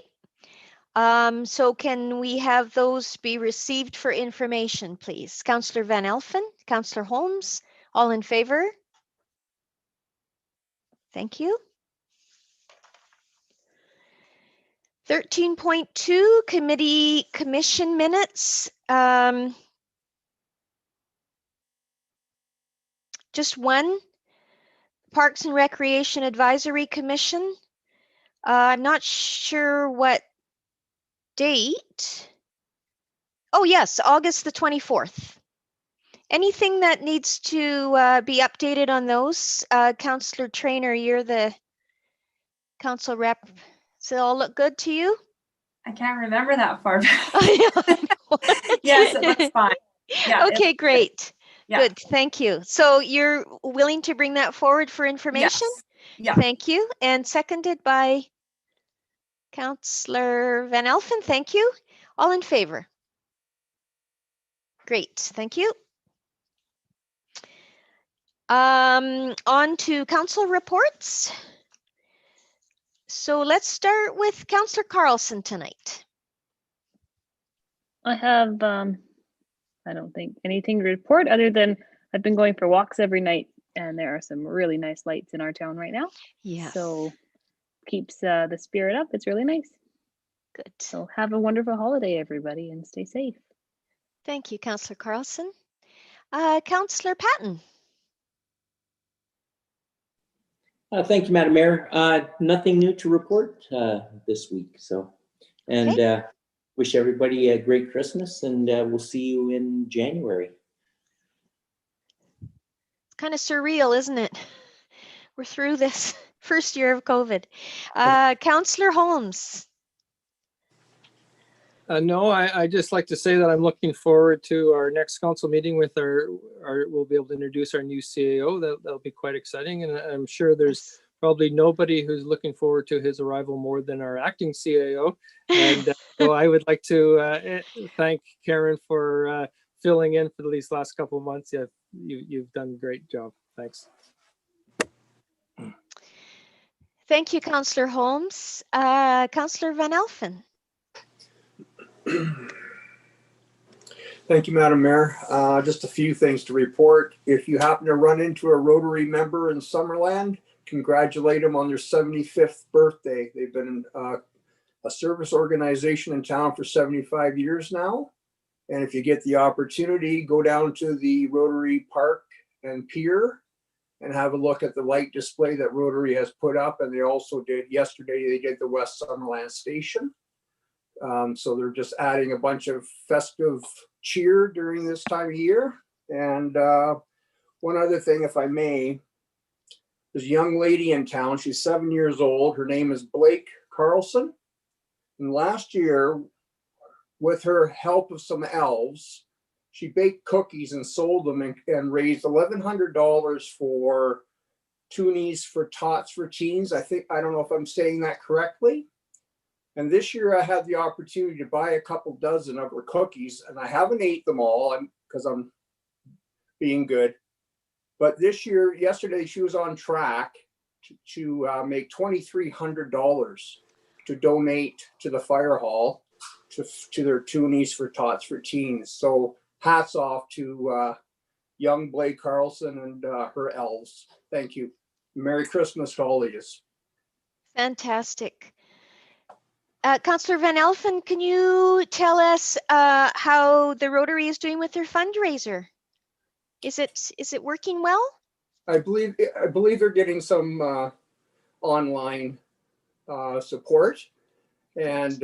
So can we have those be received for information, please? Councillor Van Elfen, Councillor Holmes, all in favor? Thank you. 13.2 committee commission minutes. Just one, Parks and Recreation Advisory Commission. I'm not sure what date. Oh yes, August the 24th. Anything that needs to be updated on those? Councillor Trainer, you're the council rep. Does it all look good to you? I can't remember that far back. Oh, Yes, it looks fine. Yeah. Okay, great. Yeah. Good, thank you. So you're willing to bring that forward for information? Yes. Yeah. Thank you. And seconded by Councillor Van Elfen, thank you. All in favor? Great, thank you. On to council reports. So let's start with Councillor Carlson tonight. I have, I don't think anything to report other than I've been going for walks every night and there are some really nice lights in our town right now. Yes. So keeps the spirit up. It's really nice. Good. So have a wonderful holiday, everybody, and stay safe. Thank you, Councillor Carlson. Councillor Patton. Thank you, Madam Mayor. Nothing new to report this week. So, and Okay. wish everybody a great Christmas, and we'll see you in January. It's kind of surreal, isn't it? We're through this first year of COVID. Councillor Holmes. No, I just like to say that I'm looking forward to our next council meeting with we'll be able to introduce our new CAO. That'll be quite exciting. And I'm sure there's probably nobody who's looking forward to his arrival more than our acting CAO. And so I would like to thank Karen for filling in for these last couple of months. Yeah, you've done a great job. Thanks. Thank you, Councillor Holmes. Councillor Van Elfen. Thank you, Madam Mayor. Just a few things to report. If you happen to run into a Rotary member in Summerland, congratulate them on their 75th birthday. They've been a service organization in town for 75 years now. And if you get the opportunity, go down to the Rotary Park and Pier and have a look at the light display that Rotary has put up. And they also did yesterday, they did the West Summerland Station. So they're just adding a bunch of festive cheer during this time of year. And one other thing, if I may, there's a young lady in town. She's 7 years old. Her name is Blake Carlson. And last year, with her help of some elves, she baked cookies and sold them and raised $1,100 for Toonies for Tots for Teens. I don't know if I'm saying that correctly. And this year I had the opportunity to buy a couple dozen of her cookies, and I haven't ate them all because I'm being good. But this year, yesterday, she was on track to make $2,300 to donate to the fire hall to their Toonies for Tots for Teens. So hats off to young Blake Carlson and her elves. Thank you. Merry Christmas to all of you. Fantastic. Councillor Van Elfen, can you tell us how the Rotary is doing with their fundraiser? Is it working well? I believe they're getting some online support, and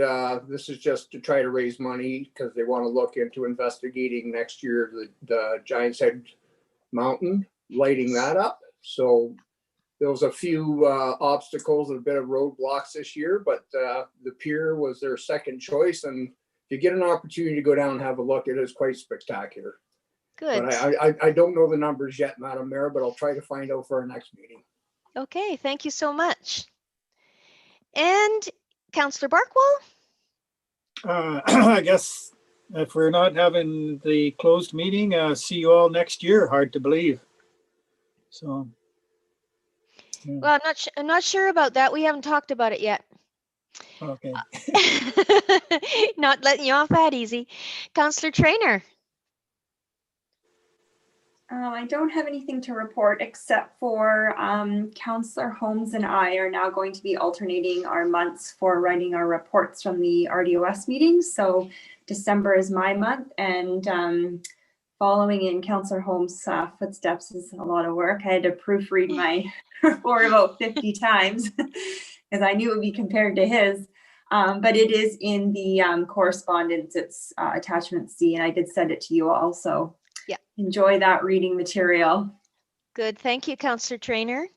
this is just to try to raise money because they want to look into investigating next year the Giant's Head Mountain, lighting that up. So there was a few obstacles and a bit of roadblocks this year, but the pier was their second choice. And if you get an opportunity to go down and have a look, it is quite spectacular. Good. But I don't know the numbers yet, Madam Mayor, but I'll try to find out for our next meeting. Okay, thank you so much. And Councillor Barkwell? I guess if we're not having the closed meeting, see you all next year. Hard to believe. So. Yeah. Well, I'm not sure about that. We haven't talked about it yet. Okay. Not letting you off that easy. Councillor Traynor. I don't have anything to report except for Councillor Holmes and I are now going to be alternating our months for writing our reports from the RDOS meetings. So December is my month, and following in Councillor Holmes' footsteps is a lot of work. I had to proofread my report about 50 times because I knew it would be compared to his. But it is in the correspondence. It's attachment C, and I did send it to you all. So yeah, enjoy that reading material. Good. Thank you, Councillor Traynor.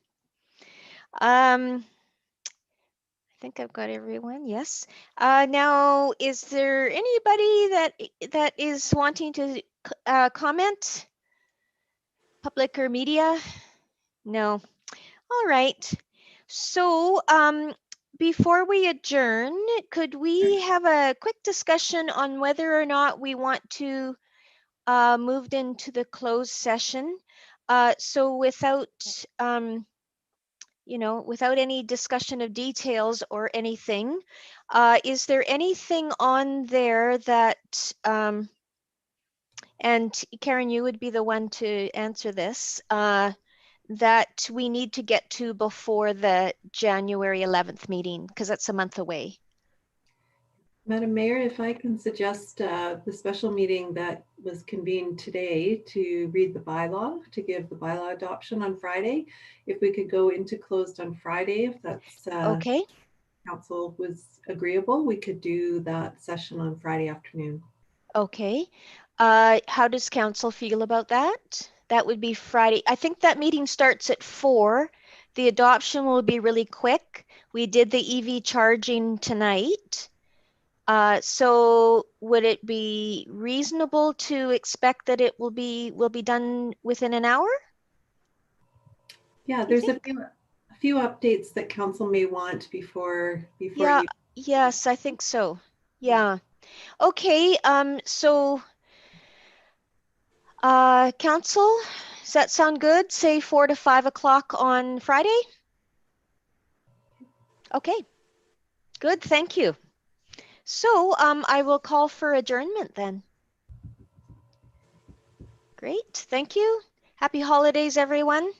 I think I've got everyone. Yes. Now, is there anybody that is wanting to comment? Public or media? No. All right. So before we adjourn, could we have a quick discussion on whether or not we want to move into the closed session? So without without any discussion of details or anything, is there anything on there that and Karen, you would be the one to answer this, that we need to get to before the January 11th meeting, because that's a month away? Madam Mayor, if I can suggest the special meeting that was convened today to read the bylaw, to give the bylaw adoption on Friday, if we could go into closed on Friday, if that's okay. council was agreeable, we could do that session on Friday afternoon. Okay. How does council feel about that? That would be Friday. I think that meeting starts at 4. The adoption will be really quick. We did the EV charging tonight. So would it be reasonable to expect that it will be done within an hour? Yeah, You there's a think? few updates that council may want before Yeah, you. yes, I think so. Yeah. Okay, so council, does that sound good? Say 4 to 5 o'clock on Friday? Okay, good, thank you. So I will call for adjournment then. Great, thank you. Happy holidays, everyone.